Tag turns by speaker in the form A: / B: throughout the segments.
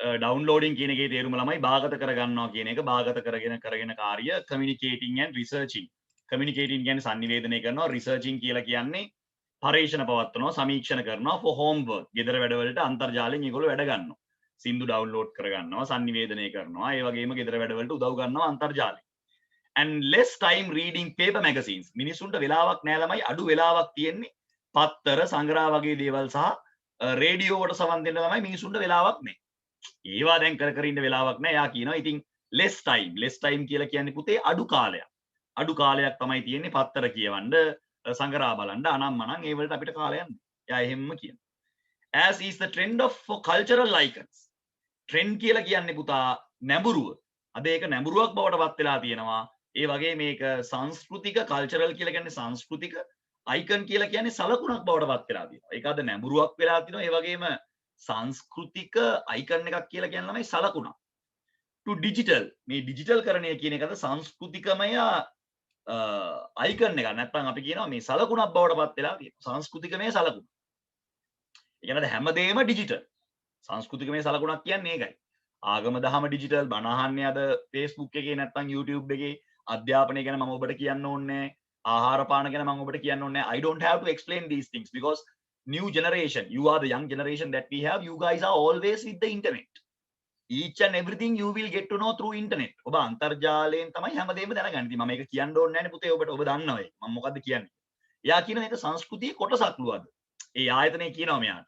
A: ඩවුන්ලෝඩින් කියන එකේ තේරුම ළමයි භාගත කරගන්නවා කියන එක. භාගත කරගෙන කාර්ය කමියුනිකේටිං ඇන්ඩ් රිසර්චින්. කමියුනිකේටිං කියන්නේ sannivedanaya කරනවා, රිසර්චින් කියලා කියන්නේ පරීක්ෂණ පවත්වනවා, සමීක්ෂණ කරනවා for homework. ගෙදර වැඩවලට අන්තර්ජාලයෙන් ඒගොල්ලෝ වැඩ ගන්නවා. සින්දු ඩවුන්ලෝඩ් කරගන්නවා, sannivedanaya කරනවා, ඒ වගේම ගෙදර වැඩවලට උදව් ගන්නවා අන්තර්ජාලයෙන්. and less time reading paper magazines. මිනිසුන්ට වෙලාවක් නෑ ළමයි, අඩු වෙලාවක් තියෙන්නේ පත්තර සංග්‍රහ වගේ දේවල් සහ රේඩියෝ වලට සවන් දෙන්න ළමයි මිනිසුන්ට වෙලාවක් නෑ. ඒවා දැන් කර කර ඉන්න වෙලාවක් නෑ. යා කියනවා ඉතින් less time කියලා කියන්නේ පුතේ අඩු කාලයක්. අඩු කාලයක් තමයි තියෙන්නේ පත්තර කියවන්න, සංග්‍රහ බලන්න, අනම්මනම් ඒ වලට අපිට කාලයක් නෑ. යා එහෙම්ම කියනවා. as is the trend of for cultural icons. trend කියලා කියන්නේ පුතා නැඹුරුව. අද ඒක නැඹුරුවක් බවට පත් වෙලා තියෙනවා. ඒ වගේ මේක සංස්කෘතික කල්චරල් කියලා කියන්නේ සංස්කෘතික අයිකන් කියලා කියන්නේ සලකුණක් බවට පත් වෙලා තියෙනවා. ඒක අද නැඹුරුවක් වෙලා තිනවා. ඒ වගේම සංස්කෘතික අයිකන් එකක් කියලා කියන ළමයි සලකුණක්. to digital මේ ඩිජිටල් කරණය කියන එකද සංස්කෘතිකමය අයිකන් එකක්. නැත්නම් අපි කියනවා මේ සලකුණක් බවට පත් වෙලා තියෙනවා. සංස්කෘතිකමය සලකුණ. ඒ කියන්නේ හැමදේම ඩිජිටල්. සංස්කෘතිකමය සලකුණක් කියන්නේ ඒකයි. ආගම දහම ඩිජිටල්, බණ අහන්නේ අද Facebook එකේ නැත්නම් YouTube එකේ. අධ්‍යාපනය ගැන මම ඔබට කියන්න ඕනේ, ආහාර පාන ගැන මම ඔබට කියන්න ඕනේ. I don't have to explain these things because new generation, you are the young generation that we have, you guys are always with the internet. Each and everything you will get to know through internet. ඔබ අන්තර්ජාලයෙන් තමයි හැමදේම දැනගන්නේ. ඉතින් මම මේක කියන්න ඕනේ නැහැ නේ පුතේ ඔබට. ඔබ දන්නවා ඒක. මම මොකද්ද කියන්නේ? එයා කියන මේක සංස්කෘතියේ කොටසක්ලුවද? ඒ ආයතනය කියනවා මෙයාට.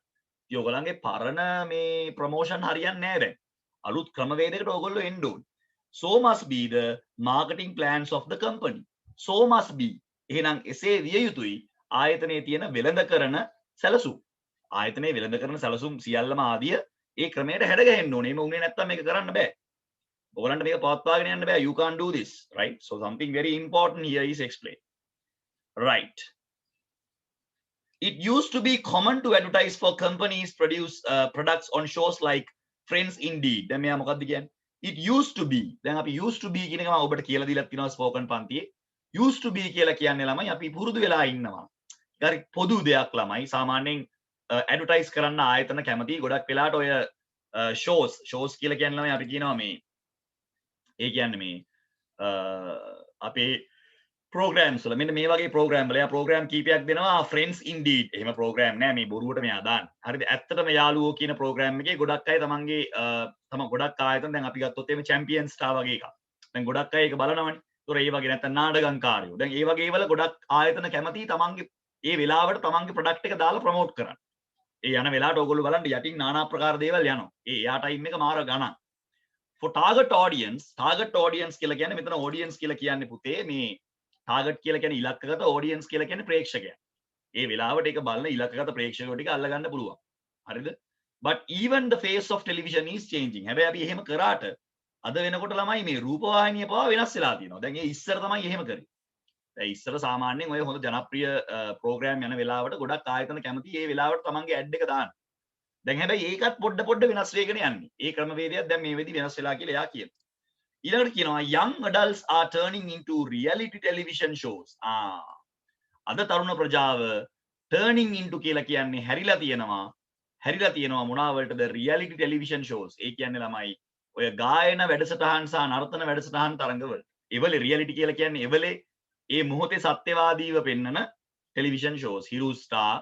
A: ඉතින් ඔයගොල්ලන්ගේ පරණ මේ ප්‍රොමෝෂන් හරියන්නේ නැහැ දැන්. අලුත් ක්‍රමවේදයකට ඔයගොල්ලෝ එන්න ඕනේ. So must be the marketing plans of the company. So must be. එහෙනම් එසේ විය යුතුයි ආයතනයේ තියෙන වෙළඳ කරන සැලසුම්. ආයතනයේ වෙළඳ කරන සැලසුම් සියල්ලම ආදිය ඒ ක්‍රමයට හැඩගැහෙන්න ඕනේ. එහෙම උනේ නැත්තම් මේක කරන්න බෑ. ඔයගලන්ට මේක පවත්වාගෙන යන්න බෑ. You can't do this, right? So something very important here is explained. Right. It used to be common to advertise for companies produce products on shows like Friends Indeed. දැන් මෙයා මොකද්ද කියන්නේ? It used to be. දැන් අපි used to be කියන එක මම ඔබට කියලා දීලා තිනවා ස්පෝකන් පන්තියේ. used to be කියලා කියන්නේ ළමයි අපි පුරුදු වෙලා ඉන්නවා. හරි පොදු දෙයක් ළමයි. සාමාන්‍යයෙන් ඇඩ්වර්ටයිස් කරන්න ආයතන කැමති ගොඩක් වෙලාට ඔය shows කියලා කියන්නේ ළමයි අපි කියනවා මේ ඒ කියන්නේ මේ අපේ programs වල මෙන්න මේ වගේ program වල එයා program කීපයක් දෙනවා Friends Indeed. එහෙම program නෑ මේ බොරුවට මෙයා දාන්න. හරිද? ඇත්තටම යාළුවෝ කියන program එකේ ගොඩක් අය තමන්ගේ ගොඩක් ආයතන දැන් අපි ගත්තොත් එහෙම Champion Star වගේ එකක්. දැන් ගොඩක් අය ඒක බලනවනේ. ඒතොර ඒ වගේ නැත්නම් නාටකම්කාරයෝ. දැන් ඒ වගේ වල ගොඩක් ආයතන කැමති තමන්ගේ ඒ වෙලාවට තමන්ගේ product එක දාලා promote කරන්න. ඒ යන වෙලාවට ඕගොල්ලෝ බලන්න යටින් নানা ප්‍රකාර දේවල් යනවා. එයා time එක මාර ගණන්. for target audience කියලා කියන්නේ මෙතන audience කියලා කියන්නේ පුතේ මේ target කියලා කියන්නේ ඉලක්කගත, audience කියලා කියන්නේ ප්‍රේක්ෂකයන්. ඒ වෙලාවට ඒක බලන ඉලක්කගත ප්‍රේක්ෂකයෝ ටික අල්ල ගන්න පුළුවන්. හරිද? but even the face of television is changing. හැබැයි අපි එහෙම කරාට අද වෙනකොට ළමයි මේ රූපවාහිනිය පවා වෙනස් වෙලා තියෙනවා. දැන් ඒ ඉස්සර තමයි එහෙම කරේ. දැන් ඉස්සර සාමාන්‍යයෙන් ඔය හොඳ ජනප්‍රිය ප්‍රෝග්‍රෑම් යන වෙලාවට ගොඩක් ආයතන කැමති ඒ වෙලාවට තමන්ගේ ඇඩ් එක දාන්න. දැන් හැබැයි ඒකත් පොඩ වෙනස් වෙගෙන යන්නේ. ඒ ක්‍රමවේදයක් දැන් මේ වෙදි වෙනස් වෙලා කියලා එයා කියනවා. ඊළඟට කියනවා young adults are turning into reality television shows. අද තරුණ ප්‍රජාව turning into කියලා කියන්නේ හැරිලා තියෙනවා මොනවා වලටද reality television shows. ඒ කියන්නේ ළමයි ඔය ගායන වැඩසටහන් සහ නර්තන වැඩසටහන් තරඟවල. ඒවලේ reality කියලා කියන්නේ ඒවලේ ඒ මොහොතේ සත්‍යවාදීව පෙන්නන television shows. Hiru Star,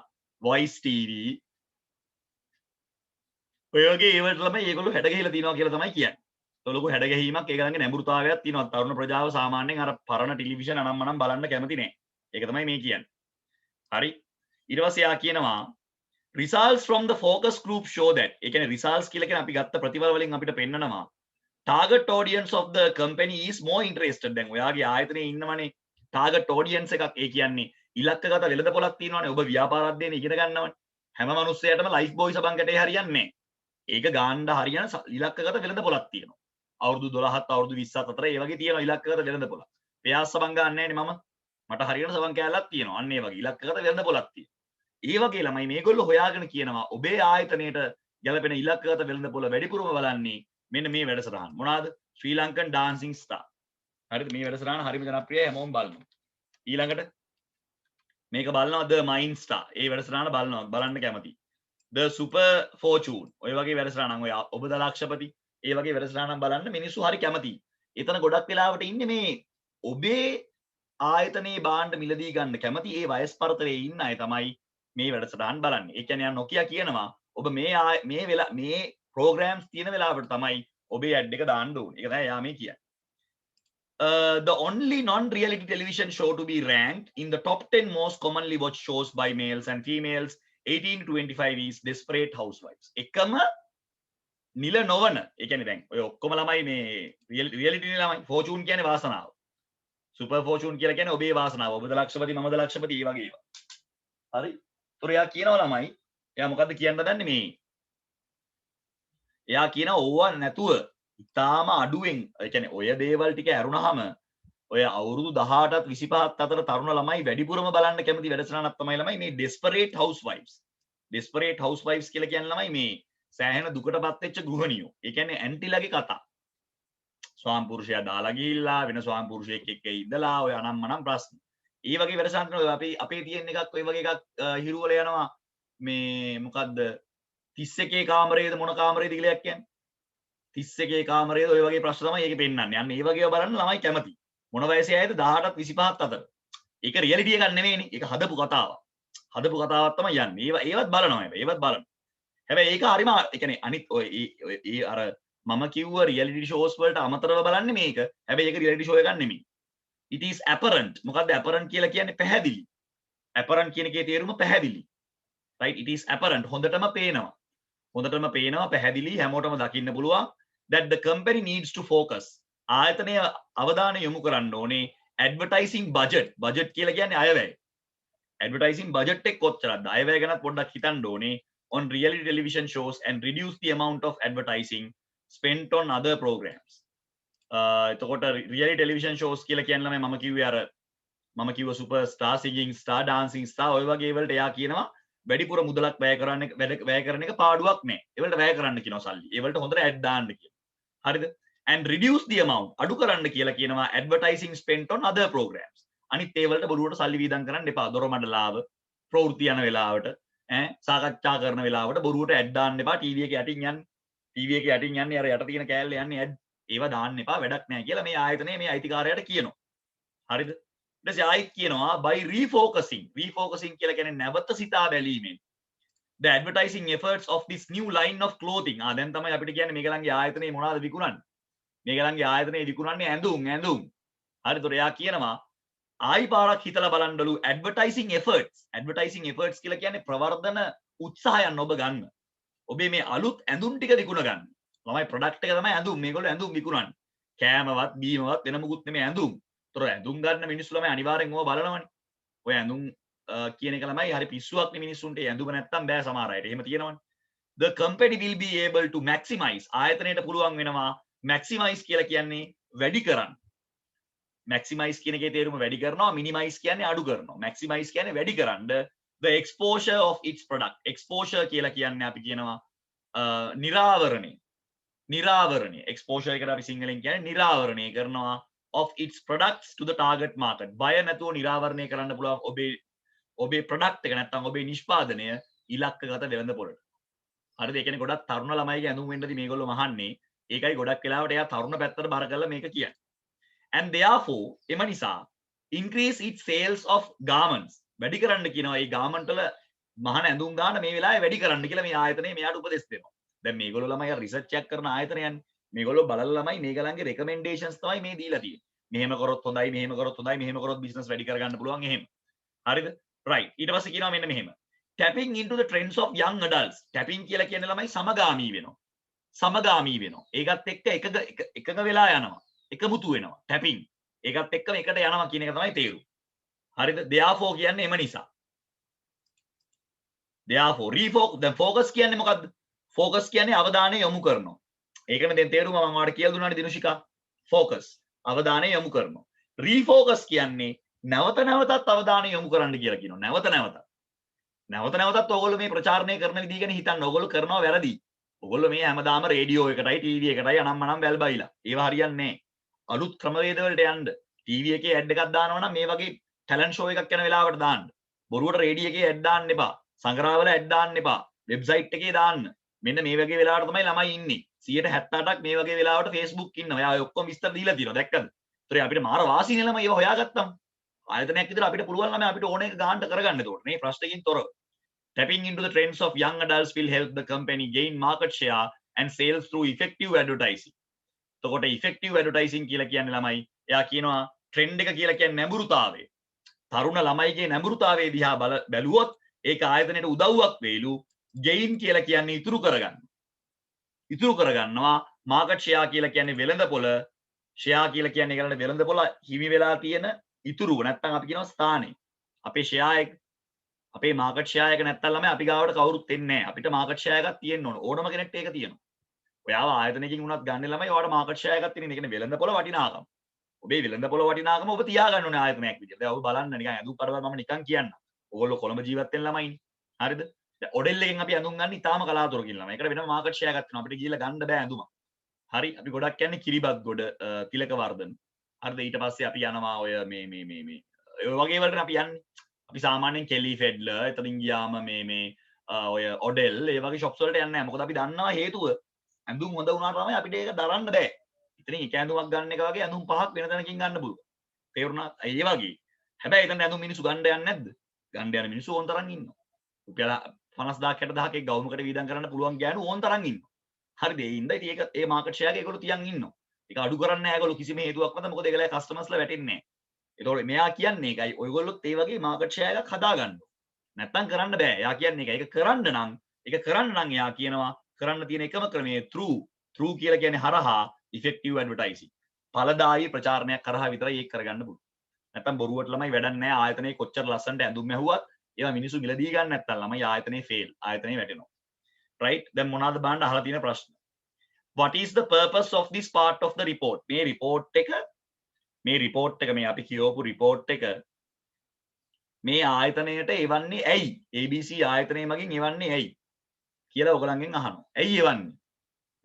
A: Voice TV ඔය වගේ ඒවට ළමයි ඒගොල්ලෝ හැඩ ගහලා තියනවා කියලා තමයි කියන්නේ. ඒක ලොකු හැඩ ගැහිමක් ඒක ළඟ නැඹුරුතාවයක් තියෙනවා. තරුණ ප්‍රජාව සාමාන්‍යයෙන් අර පරණ ටෙලිවිෂන් අනම්මනම් බලන්න කැමති නෑ. ඒක තමයි මේ කියන්නේ. හරි. ඊට පස්සේ යා කියනවා results from the focus group show that. ඒ කියන්නේ results කියලා කියන්නේ අපි ගත්ත ප්‍රතිඵල වලින් අපිට පෙන්නනවා target audience of the company is more interested. දැන් ඔයාගේ ආයතනයේ ඉන්නවනේ target audience එකක්. ඒ කියන්නේ ඉලක්කගත වෙළඳපොළක් තියෙනවනේ. ඔබ ව්‍යාපාර අධ්‍යයනය ඉගෙන ගන්නවනේ. හැම මිනිස්සෙයටම ලයිෆ් බෝයි සබන් කැටේ හරියන්නේ නෑ. ඒක ගාන්න හරියන ඉලක්කගත වෙළඳපොළක් තියෙනවා. අවුරුදු 12ත් අවුරුදු 20ත් අතර ඒ වගේ තියෙනවා ඉලක්කගත වෙළඳපොළ. පෙයාස් සබන් ගන්න නැහැ නේ මම. මට හරියන සබන් කෑල්ලක් තියෙනවා. අන්න ඒ වගේ ඉලක්කගත වෙළඳපොළක් තියෙනවා. ඒ වගේ ළමයි මේගොල්ලෝ හොයාගෙන කියනවා ඔබේ ආයතනයේට ගැලපෙන ඉලක්කගත වෙළඳපොළ වැඩිපුරම බලන්නේ මෙන්න මේ වැඩසටහන. මොනවාද? ශ්‍රී ලංකන් ඩාන්සින් ස්ටාර්. හරිද? මේ වැඩසටහන හරිම ජනප්‍රියයි හැමෝම බලනවා. ඊළඟට මේක බලනවා ද මයින් ස්ටාර්. ඒ වැඩසටහන බලන්න කැමතියි. the super fortune ඔය වගේ වැඩසටහනන් ඔය ඔබ ද ලක්ෂපති ඒ වගේ වැඩසටහනන් බලන්න මිනිස්සු හරි කැමතියි. එතන ගොඩක් වෙලාවට ඉන්නේ මේ ඔබේ ආයතනයේ භාණ්ඩ මිලදී ගන්න කැමති ඒ වයස් පරතරයේ ඉන්න අය තමයි මේ වැඩසටහන් බලන්නේ. ඒ කියන්නේ නොකියා කියනවා ඔබ මේ ප්‍රෝග්‍රෑම්ස් තියෙන වෙලාවට තමයි ඔබේ ඇඩ් එක දාන්න ඕනේ. ඒක තමයි යා මේ කියන්නේ. The only non-reality television show to be ranked in the top 10 most commonly watched shows by males and females 18 to 25 is Desperate Housewives. එකම නිල නොවන ඒ කියන්නේ දැන් ඔය ඔක්කොම ළමයි මේ රියැලිටි ළමයි ෆෝචූන් කියන්නේ වාසනාව. සුපර් ෆෝචූන් කියලා කියන්නේ ඔබේ වාසනාව. ඔබද ලක්ෂපති මමද ලක්ෂපති ඒ වගේ ඒවා. හරි. ඒතොර එයා කියනවා ළමයි එයා මොකද්ද කියන්න දන්නේ මේ එයා කියනවා ඕවා නැතුව ඉතාම අඩුවෙන් ඒ කියන්නේ ඔය දේවල් ටික ඇරුණාම ඔය අවුරුදු 18ත් 25ත් අතර තරුණ ළමයි වැඩිපුරම බලන්න කැමති වැඩසටහනක් තමයි ළමයි මේ Desperate Housewives. Desperate Housewives කියලා කියන්නේ ළමයි මේ සෑහෙන දුකටපත් වෙච්ච ගෘහණියෝ. ඒ කියන්නේ ඇන්ටිලගේ කතා. ස්වාම පුරුෂයා දාලා ගිහිල්ලා වෙන ස්වාම පුරුෂයෙක් එක්ක ඉඳලා ඔය අනම්මනම් ප්‍රශ්න. ඒ වගේ වැඩසටහන් වල අපේ තියෙන එකක් ඔය වගේ එකක් හිරුවල යනවා මේ මොකද්ද 31 කාමරේද මොන කාමරේද කියලා කියන්නේ. 31 කාමරේද ඔය වගේ ප්‍රශ්න තමයි ඒකේ පෙන්නන්නේ. අන්න ඒ වගේව බලන්න ළමයි කැමති. මොන වයසේ ආයේද 18ත් 25ත් අතර. ඒක රියැලිටි එකක් නෙමෙයිනේ. ඒක හදපු කතාවක්. හදපු කතාවක් තමයි යන්නේ. ඒවත් බලනවා හැබැයි. ඒවත් බලන්න. හැබැයි ඒක හරිම ඒ කියන්නේ අනිත් ඔය ඒ අර මම කිව්ව රියැලිටි ෂෝස් වලට අමතරව බලන්නේ මේක. හැබැයි ඒක රියැලිටි ෂෝ එකක් නෙමෙයි. It is apparent. මොකද්ද apparent කියලා කියන්නේ පැහැදිලි. apparent කියන එකේ තේරුම පැහැදිලි. right? It is apparent. හොඳටම පේනවා. හොඳටම පේනවා පැහැදිලි හැමෝටම දකින්න පුළුවන් that the company needs to focus. ආයතනය අවධානය යොමු කරන්න ඕනේ advertising budget. budget කියලා කියන්නේ අයවැය. advertising budget එක කොච්චරද? අයවැය ගැන පොඩ්ඩක් හිතන්න ඕනේ on reality television shows and reduce the amount of advertising spent on other programs. එතකොට reality television shows කියලා කියන්නේ මම කිව්වේ අර මම කිව්ව super star singing star dancing star ඔය වගේ වලට එයා කියනවා වැඩිපුර මුදලක් වැය කරන එක පාඩුවක් නෑ. ඒවලට වැය කරන්න කියනවා සල්ලි. ඒවලට හොඳට ඇඩ් දාන්න කියනවා. හරිද? and reduce the amount අඩු කරන්න කියලා කියනවා advertising spent on other programs. අනිත් ඒවලට බොරුවට සල්ලි වීදම් කරන්න එපා. දොරමඩලාව ප්‍රවෘත්ති යන වෙලාවට සාකච්ඡා කරන වෙලාවට බොරුවට ඇඩ් දාන්න එපා. ටීවී එක යටින් යන්නේ. ටීවී එක යටින් යන්නේ අර යට තියෙන කෑල්ල යන්නේ ඇඩ්. ඒවා දාන්න එපා වැඩක් නෑ කියලා මේ ආයතනයේ මේ අයිතිකාරයාට කියනවා. හරිද? ඊට පස්සේ ආයිත් කියනවා by refocusing කියලා කියන්නේ නැවත සිතා බැලීමෙන් the advertising efforts of this new line of clothing දැන් තමයි අපිට කියන්නේ මේගලන්ගේ ආයතනයේ මොනවද විකුණන්නේ මේගලන්ගේ ආයතනයේ විකුණන්නේ ඇඳුම් හරිද එයා කියනවා ආයි පාරක් හිතලා බලන්නලු advertising efforts කියලා කියන්නේ ප්‍රවර්ධන උත්සාහයන් ඔබ ගන්න ඔබේ මේ අලුත් ඇඳුම් ටික විකුණ ගන්න ළමයි ප්‍රොඩක්ට් එක තමයි ඇඳුම් මේගොල්ලෝ ඇඳුම් විකුණන්නේ කෑමවත් බීමවත් වෙන මොකුත් නෙමෙයි ඇඳුම් තොර ඇඳුම් ගන්න මිනිස්සු ළමයි අනිවාර්යෙන් ඕවා බලනවනේ. ඔය ඇඳුම් කියන එක ළමයි හරි පිස්සුවක් නේ මිනිස්සුන්ට ඇඳුම නැත්තම් බෑ සමහර අයට. එහෙම තියෙනවනේ. The company will be able to maximize ආයතනයට පුළුවන් වෙනවා maximize කියලා කියන්නේ වැඩි කරන්න. maximize කියන එකේ තේරුම වැඩි කරනවා minimize කියන්නේ අඩු කරනවා. maximize කියන්නේ වැඩි කරන්න the exposure of its product. exposure කියලා කියන්නේ අපි කියනවා නිරාවරණය. exposure එකට අපි සිංහලෙන් කියන්නේ නිරාවරණය කරනවා of its products to the target market. බය නැතුව නිරාවරණය කරන්න පුළුවන් ඔබේ product එක නැත්නම් ඔබේ නිෂ්පාදනය ඉලක්කගත වෙළඳපොළට. හරිද? ඒ කියන්නේ ගොඩක් තරුණ ළමයිගේ ඇඳුම් වෙන්නදී මේගොල්ලෝ මහන්නේ. ඒකයි ගොඩක් වෙලාවට එයා තරුණ පැත්තට බර කරලා මේක කියන්නේ. And therefore එම නිසා increase its sales of garments. වැඩි කරන්න කියනවා මේ garment වල මහන ඇඳුම් ගන්න මේ වෙලාවේ වැඩි කරන්න කියලා මේ ආයතනයේ මෙයාට උපදෙස් දෙනවා. දැන් මේගොල්ලෝ ළමයි රිසර්ච් එකක් කරන ආයතනයන්නේ. මේගොල්ලෝ බලලා ළමයි මේගලන්ගේ රෙකමෙන්ඩේෂන්ස් තමයි මේ දීලා තියෙන්නේ. මෙහෙම කරොත් හොඳයි, මෙහෙම කරොත් බිස්නස් වැඩි කරගන්න පුළුවන් එහෙම. හරිද? right. ඊට පස්සේ කියනවා මෙන්න මෙහෙම. tapping into the trends of young adults. tapping කියලා කියන්නේ ළමයි සමගාමී වෙනවා. ඒකත් එක්ක එකඟ වෙලා යනවා. එකමුතු වෙනවා. tapping. ඒකත් එක්කම එකට යනවා කියන එක තමයි තේරුම. හරිද? therefore කියන්නේ එම නිසා. therefore refocus. දැන් focus කියන්නේ මොකද්ද? focus කියන්නේ අවධානය යොමු කරනවා. ඒකනේ දැන් තේරුම මම ඔයාලට කියලා දුන්නානේ දිනුෂිකා focus අවධානය යොමු කරනවා refocus කියන්නේ නැවතත් අවධානය යොමු කරන්න කියලා කියනවා නැවතත් ඕගොල්ලෝ මේ ප්‍රචාරණය කරන විදිහ ගැන හිතන්න ඕගොල්ලෝ කරනවා වැරදි ඕගොල්ලෝ මේ හැමදාම රේඩියෝ එකටයි ටීවී එකටයි අනම්මනම් වැල් බයිලා ඒවා හරියන්නේ නැහැ අලුත් ක්‍රමවේද වලට යන්න ටීවී එකේ ඇඩ් එකක් දානවා නම් මේ වගේ ටැලන්ට් ෂෝ එකක් යන වෙලාවට දාන්න බොරුවට රේඩියෝ එකේ ඇඩ් දාන්න එපා සංග්‍රහවල ඇඩ් දාන්න එපා වෙබ්සයිට් එකේ දාන්න. මෙන්න මේ වගේ වෙලාවට තමයි ළමයි ඉන්නේ. 178ක් මේ වගේ වෙලාවට Facebook ඉන්නවා. එයා ඔක්කොම විස්තර දීලා තියෙනවා. දැක්කද? ඒතර අපිට මාර වාසිනේ ළමයි ඒව හොයාගත්තම. ආයතනයක් විතර අපිට පුළුවන් ළමයි අපිට ඕන එක ගන්න කරගන්න එතකොට. මේ ප්‍රශ්නකින් තොරව. Tapping into the trends of young adults will help the company gain market share and sales through effective advertising. එතකොට effective advertising කියලා කියන්නේ ළමයි එයා කියනවා trend එක කියලා කියන්නේ නැඹුරුතාවය. තරුණ ළමයිගේ නැඹුරුතාවය දිහා බැලුවොත් ඒක ආයතනයට උදව්වක් වේලු. gain කියලා කියන්නේ ඉතුරු කරගන්න. ඉතුරු කරගන්නවා market share කියලා කියන්නේ වෙළඳපොළ, share කියලා කියන්නේ ඒකට වෙළඳපොළ හිමි වෙලා තියෙන ඉතුරු නැත්නම් අපි කියනවා ස්ථානේ. අපේ share එක අපේ market share එක නැත්තම් ළමයි අපි ගාවට කවුරුත් එන්නේ නැහැ. අපිට market share එකක් තියෙන්න ඕන. ඕනම කෙනෙක්ට ඒක තියෙනවා. ඔයාව ආයතනයකින් වුණත් ගන්න ළමයි ඔයාට market share එකක් තියෙන. ඒ කියන්නේ වෙළඳපොළ වටිනාකම. ඔබේ වෙළඳපොළ වටිනාකම ඔබ තියාගන්න ඕනේ ආයතනයක් විදියට. දැන් ඔබ බලන්න නිකන් ඇඳුම් කඩවල මම නිකන් කියන්න. ඕගොල්ලෝ කොළඹ ජීවත් වෙන ළමයිනේ. හරිද? දැන් ඔඩෙල් එකෙන් අපි ඇඳුම් ගන්න ඉතාලම කලාතුරකින් ළමයි. ඒකට වෙනම market share එකක් තියෙනවා. අපිට ගිහලා ගන්න බෑ ඇඳුමක්. හරි? අපි ගොඩක් කියන්නේ කිරිබත් ගොඩ තිලක වර්ධන. හරිද? ඊට පස්සේ අපි යනවා ඔය මේ ඔය වගේ වලට අපි යන්නේ. අපි සාමාන්‍යයෙන් කෙලි ෆෙඩ්ලර් එතනින් ගියාම මේ ඔය ඔඩෙල් ඒ වගේ shops වලට යන්නේ නැහැ. මොකද අපි දන්නවා හේතුව ඇඳුම් හොඳ වුණාට තමයි අපිට ඒක දරන්න බෑ. ඉතින් එක ඇඳුමක් ගන්න එක වගේ ඇඳුම් පහක් වෙන තැනකින් ගන්න පුළුවන්. තේරුණා? ඒ වගේ. හැබැයි එතන ඇඳුම් මිනිස්සු ගන්න යන්නේ නැද්ද? ගන්න යන මිනිස්සු ඕන තරම් ඉන්නවා. රුපියල් 50000 60000 එක ගවුමකට වීදම් කරන්න පුළුවන් ගෑනු ඕන තරම් ඉන්නවා. හරිද? ඒ ඉඳලා ඉතින් ඒක ඒ මාකට් ෂෙයාර් එක ඒගොල්ලෝ තියන් ඉන්නවා. ඒක අඩු කරන්නේ නැහැ ඒගොල්ලෝ කිසිම හේතුවක් මත. මොකද ඒගොල්ලෝ කස්ටමර්ස්ලා වැටෙන්නේ නැහැ. ඒතකොට මෙයා කියන්නේ ඒකයි ඔයගොල්ලොත් ඒ වගේ මාකට් ෂෙයාර් එකක් හදාගන්න. නැත්තම් කරන්න බෑ. එයා කියන්නේ ඒකයි. ඒක කරන්න නම් එයා කියනවා කරන්න තියෙන එකම ක්‍රමය through කියලා කියන්නේ හරහා effective advertising. ඵලදායී ප්‍රචාරණයක් කරහා විතරයි ඒක කරගන්න පුළුවන්. නැත්තම් බොරුවට ළමයි වැඩක් නැහැ. ආයතනයේ කොච්චර ලස්සනට ඇඳුම් ඇහුවත් ඒවා මිනිස්සු මිලදී ගන්න නැත්තම් ළමයි ආයතනයේ fail. ආයතනයේ වැටෙනවා. right? දැන් මොනවාද බලන්න අහලා තියෙන ප්‍රශ්න. What is the purpose of this part of the report? මේ report එක මේ අපි කියවපු report එක මේ ආයතනයට එවන්නේ ඇයි? ABC ආයතනය මගින් එවන්නේ ඇයි? කියලා ඔයගලන්ගෙන් අහනවා. ඇයි එවන්නේ?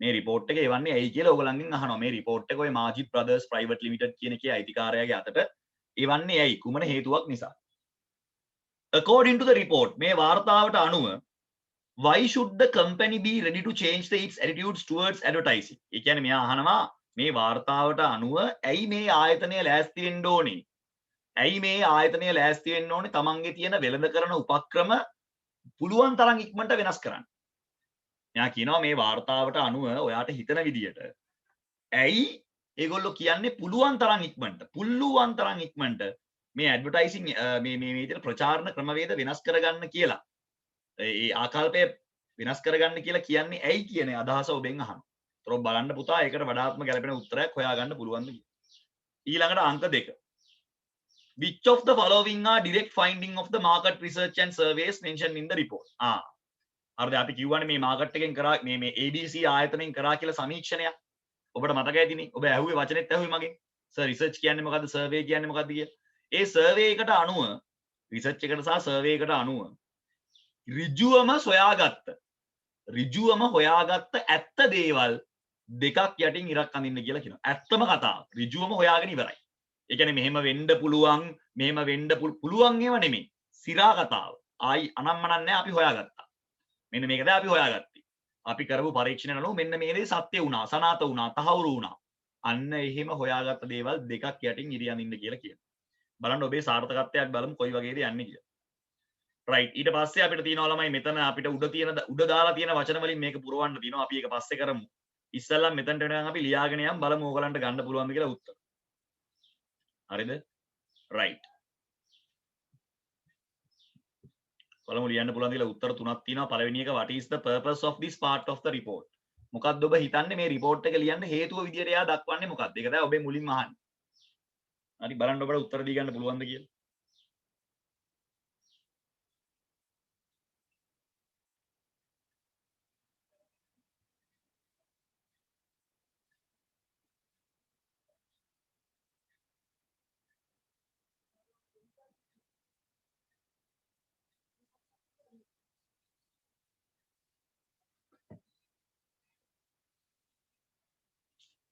A: මේ report එක එවන්නේ ඇයි කියලා ඔයගලන්ගෙන් අහනවා. මේ report එක ඔය Majid Brothers Private Limited කියන එකේ අයිතිකාරයාගේ අතට එවන්නේ ඇයි? කුමන හේතුවක් නිසා? According to the report, මේ වාර්තාවට අනුව why should the company be ready to change its attitudes towards advertising? ඒ කියන්නේ මෙයා අහනවා මේ වාර්තාවට අනුව ඇයි මේ ආයතනය ලෑස්ති වෙන්න ඕනේ? ඇයි මේ ආයතනය ලෑස්ති වෙන්න ඕනේ තමන්ගේ තියෙන වෙළඳ කරන උපක්‍රම පුළුවන් තරම් ඉක්මනට වෙනස් කරන්න. මෙයා කියනවා මේ වාර්තාවට අනුව ඔයාට හිතන විදියට ඇයි ඒගොල්ලෝ කියන්නේ පුළුවන් තරම් ඉක්මනට මේ ඇඩ්වර්ටයිසිං මේ විදිහට ප්‍රචාරණ ක්‍රමවේද වෙනස් කරගන්න කියලා. ඒ ආකල්පය වෙනස් කරගන්න කියලා කියන්නේ ඇයි කියන අදහස ඔබෙන් අහනවා. ඒතර ඔබ බලන්න පුතා ඒකට වඩාත්ම ගැළපෙන උත්තරයක් හොයාගන්න පුළුවන්ද කියලා. ඊළඟට අංක 2. Which of the following are direct finding of the market research and surveys mentioned in the report? හරිද අපි කියවනේ මේ මාකට් එකෙන් කරා මේ ABC ආයතනයෙන් කරා කියලා සමීක්ෂණයක්. ඔබට මතක ඇතිනේ. ඔබ ඇහුවේ වචනෙත් ඇහුවේ මගෙන්. සර් රිසර්ච් කියන්නේ මොකද්ද? සර්වේ කියන්නේ මොකද්ද කියලා. ඒ සර්වේ එකට අනුව රිසර්ච් එකට සහ සර්වේ එකට අනුව ඍජුවම හොයාගත්ත ඇත්ත දේවල් දෙකක් යටින් ඉරක් අඳින්න කියලා කියනවා. ඇත්තම කතාව. ඍජුවම හොයාගෙන ඉවරයි. ඒ කියන්නේ මෙහෙම වෙන්න පුළුවන් ඒවා නෙමෙයි. සිරා කතාව. ආයි අනම්මනක් නැහැ අපි හොයාගත්තා. මෙන්න මේකද අපි හොයාගත්තේ. අපි කරපු පරීක්ෂණ අනුව මෙන්න මේ දේ සත්‍ය වුණා, සනාත වුණා, තහවුරු වුණා. අන්න එහෙම හොයාගත්ත දේවල් දෙකක් යටින් ඉරි අඳින්න කියලා කියනවා. බලන්න ඔබේ සාර්ථකත්වයක් බලමු කොයි වගේද යන්නේ කියලා. right ඊට පස්සේ අපිට තියෙනවා ළමයි මෙතන අපිට උඩ දාලා තියෙන වචන වලින් මේක පුරවන්න තියෙනවා. අපි ඒක පස්සේ කරමු. ඉස්සෙල්ලා මෙතනට එනකන් අපි ලියාගෙන යමු බලමු ඕගලන්ට ගන්න පුළුවන්ද කියලා උත්තර. හරිද? right. බලමු ලියන්න පුළුවන්ද කියලා උත්තර තුනක් තියෙනවා. පළවෙනි එක what is the purpose of this part of the report? මොකක්ද ඔබ හිතන්නේ මේ report එක ලියන්න හේතුව විදියට එයා දක්වන්නේ මොකක්ද? ඒක තමයි ඔබේ මුලින්ම අහන්නේ. හරි බලන්න ඔබට උත්තර දී ගන්න පුළුවන්ද කියලා.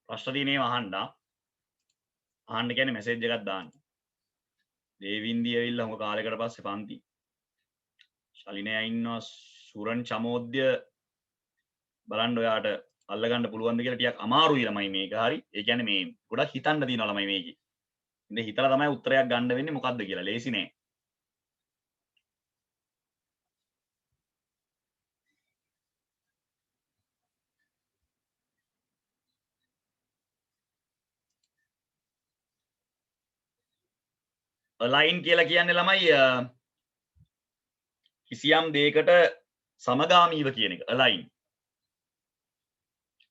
A: ප්‍රශ්න තියෙනේම අහන්න කියන්නේ මැසේජ් එකක් දාන්න. දේවින්දි ඇවිල්ලා හොඟ කාලයකට පස්සේ පන්ති. ශලිනයා ඉන්නවා, සුරන් චමෝද්‍ය බලන්න ඔයාට අල්ලගන්න පුළුවන්ද කියලා ටිකක් අමාරුයි ළමයි මේක. හරි. ඒ කියන්නේ මේ ගොඩක් හිතන්න තියෙනවා ළමයි මේකේ. ඉතින් හිතලා තමයි උත්තරයක් ගන්න වෙන්නේ මොකද්ද කියලා. ලේසි නෑ. අලයින් කියලා කියන්නේ ළමයි කිසියම් දෙයකට සමගාමීව කියන එක. අලයින්.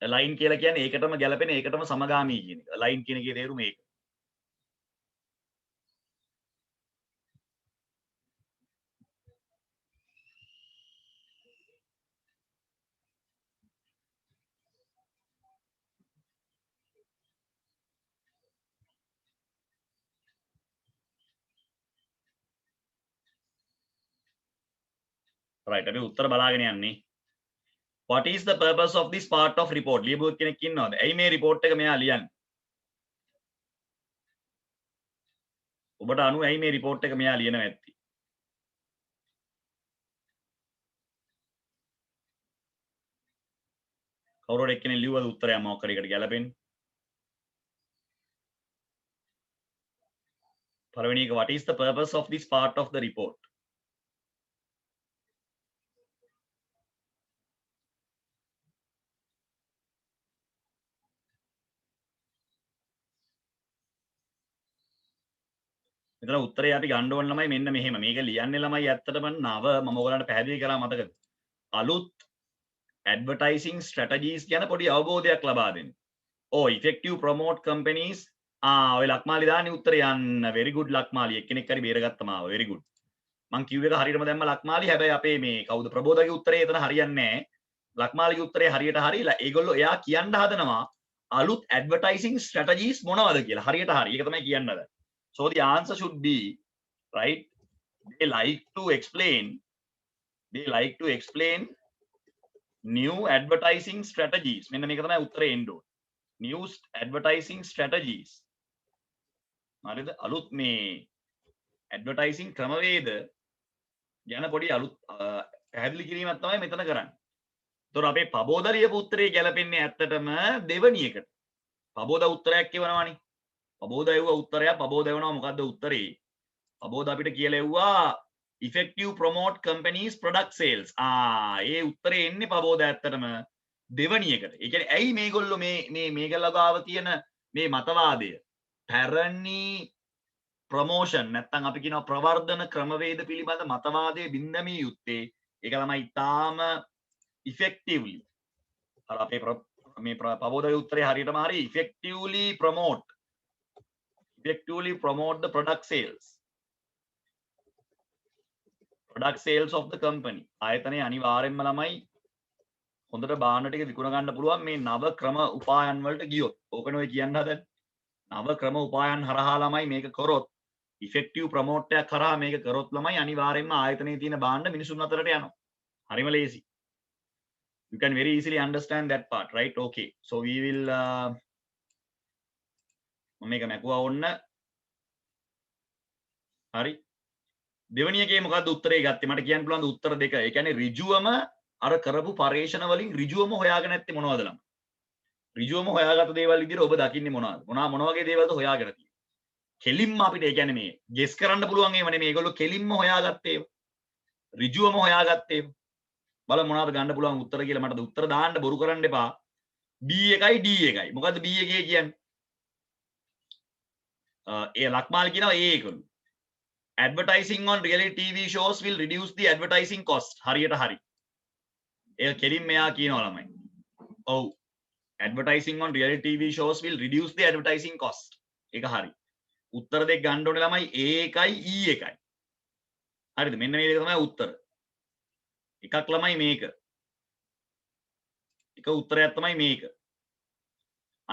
A: අලයින් කියලා කියන්නේ ඒකටම ගැලපෙන ඒකටම සමගාමී කියන එක. අලයින් කියන එකේ තේරුම ඒක. right අපි උත්තර බලාගෙන යන්නේ. what is the purpose of this part of report? ලියපුවක් කෙනෙක් ඉන්නවද? ඇයි මේ report එක මෙයා ලියන්නේ? ඔබට අනුව ඇයි මේ report එක මෙයා ලියනවා ඇත්තේ? කවුරුහරි එක්කෙනෙක් ලියුවද උත්තරයක් මොකක් හරි එකට ගැලපෙන්නේ? පළවෙනි එක what is the purpose of this part of the report? මෙතන උත්තරේ අපි ගන්න ඕන ළමයි මෙන්න මෙහෙම. මේක ලියන්නේ ළමයි ඇත්තටම නව මම ඔයගලන්ට පැහැදිලි කරා මතකද? අලුත් advertising strategies ගැන පොඩි අවබෝධයක් ලබා දෙන්න. effective promote companies ඔය ලක්මාලි දාන්නේ උත්තරේ යන්න. very good Lakmali. එක්කෙනෙක් හරි බේරගත්තා මාව. very good. මං කිව් එක හරියටම දැම්ම ලක්මාලි. හැබැයි අපේ මේ කවුද ප්‍රබෝධගේ උත්තරේ එතන හරියන්නේ නැහැ. ලක්මාලිගේ උත්තරේ හරියට හරියලා ඒගොල්ලෝ එයා කියන්න හදනවා අලුත් advertising strategies මොනවද කියලා. හරියට හරි. ඒක තමයි කියන්න හදන්නේ. So the answer should be right. They like to explain new advertising strategies. මෙන්න මේක තමයි උත්තරේ එන්න ඕනේ. New advertising strategies. හරිද? අලුත් මේ advertising ක්‍රමවේද ගැන පොඩි අලුත් පැහැදිලි කිරීමක් තමයි මෙතන කරන්නේ. ඒතොර අපේ පබෝද ලියපු උත්තරේ ගැලපෙන්නේ ඇත්තටම දෙවනි එකට. පබෝද උත්තරයක් කියවනවානේ. පබෝද එවුව උත්තරයක් පබෝද එවනවා මොකද්ද උත්තරේ? පබෝද අපිට කියලා එව්වා effective promote companies product sales. ඒ උත්තරේ එන්නේ පබෝද ඇත්තටම දෙවනි එකට. ඒ කියන්නේ ඇයි මේගොල්ලෝ මේගොල්ලෝ ගාව තියෙන මේ මතවාදය පැරණි ප්‍රොමෝෂන් නැත්නම් අපි කියනවා ප්‍රවර්ධන ක්‍රමවේද පිළිබඳ මතවාදයේ බින්දමිය යුත්තේ ඒක ළමයි ඊටාම effectively අර අපේ මේ පබෝදගේ උත්තරේ හරියටම හරි effectively promote the product sales of the company. ආයතනයේ අනිවාර්යෙන්ම ළමයි හොඳට බාන්න ටික විකුණ ගන්න පුළුවන් මේ නව ක්‍රම උපායන් වලට ගියොත්. ඕකනේ ඔය කියන්න හදන්නේ. නව ක්‍රම උපායන් හරහා ළමයි මේක කරොත් effective promote එකක් කරා මේක කරොත් ළමයි අනිවාර්යෙන්ම ආයතනයේ තියෙන භාණ්ඩ මිනිසුන් අතරට යනවා. හරිම ලේසි. You can very easily understand that part, right? Okay. So we will මේක මැකුවා ඔන්න. හරි. දෙවෙනි එකේ මොකද්ද උත්තරේ ගත්තේ? මට කියන්න පුළුවන්ද උත්තර දෙක? ඒ කියන්නේ ඍජුවම අර කරපු පරීක්ෂණ වලින් ඍජුවම හොයාගෙන නැත්තේ මොනවද ළමයි? ඍජුවම හොයාගත්ත දේවල් විදිහට ඔබ දකින්නේ මොනවද? මොන වගේ දේවල්ද හොයාගෙන තියෙන්නේ? කෙලින්ම අපිට ඒ කියන්නේ මේ ගෙස් කරන්න පුළුවන් ඒවා නෙමෙයි. ඒගොල්ලෝ කෙලින්ම හොයාගත්තේ ඒවා. ඍජුවම හොයාගත්තේ ඒවා. බලන්න මොනවද ගන්න පුළුවන් උත්තර කියලා. මට උත්තර දාන්න බොරු කරන්න එපා. B එකයි D එකයි. මොකද්ද B එකේ කියන්නේ? ඒ ලක්මාල් කියනවා A එකලු. Advertising on reality TV shows will reduce the advertising cost. හරියට හරි. ඒක කෙලින්ම මෙයා කියනවා ළමයි. ඔව්. Advertising on reality TV shows will reduce the advertising cost. ඒක හරි. උත්තර දෙක ගන්න ඕනේ ළමයි A එකයි E එකයි. හරිද? මෙන්න මේ දෙක තමයි උත්තර. එකක් ළමයි මේක. එක උත්තරයක් තමයි මේක.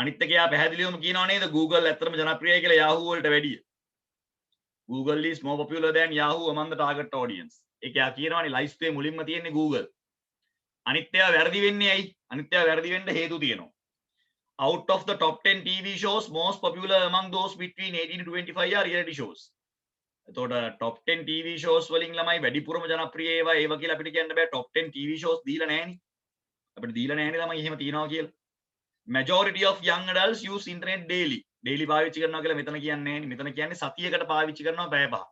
A: අනිත් එක යා පැහැදිලිවම කියනවා නේද Google ඇත්තටම ජනප්‍රියයි කියලා Yahoo වලට වැඩිය. Google is more popular than Yahoo among the target audience. ඒක යා කියනවානේ ලයිස්ට් එකේ මුලින්ම තියෙන්නේ Google. අනිත් ඒවා වැරදි වෙන්නේ ඇයි? අනිත් ඒවා වැරදි වෙන්න හේතු තියෙනවා. Out of the top 10 TV shows, most popular among those between 18 to 25 are reality shows. එතකොට top 10 TV shows වලින් ළමයි වැඩිපුරම ජනප්‍රිය ඒවා කියලා අපිට කියන්න බෑ. top 10 TV shows දීලා නැහෙනි. අපිට දීලා නැහෙනි ළමයි එහෙම තියනවා කියලා. Majority of young adults use internet daily. daily පාවිච්චි කරනවා කියලා මෙතන කියන්නේ නැහෙනි. මෙතන කියන්නේ සතියකට පාවිච්චි කරනවා පැය 5.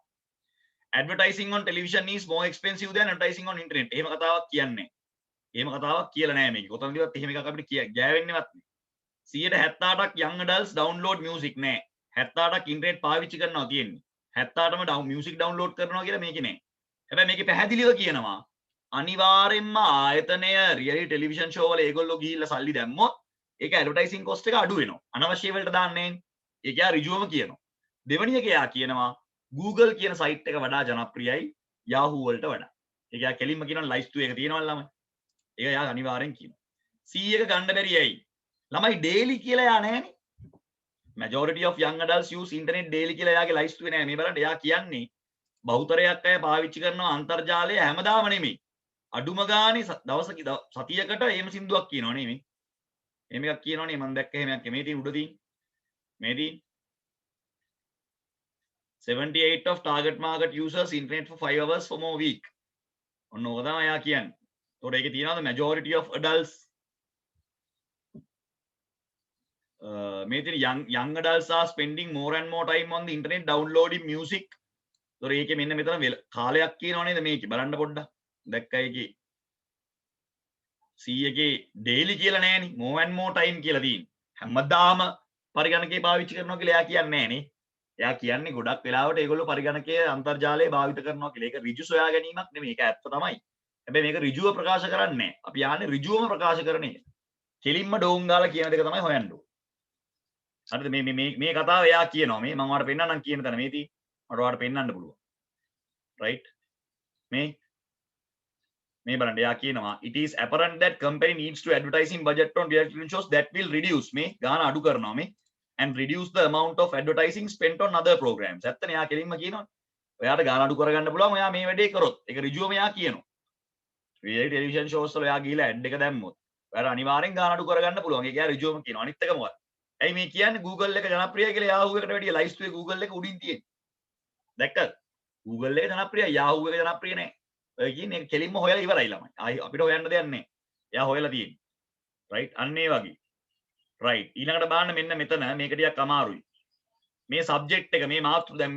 A: Advertising on television is more expensive than advertising on internet. එහෙම කතාවක් කියන්නේ. එහෙම කතාවක් කියලා නෑ මේක. කොතනදවත් එහෙම එකක් අපිට ගෑවෙන්නේවත් නෑ. 78ක් young adults download music නෑ. 78ක් internet පාවිච්චි කරනවා තියෙන්නේ. 78ම music download කරනවා කියලා මේකේ නෑ. හැබැයි මේකේ පැහැදිලිව කියනවා අනිවාර්යෙන්ම ආයතනය reality television show වල ඒගොල්ලෝ ගිහිල්ලා සල්ලි දැම්මොත් ඒක advertising cost එක අඩු වෙනවා. අනවශ්‍ය වලට දාන්නේ නෑනේ. ඒක යා ඍජුවම කියනවා. දෙවෙනි එක යා කියනවා Google කියන සයිට් එක වඩා ජනප්‍රියයි Yahoo වලට වඩා. ඒක යා කෙලින්ම කියනවා ලයිස්ට් එක තියෙනවා ළමයි. ඒක යා අනිවාර්යෙන් කියනවා. C එක ගන්න බැරි ඇයි? ළමයි daily කියලා යා නැහැනේ. Majority of young adults use internet daily කියලා යාගේ ලයිස්ට් එක නෑ. මේ බලන්න යා කියන්නේ බහුතරයක් අය පාවිච්චි කරනවා අන්තර්ජාලය හැමදාම නෙමෙයි. අඩුම ගානේ දවසක සතියකට එහෙම සින්දුවක් කියනවා නේ මේ. එහෙම එකක් කියනවනේ මම දැක්ක එහෙම එකක් මේ තියෙන උඩ තියෙන. මේ තියෙන 78 of target market users internet for 5 hours for more week. ඔන්න ඕක තමයි යා කියන්නේ. ඒතකොට ඒකේ තියෙනවද majority of adults මේ තියෙන young adults are spending more and more time on the internet downloading music. ඒතකොට ඒකේ මෙන්න මෙතන කාලයක් කියනව නේද මේකේ බලන්න පොඩ්ඩක්. දැක්කයි ඒකේ C එකේ daily කියලා නෑනේ more and more time කියලා තියෙන්නේ. හැමදාම පරිගණකේ පාවිච්චි කරනවා කියලා එයා කියන්නේ නෑනේ. එයා කියන්නේ ගොඩක් වෙලාවට ඒගොල්ලෝ පරිගණකයේ අන්තර්ජාලය භාවිත කරනවා කියලා. ඒක ඍජු සොයා ගැනීමක් නෙමෙයි. ඒක ඇත්ත තමයි. හැබැයි මේක ඍජුව ප්‍රකාශ කරන්නේ නෑ. අපි යන්නේ ඍජුවම ප්‍රකාශ කරන එක. කෙලින්ම ඩෝන් ගාලා කියන දෙක තමයි හොයන්න ඕනේ. හරිද? මේ කතාව එයා කියනවා. මේ මම ඔයාලට පෙන්නන්නම් කියන තැන මේ තියෙන්නේ. මට ඔයාලට පෙන්නන්න පුළුවන්. right? මේ බලන්න එයා කියනවා it is apparent that company needs to advertising budget on reality television shows that will reduce මේ ගාන අඩු කරනවා මේ and reduce the amount of advertising spent on other programs. ඇත්තනේ එයා කෙලින්ම කියනවා. ඔයාට ගාන අඩු කරගන්න පුළුවන් ඔයා මේ වැඩේ කරොත්. ඒක ඍජුවම එයා කියනවා. reality television shows වල ඔයා ගිහලා ad එක දැම්මොත් ඔයාට අනිවාර්යෙන් ගාන අඩු කරගන්න පුළුවන්. ඒක එයා ඍජුවම කියනවා. අනිත් එක මොකක්ද? ඇයි මේ කියන්නේ Google එක ජනප්‍රියයි කියලා Yahoo එකට වැඩිය ලයිස්ට් එකේ Google එක උඩින් තියෙන්නේ. දැක්කද? Google එක ජනප්‍රියයි Yahoo එක ජනප්‍රිය නෑ. ඔය කියන්නේ ඒක කෙලින්ම හොයලා ඉවරයි ළමයි. ආයි අපිට හොයන්න දෙයක් නෑ. එයා හොයලා තියෙන්නේ. right? අන්න ඒ වගේ. right. ඊළඟට බලන්න මෙන්න මෙතන මේක ටිකක් අමාරුයි. මේ subject එක මේ මාතෘ දැන්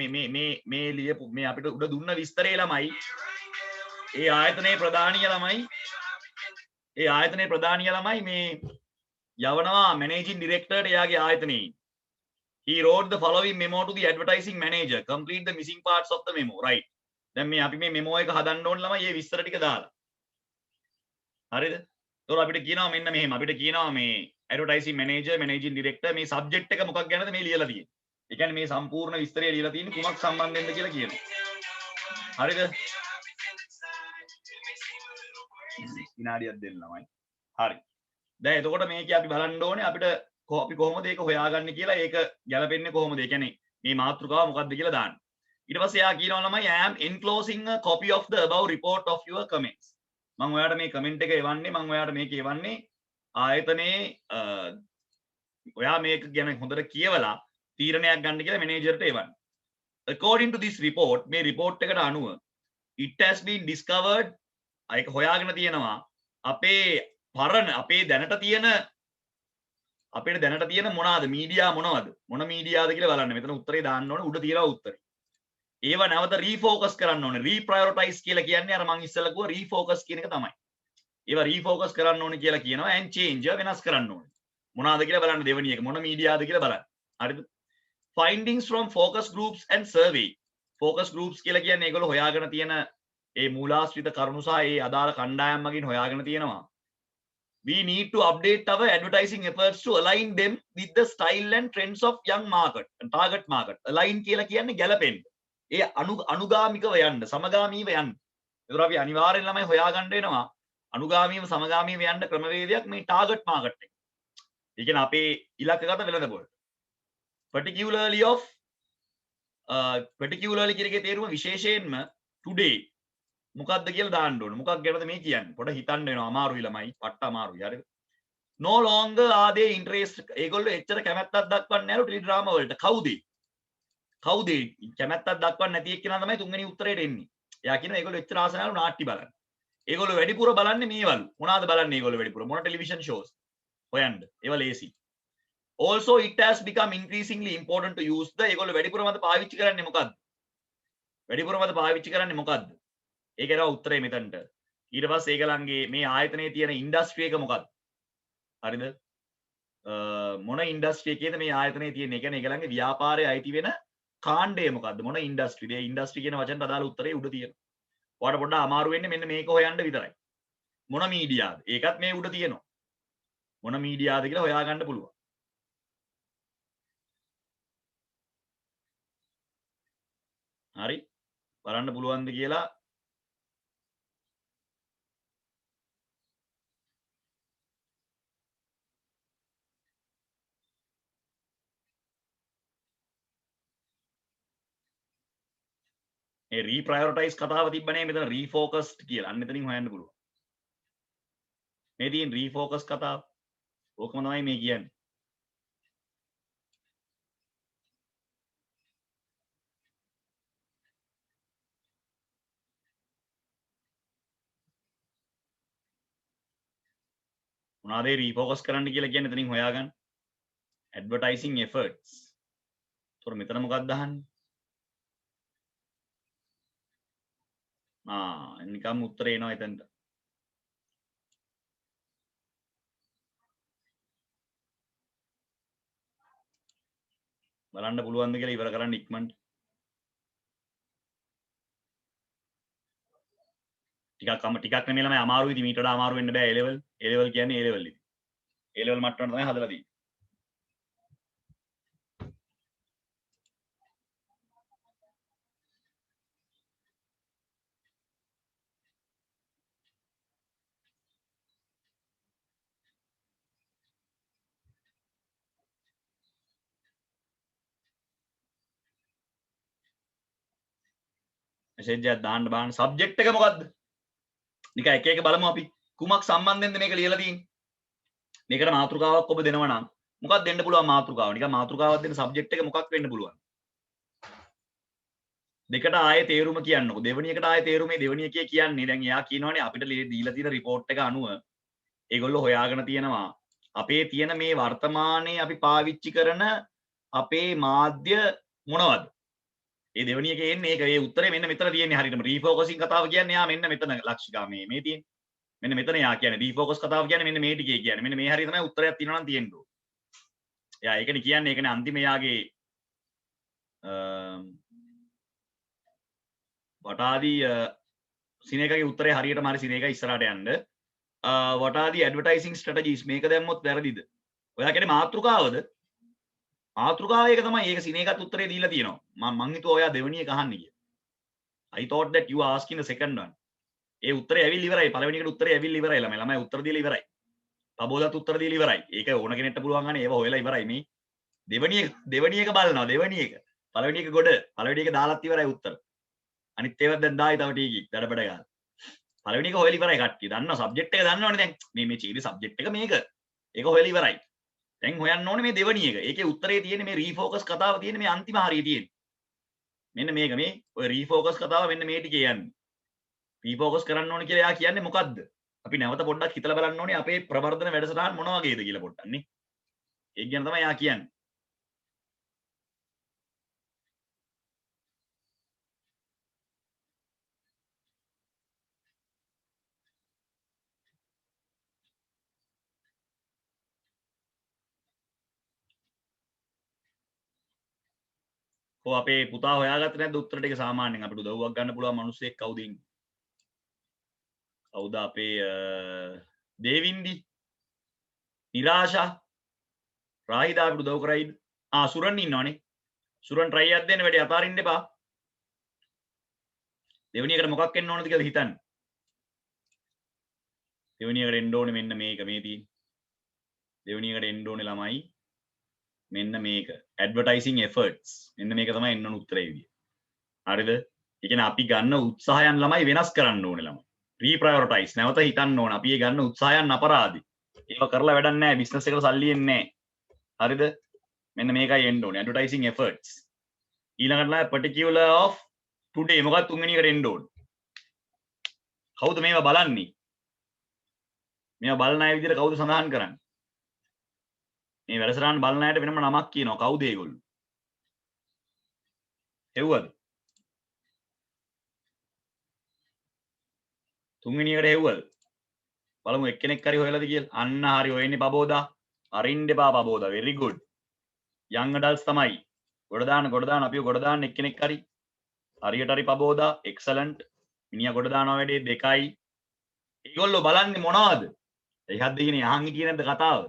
A: මේ ලියපු මේ අපිට උඩ දුන්න විස්තරේ ළමයි ඒ ආයතනයේ ප්‍රධානිය ළමයි මේ යවනවා managing director ට එයාගේ ආයතනයේ. He wrote the following memo to the advertising manager. Complete the missing parts of the memo. right? දැන් මේ අපි මේ මෙමෝ එක හදන්න ඕන ළමයි මේ විස්තර ටික දාලා. හරිද? ඒතකොට අපිට කියනවා මෙන්න මෙහෙම. අපිට කියනවා මේ advertising manager, managing director මේ subject එක මොකක් ගැනද මේ ලියලා තියෙන්නේ. ඒ කියන්නේ මේ සම්පූර්ණ විස්තරය ලියලා තියෙන්නේ කුමක් සම්බන්ධයෙන්ද කියලා කියනවා. හරිද? විනාඩියක් දෙන්න ළමයි. හරි. දැන් එතකොට මේකේ අපි බලන්න ඕනේ අපිට අපි කොහොමද ඒක හොයාගන්නේ කියලා ඒක ගැලපෙන්නේ කොහොමද? ඒ කියන්නේ මේ මාතෘකාව මොකක්ද කියලා දාන්න. ඊට පස්සේ එයා කියනවා ළමයි I am enclosing a copy of the above report of your comments. මම ඔයාලට මේ කමෙන්ට් එක එවන්නේ මම ඔයාලට මේක එවන්නේ ආයතනයේ ඔයා මේක ගැන හොඳට කියවලා තීරණයක් ගන්න කියලා මැනේජර්ට එවන්න. According to this report මේ report එකට අනුව it has been discovered ඒක හොයාගෙන තියෙනවා අපේ දැනට තියෙන මොනවාද මීඩියා මොනවද මොන මීඩියාද කියලා බලන්න. මෙතන උත්තරේ දාන්න ඕනේ උඩ තියලා උත්තරේ. ඒවා නැවත රීෆෝකස් කරන්න ඕනේ. රීප්‍රයොරිටයිස් කියලා කියන්නේ අර මං ඉස්සෙල්ලා කිව්වා රීෆෝකස් කියන එක තමයි. ඒවා රීෆෝකස් කරන්න ඕනේ කියලා කියනවා and change වෙනස් කරන්න ඕනේ. මොනවාද කියලා බලන්න දෙවෙනි එක මොන මීඩියාද කියලා බලන්න. හරිද? Findings from focus groups and survey. Focus groups කියලා කියන්නේ ඒගොල්ලෝ හොයාගෙන තියෙන ඒ මූලාශ්‍රිත කරුණු සහ ඒ අදාළ කණ්ඩායම් මගින් හොයාගෙන තියෙනවා. We need to update our advertising efforts to align them with the style and trends of young market and target market. Align කියලා කියන්නේ ගැලපෙන්න. ඒ අනුගාමිකව යන්න සමගාමීව යන්න. ඒතර අපි අනිවාර්යෙන් ළමයි හොයාගන්න වෙනවා අනුගාමීව සමගාමීව යන්න ක්‍රමවේදයක් මේ ටාගට් මාකට් එක. ඒ කියන්නේ අපේ ඉලක්කගත වෙළඳපොළ. particularly කියන එකේ තේරුම විශේෂයෙන්ම today මොකක්ද කියලා දාන්න ඕනේ. මොකක් ගැනද මේ කියන්නේ? පොඩ හිතන්න වෙනවා අමාරුයි ළමයි. පට්ට අමාරුයි. හරිද? No longer are they interest ඒගොල්ලෝ එච්චර කැමැත්තක් දක්වන්නේ නැලු ටෙලි ඩ්‍රාමා වලට. කවුද? කවුද කැමැත්තක් දක්වන්නේ නැති එක්කෙනා තමයි තුන්වෙනි උත්තරේට එන්නේ. එයා කියනවා ඒගොල්ලෝ එච්චර ආසනාවල නාට්‍ය බලන්න. ඒගොල්ලෝ වැඩිපුර බලන්නේ මේවලු. මොනවාද බලන්නේ ඒගොල්ලෝ වැඩිපුර? මොන ටෙලිවිෂන් ෂෝස්? හොයන්න. ඒවා ලේසි. Also it has become increasingly important to use the ඒගොල්ලෝ වැඩිපුරම පාවිච්චි කරන්නේ මොකද්ද? වැඩිපුරම පාවිච්චි කරන්නේ මොකද්ද? ඒක ඒවා උත්තරේ මෙතනට. ඊට පස්සේ ඒගලන්ගේ මේ ආයතනයේ තියෙන ඉන්ඩස්ට්‍රි එක මොකද්ද? හරිද? මොන ඉන්ඩස්ට්‍රි එකේද මේ ආයතනයේ තියෙන්නේ? ඒ කියන්නේ ඒගලන්ගේ ව්‍යාපාරයේ අයිති වෙන කාණ්ඩය මොකද්ද? මොන ඉන්ඩස්ට්‍රිද? ඒ ඉන්ඩස්ට්‍රි කියන වචනට අදාළ උත්තරේ උඩ තියෙනවා. ඔයාලට පොඩ්ඩක් අමාරු වෙන්නේ මෙන්න මේක හොයන්න විතරයි. මොන මීඩියාද? ඒකත් මේ උඩ තියෙනවා. මොන මීඩියාද කියලා හොයාගන්න පුළුවන්. හරි? බලන්න පුළුවන්ද කියලා ඒ රීප්‍රයොරිටයිස් කතාව තිබ්බනේ මෙතන රීෆෝකස්ඩ් කියලා. අන්න එතනින් හොයන්න පුළුවන්. මේ තියෙන රීෆෝකස් කතාව. ඕකම තමයි මේ කියන්නේ. මොනවාද ඒ රීෆෝකස් කරන්න කියලා කියන්නේ එතනින් හොයාගන්න. ඇඩ්වර්ටයිසිං එෆර්ට්ස්. ඒතර මෙතන මොකක්ද අහන්නේ? නිකම් උත්තරේ එනවා එතනට. බලන්න පුළුවන්ද කියලා ඉවර කරන්න ඉක්මනට. ටිකක් නෙමෙයි ළමයි අමාරුයි. ඉතින් මීට වඩා අමාරු වෙන්න බෑ. A level කියන්නේ A level ඉතින්. A level මට්ටමට තමයි හදලා තියෙන්නේ. මෙසේජ් එකක් දාන්න බාන්න. සබ්ජෙක්ට් එක මොකද්ද? නිකන් එක එක බලමු අපි. කුමක් සම්බන්ධයෙන්ද මේක ලියලා තියෙන්නේ? මේකට මාතෘකාවක් ඔබ දෙනවා නම් මොකක්ද දෙන්න පුළුවන් මාතෘකාව? නිකන් මාතෘකාවක් දෙන්න සබ්ජෙක්ට් එක මොකක් වෙන්න පුළුවන්? දෙකට ආයේ තේරුම කියන්නකො. දෙවෙනි එකට ආයේ තේරුමේ දෙවෙනි එකේ කියන්නේ දැන් එයා කියනවානේ අපිට දීලා තියෙන report එක අනුව ඒගොල්ලෝ හොයාගෙන තියෙනවා අපේ තියෙන මේ වර්තමානයේ අපි පාවිච්චි කරන අපේ මාධ්‍ය මොනවද? ඒ දෙවෙනි එකේ එන්නේ ඒක. ඒ උත්තරේ මෙන්න මෙතන තියෙන්නේ හරියටම. රීෆෝකසින් කතාව කියන්නේ යා මෙන්න මෙතන ලක්ෂිකා මේ තියෙන්නේ. මෙන්න මෙතන යා කියන්නේ රීෆෝකස් කතාව කියන්නේ මෙන්න මේ ටිකේ කියන්නේ. මෙන්න මේ හරිය තමයි උත්තරයක් තියෙනවා නම් තියෙන්න ඕන. එයා ඒකනේ කියන්නේ. ඒකනේ අන්තිම යාගේ වටාදී සිනේකගේ උත්තරේ හරියටම හරි සිනේක ඉස්සරහට යන්න. වටාදී ඇඩ්වර්ටයිසිං ස්ට්‍රැටජිස් මේක දැම්මොත් වැරදිද? ඔයා කියන්නේ මාතෘකාවද? මාතෘකාව ඒක තමයි. ඒක සිනේකත් උත්තරේ දීලා තියෙනවා. මං හිතුවා ඔයා දෙවෙනි එක අහන්නේ කියලා. I thought that you are asking the second one. ඒ උත්තරේ ඇවිල්ලා ඉවරයි. පළවෙනි එකට උත්තරේ ඇවිල්ලා ඉවරයි. ළමයි උත්තර දීලා ඉවරයි. පබෝදත් උත්තර දීලා ඉවරයි. ඒක ඕන කෙනෙක්ට පුළුවන් අනේ ඒව හොයලා ඉවරයි මේ. දෙවෙනි එක බලනවා. දෙවෙනි එක. පළවෙනි එක ගොඩ. පළවෙනි එක දාලත් ඉවරයි උත්තර. අනිත් ඒවත් දැන් දායි තව ටීකි. දඩබඩ ගන්න. පළවෙනි එක හොයලා ඉවරයි කට්ටිය. දන්නවා සබ්ජෙක්ට් එක දන්නවනේ දැන්. මේ චීරි සබ්ජෙක්ට් එක මේක. ඒක හොයලා ඉවරයි. දැන් හොයන්න ඕනේ මේ දෙවෙනි එක. ඒකේ උත්තරේ තියෙන්නේ මේ රීෆෝකස් කතාව තියෙන්නේ මේ අන්තිම හරිය තියෙන්නේ. මෙන්න මේක මේ ඔය රීෆෝකස් කතාව මෙන්න මේ ටිකේ යන්නේ. රීෆෝකස් කරන්න ඕනේ කියලා එයා කියන්නේ මොකද්ද? අපි නැවත පොඩ්ඩක් හිතලා බලන්න ඕනේ අපේ ප්‍රවර්ධන වැඩසටහන් මොන වගේද කියලා පොඩ්ඩක් නේ. ඒක ගැන තමයි එයා කියන්නේ. කො අපේ පුතා හොයාගත්තේ නැද්ද උත්තර ටික? සාමාන්‍යයෙන් අපිට උදව්වක් ගන්න පුළුවන් මිනිස්සෙක් කවුද ඉන්නේ? කවුද අපේ දේවින්දි, නිරාෂා, රාහිදා අපිට උදව් කරයිද? සුරන් ඉන්නවනේ. සුරන් try එකක් දෙන්න වැඩි අතාරින්න එපා. දෙවෙනි එකට මොකක් එන්න ඕනද කියලා හිතන්න. දෙවෙනි එකට එන්න ඕනේ මෙන්න මේක මේ තියෙන්නේ. දෙවෙනි එකට එන්න ඕනේ ළමයි මෙන්න මේක. ඇඩ්වර්ටයිසිං එෆර්ට්ස්. මෙන්න මේක තමයි එන්න ඕන උත්තරේ විදිය. හරිද? ඒ කියන්නේ අපි ගන්න උත්සාහයන් ළමයි වෙනස් කරන්න ඕනේ ළමයි. රීප්‍රයොරිටයිස් නැවත හිතන්න ඕන. අපි ඒ ගන්න උත්සාහයන් අපරාධි. ඒව කරලා වැඩක් නැහැ. බිස්නස් එකට සල්ලි එන්නේ නැහැ. හරිද? මෙන්න මේකයි එන්න ඕනේ. ඇඩ්වර්ටයිසිං එෆර්ට්ස්. ඊළඟට නෑ particular of today මොකක්ද තුන්වෙනි එකට එන්න ඕන. කවුද මේවා බලන්නේ? මේවා බලන අය විදිහට කවුද සඳහන් කරන්නේ? මේ වැඩසටහන බලන අයට වෙනම නමක් කියනවා. කවුද ඒගොල්ලෝ? හෙව්වද? තුන්වෙනි එකට හෙව්වද? බලමු එක්කෙනෙක් හරි හොයලාද කියලා. අන්න හරි හොයන්නේ පබෝදා. අරින්න එපා පබෝදා. very good. young adults තමයි. ගොඩ දාන්න අපිව ගොඩ දාන්න එක්කෙනෙක් හරි. හරියට හරි පබෝදා. excellent. මිනිහා ගොඩ දානවා වැඩේ 2යි. ඒගොල්ලෝ බලන්නේ මොනවද? ඒකත් දෙකිනේ අහන් හිටියේ නැද්ද කතාව?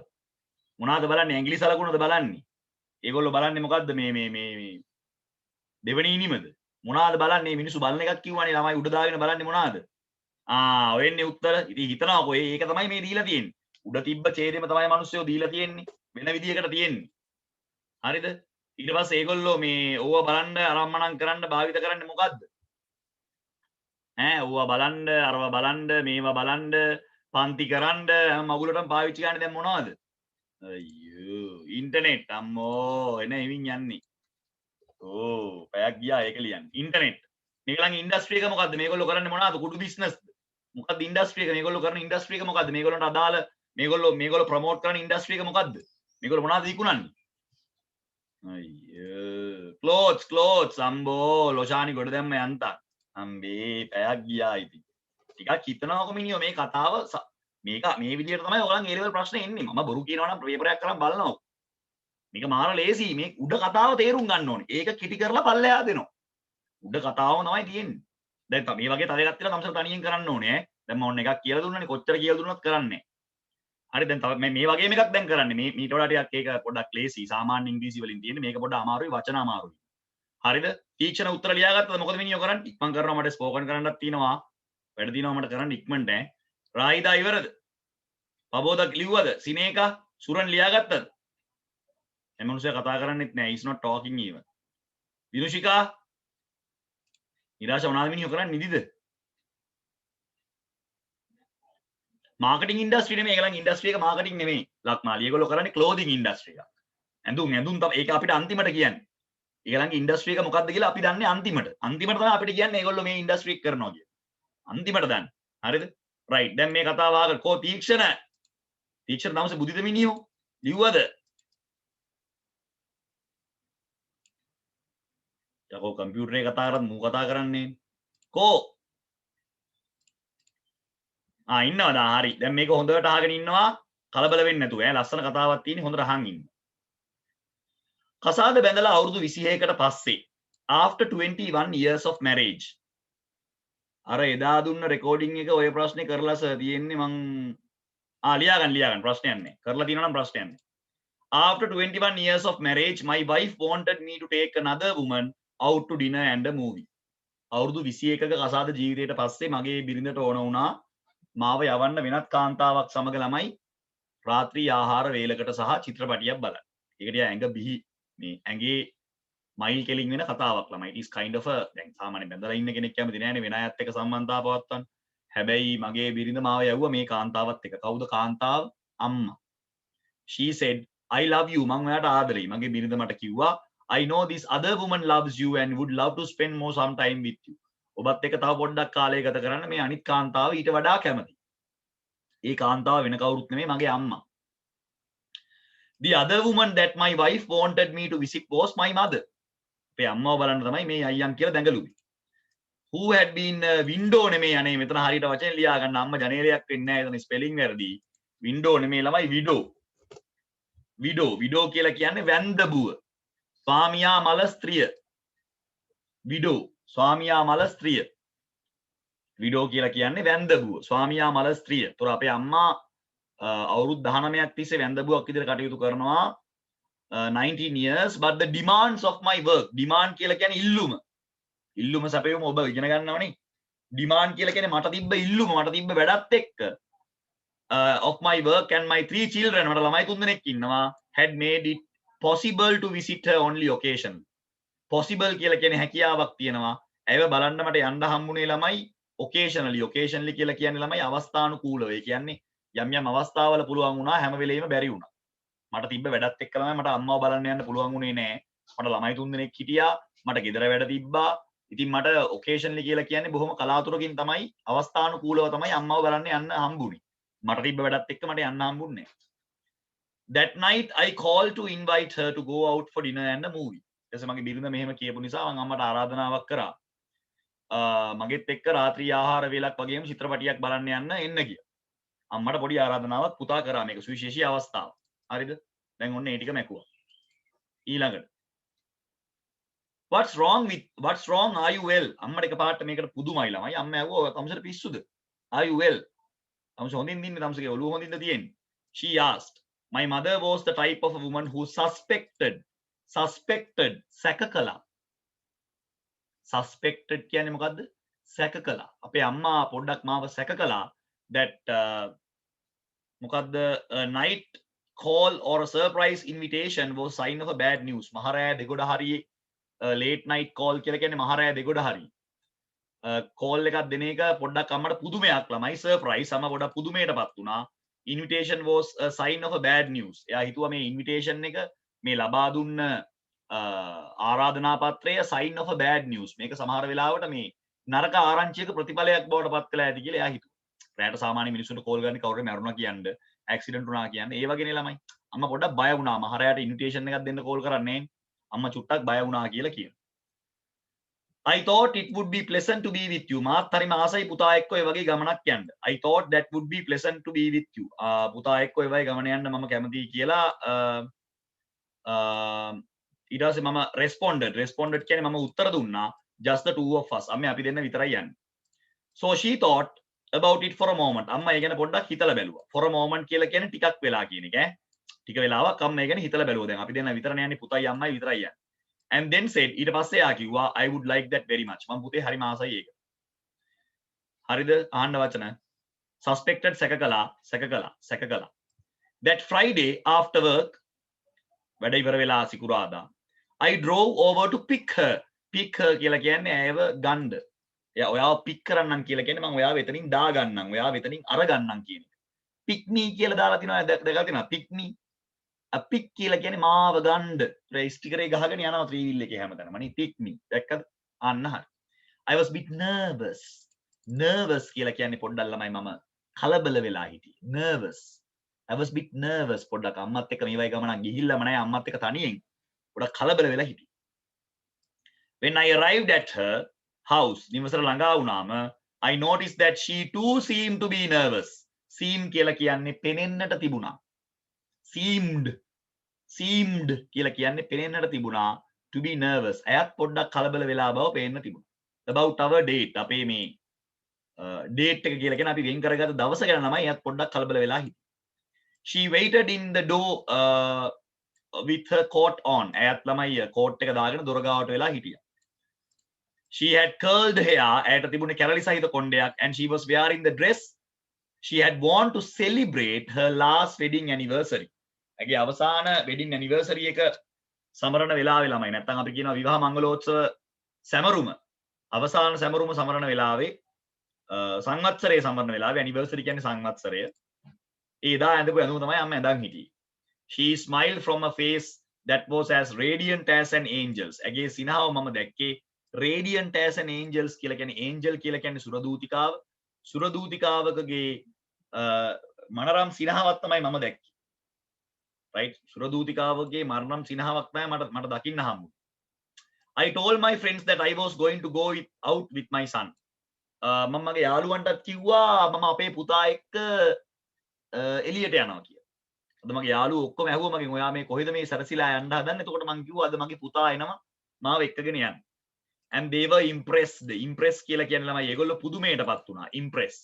A: මොනවද බලන්නේ? ඇඟිලි සලකුණද බලන්නේ? ඒගොල්ලෝ බලන්නේ මොකද්ද මේ දෙවෙනි ඉනිමද? මොනවද බලන්නේ? මිනිස්සු බලන එකක් කිව්වනේ ළමයි උඩ දාගෙන බලන්නේ මොනවද? ඔයන්නේ උත්තර. ඉතින් හිතනවාකෝ ඒක තමයි මේ දීලා තියෙන්නේ. උඩ තිබ්බ ඡේදෙම තමයි මිනිස්සුયો දීලා තියෙන්නේ. වෙන විදියකට තියෙන්නේ. හරිද? ඊට පස්සේ ඒගොල්ලෝ මේ ඕවා බලන්න අරම්මනම් කරන්න භාවිත කරන්නේ මොකද්ද? ඕවා බලන්න, අරවා බලන්න, මේවා බලන්න, පන්ති කරන්න හැම මගුලටම පාවිච්චි කරන්නේ දැන් මොනවද? අයියෝ ඉන්ටර්නෙට් අම්මෝ එන එමින් යන්නේ. පැයක් ගියා ඒක ලියන්න. ඉන්ටර්නෙට්. මේගොල්ලන්ගේ ඉන්ඩස්ට්‍රි එක මොකද්ද? මේගොල්ලෝ කරන්නේ මොනවද? කුඩු බිස්නස්ද? මොකද්ද ඉන්ඩස්ට්‍රි එක? මේගොල්ලෝ කරන ඉන්ඩස්ට්‍රි එක මොකද්ද? මේගොල්ලන්ට අදාළ මේගොල්ලෝ ප්‍රොමෝට් කරන ඉන්ඩස්ට්‍රි එක මොකද්ද? මේගොල්ලෝ මොනවද විකුණන්නේ? අයියෝ ක්ලෝත්ස් අම්බෝ ලොෂානි ගොඩ දැම්ම යන්තම්. අම්බේ පැයක් ගියා ඉතින්. ටිකක් හිතනවාකො මිනිහෝ මේ කතාව මේක මේ විදිහට තමයි ඔයගලන් ඒ ලෙවල් ප්‍රශ්නේ එන්නේ. මම බොරු කියනවා නම් පේපරයක් කරන් බලනවා. මේක මාර ලේසි. මේ උඩ කතාව තේරුම් ගන්න ඕනේ. ඒක කිටි කරලා පල්ලෙහා දෙනවා. උඩ කතාවම තමයි තියෙන්නේ. දැන් මේ වගේ තව එකක් තියලා තමසර තනියෙන් කරන්න ඕනේ ඈ. දැන් මම ඔන්න එකක් කියලා දුන්නානේ. කොච්චර කියලා දුන්නත් කරන්නේ. හරි දැන් තව මේ වගේම එකක් දැන් කරන්නේ. මේ මීට වඩා ටිකක් ඒක පොඩ්ඩක් ලේසි. සාමාන්‍ය ඉංග්‍රීසි වලින් තියෙන්නේ. මේක පොඩ්ඩක් අමාරුයි වචන අමාරුයි. හරිද? තීක්ෂණ උත්තර ලියාගත්තද? මොකද මිනිහෝ කරන්නේ? ඉක්මන් කරනවා මට ස්පෝකන් කරන්නත් තියෙනවා. වැඩ තියෙනවා මට කරන්න ඉක්මනට ඈ. රායිදා ඉවරද? පබෝදා ලිව්වද? සිනේකා සුරන් ලියාගත්තද? මේ මිනිස්සයා කතා කරන්නෙත් නෑ. he's not talking even. විනුෂිකා Nirasha මොනවාද මිනිහෝ කරන්නේ නිදිද? මාකටිං ඉන්ඩස්ට්‍රි නෙමෙයි. ඒගොල්ලන් ඉන්ඩස්ට්‍රි එක මාකටිං නෙමෙයි. ලක්මාලි. ඒගොල්ලෝ කරන්නේ ක්ලෝදින් ඉන්ඩස්ට්‍රි එකක්. ඇඳුම් තමයි ඒක අපිට අන්තිමට කියන්නේ. ඒගොල්ලන්ගේ ඉන්ඩස්ට්‍රි එක මොකක්ද කියලා අපි දන්නේ අන්තිමට. අන්තිමට තමයි අපිට කියන්නේ ඒගොල්ලෝ මේ ඉන්ඩස්ට්‍රි එක කරනවා කියලා. අන්තිමට දන්නේ. හරිද? රයිට්. දැන් මේ කතාව ආගල කෝ තීක්ෂණ. තීක්ෂණ තමසේ බුද්ධිද මිනිහෝ? ලිව්වද? යකෝ කම්පියුටරේ කතා කරත් මූ කතා කරන්නේ. කෝ ඉන්නවද? හරි. දැන් මේක හොඳට අහගෙන ඉන්නවා. කලබල වෙන්නේ නැතුව ඈ. ලස්සන කතාවක් තියෙන්නේ. හොඳට අහන් ඉන්න. කසාද බැඳලා අවුරුදු 26කට පස්සේ after 21 years of marriage. අර එදා දුන්න රෙකෝඩින් එක ඔය ප්‍රශ්නේ කරලා සර් තියෙන්නේ මං ලියාගන්න ප්‍රශ්නයක් නැහැ. කරලා තියෙනවා නම් ප්‍රශ්නයක් නැහැ. After 21 years of marriage, my wife wanted me to take another woman out to dinner and a movie. අවුරුදු 21ක කසාද ජීවිතයට පස්සේ මගේ බිරිඳට ඕන වුණා මාව යවන්න වෙනත් කාන්තාවක් සමග ළමයි රාත්‍රී ආහාර වේලකට සහ චිත්‍රපටියක් බලන්න. ඒකට ඇඟ බිහි මේ ඇඟේ මයිල් කෙලින් වෙන කතාවක් ළමයි. it is kind of a දැන් සාමාන්‍ය බඳලා ඉන්න කෙනෙක් කැමති නෑනේ වෙන අයත් එක්ක සම්බන්ධතාව පවත්වන්න. හැබැයි මගේ බිරිඳ මාව යවුවා මේ කාන්තාවත් එක්ක. කවුද කාන්තාව? අම්මා. she said I love you. මම ඔයාට ආදරෙයි. මගේ බිරිඳ මට කිව්වා I know this other woman loves you and would love to spend more some time with you. ඔබත් එක්ක තව පොඩ්ඩක් කාලය ගත කරන්න මේ අනිත් කාන්තාව ඊට වඩා කැමතියි. ඒ කාන්තාව වෙන කවුරුත් නෙමෙයි මගේ අම්මා. The other woman that my wife wanted me to visit was my mother. අපේ අම්මව බලන්න තමයි මේ අයියන් කියලා දැඟලුවේ. Who had been window නෙමෙයි අනේ මෙතන හරියට වචන ලියා ගන්න අම්මා ජනේලයක් වෙන්නේ නැහැ එතන ස්පෙලිං වැරදි. window නෙමෙයි ළමයි widow කියලා කියන්නේ වැන්දබුව. ස්වාමියා මල ස්ත්‍රිය. widow ස්වාමියා මල ස්ත්‍රිය. widow කියලා කියන්නේ වැන්දබුව. ස්වාමියා මල ස්ත්‍රිය. ඒතර අපේ අම්මා අවුරුදු 19ක් තිස්සේ වැන්දබුවක් විදිහට කටයුතු කරනවා 19 years but the demands of my work demand කියලා කියන්නේ ඉල්ලුම සැපයුම ඔබ ඉගෙන ගන්නවනේ demand කියලා කියන්නේ මට තිබ්බ ඉල්ලුම මට තිබ්බ වැඩත් එක්ක of my work and my 3 children මට ළමයි 3 දෙනෙක් ඉන්නවා had made it possible to visit her only occasion possible කියලා කියන්නේ හැකියාවක් තියෙනවා ඇයව බලන්න මට යන්න හම්බුනේ ළමයි occasionally කියලා කියන්නේ ළමයි අවස්ථානුකූලව ඒ කියන්නේ යම් අවස්ථාවල පුළුවන් වුණා හැම වෙලෙම බැරි වුණා මට තිබ්බ වැඩත් එක්ක ළමයි මට අම්මව බලන්න යන්න පුළුවන් වුණේ නෑ මට ළමයි 3 දෙනෙක් හිටියා මට ගෙදර වැඩ තිබ්බා. ඉතින් මට ඔකේෂන්ලි කියලා කියන්නේ බොහොම කලාතුරකින් තමයි අවස්ථානුකූලව තමයි අම්මව බලන්න යන්න හම්බුනේ. මට තිබ්බ වැඩත් එක්ක මට යන්න හම්බුන්නේ නැහැ. That night I called to invite her to go out for dinner and a movie. ඊට මගේ බිරිඳ මෙහෙම කියපු නිසා මම අම්මට ආරාධනාවක් කරා. මගෙත් එක්ක රාත්‍රී ආහාර වේලක් වගේම චිත්‍රපටියක් බලන්න යන්න එන්න කියලා. අම්මට පොඩි ආරාධනාවක් පුතා කරා මේක සුවිශේෂී අවස්ථාවක්. හරිද? දැන් ඔන්න ඒ ටික මැකුවා. ඊළඟට what's wrong are you well? අම්මට එකපාරට මේකට පුදුමයි ළමයි. අම්මා ඇහුවා තමුසට පිස්සුද? Are you well? තමුස හොඳින් ඉන්නේ තමුසගේ ඔළුව හොඳින්ද තියෙන්නේ? She asked. My mother was the type of a woman who suspected සැක කළා. suspected කියන්නේ මොකද්ද? සැක කළා. අපේ අම්මා පොඩ්ඩක් මාව සැක කළා that මොකද්ද a night call or a surprise invitation was sign of a bad news. මහරෑ දෙගොඩ හරියේ late night call කියලා කියන්නේ මහරෑ දෙගොඩ හරි. call එකක් දෙන එක පොඩ්ඩක් අම්මට පුදුමයක් ළමයි surprise අම්මා පොඩ්ඩක් පුදුමයටපත් වුණා. invitation was a sign of a bad news. එයා හිතුවා මේ invitation එක මේ ලබා දුන්න ආරාධනා පත්‍රය sign of a bad news. මේක සමහර වෙලාවට මේ නරක ආරංචියක ප්‍රතිඵලයක් බවට පත් වෙලා ඇති කියලා එයා හිතුවා. රැට සාමාන්‍ය මිනිස්සුන්ට කෝල් ගන්න කවුරු මැරුණා කියන්න, ඇක්සිඩන්ට් වුණා කියන්න, ඒ වගේනේ ළමයි. අම්මා පොඩ්ඩක් බය වුණා. මහරයාට ඉන්විටේෂන් එකක් දෙන්න කෝල් කරන්නේ නැහැ. අම්මා චුට්ටක් බය වුණා කියලා කියනවා. I thought it would be pleasant to be with you. මාත් හරිම ආසයි පුතා එක්ක ඔය වගේ ගමනක් යන්න. I thought that would be pleasant to be with you. පුතා එක්ක ඔය වගේ ගමන යන්න මම කැමතියි කියලා ඊට පස්සේ මම responded කියන්නේ මම උත්තර දුන්නා just the two of us. අම්මේ අපි දෙන්න විතරයි යන්නේ. So she thought about it for a moment. අම්මා ඒ ගැන පොඩ්ඩක් හිතලා බැලුවා. For a moment කියලා කියන්නේ ටිකක් වෙලා කියන එක ඈ. ටික වෙලාවක් අම්මා ඒ ගැන හිතලා බැලුවා. දැන් අපි දෙන්න විතරනේ යන්නේ පුතයි අම්මයි විතරයි යන්නේ. And then said ඊට පස්සේ යා කිව්වා I would like that very much. මම පුතේ හරිම ආසයි ඒක. හරිද? අහන්න වචන. Suspected සැක කළා. That Friday after work වැඩ ඉවර වෙලා සිකුරාදා I drove over to pick her කියලා කියන්නේ ඇයව ගන්න. ඔයාව පික් කරන්නම් කියලා කියන්නේ මම ඔයාව එතනින් දා ගන්නම්. ඔයාව එතනින් අර ගන්නම් කියන එක. pick me කියලා දාලා තිනවා දැකලා තිනවා pick me. a pick කියලා කියන්නේ මාව ගන්න. ස්ටිකර් එක ගහගෙන යනවා 3 wheel එකේ හැමතැනම. නේ pick me. දැක්කද? අන්න හරි. I was bit nervous. nervous කියලා කියන්නේ පොඩ්ඩක් ළමයි මම කලබල වෙලා හිටියේ. nervous. I was bit nervous පොඩ්ඩක් අම්මත් එක්ක මේ වගේ ගමනක් ගිහිල්ලාම නැහැ අම්මත් එක්ක තනියෙන්. පොඩ්ඩක් කලබල වෙලා හිටියේ. When I arrived at her house, නිවසට ළඟා වුණාම I noticed that she too seemed to be nervous. seem කියලා කියන්නේ පෙනෙන්නට තිබුණා. seemed කියලා කියන්නේ පෙනෙන්නට තිබුණා to be nervous. එයත් පොඩ්ඩක් කලබල වෙලා බව පේන්න තිබුණා. About our date අපේ මේ date එක කියලා කියන අපි වෙන් කරගත්ත දවස ගැන තමයි එයත් පොඩ්ඩක් කලබල වෙලා හිටියේ. She waited in the door with her coat on. ඇයත් ළමයි coat එක දාගෙන දොර ගාවට වෙලා හිටියා. She had curled hair. ඇයට තිබුණේ කැරලි සහිත කොණ්ඩයක් and she was wearing the dress she had worn to celebrate her last wedding anniversary. ඇගේ අවසාන wedding anniversary එක සමරන වෙලාවේ ළමයි නැත්තම් අපි කියනවා විවාහ මංගලෝත්සව සැමරුම අවසාන සැමරුම සමරන වෙලාවේ සංවත්සරයේ සමරන වෙලාවේ anniversary කියන්නේ සංවත්සරය. ඒදා ඇඳපු ඇඳුම තමයි අම්ම ඇඳන් හිටියේ. She smiled from a face that was as radiant as an angel's. ඇගේ සිනහව මම දැක්කේ radiant as an angel's කියලා කියන්නේ angel කියලා කියන්නේ සුරදූතිකාව. සුරදූතිකාවකගේ මනරම් සිනහවක් තමයි මම දැක්කේ. right? සුරදූතිකාවගේ මනරම් සිනහවක් තමයි මට දකින්න හම්බුනේ. I told my friends that I was going to go out with my son. මම මගේ යාළුවන්ටත් කිව්වා මම අපේ පුතා එක්ක එළියට යනවා කියලා. අද මගේ යාළුවෝ ඔක්කොම ඇහුවා මගෙන් ඔයා මේ කොහෙද මේ සැරසිලා යන්න හදන්නේ? එතකොට මං කිව්වා අද මගේ පුතා එනවා මාව එක්කගෙන යන්න. And they were impressed. impress කියලා කියන්නේ ළමයි ඒගොල්ලෝ පුදුමයටපත් වුණා. impress.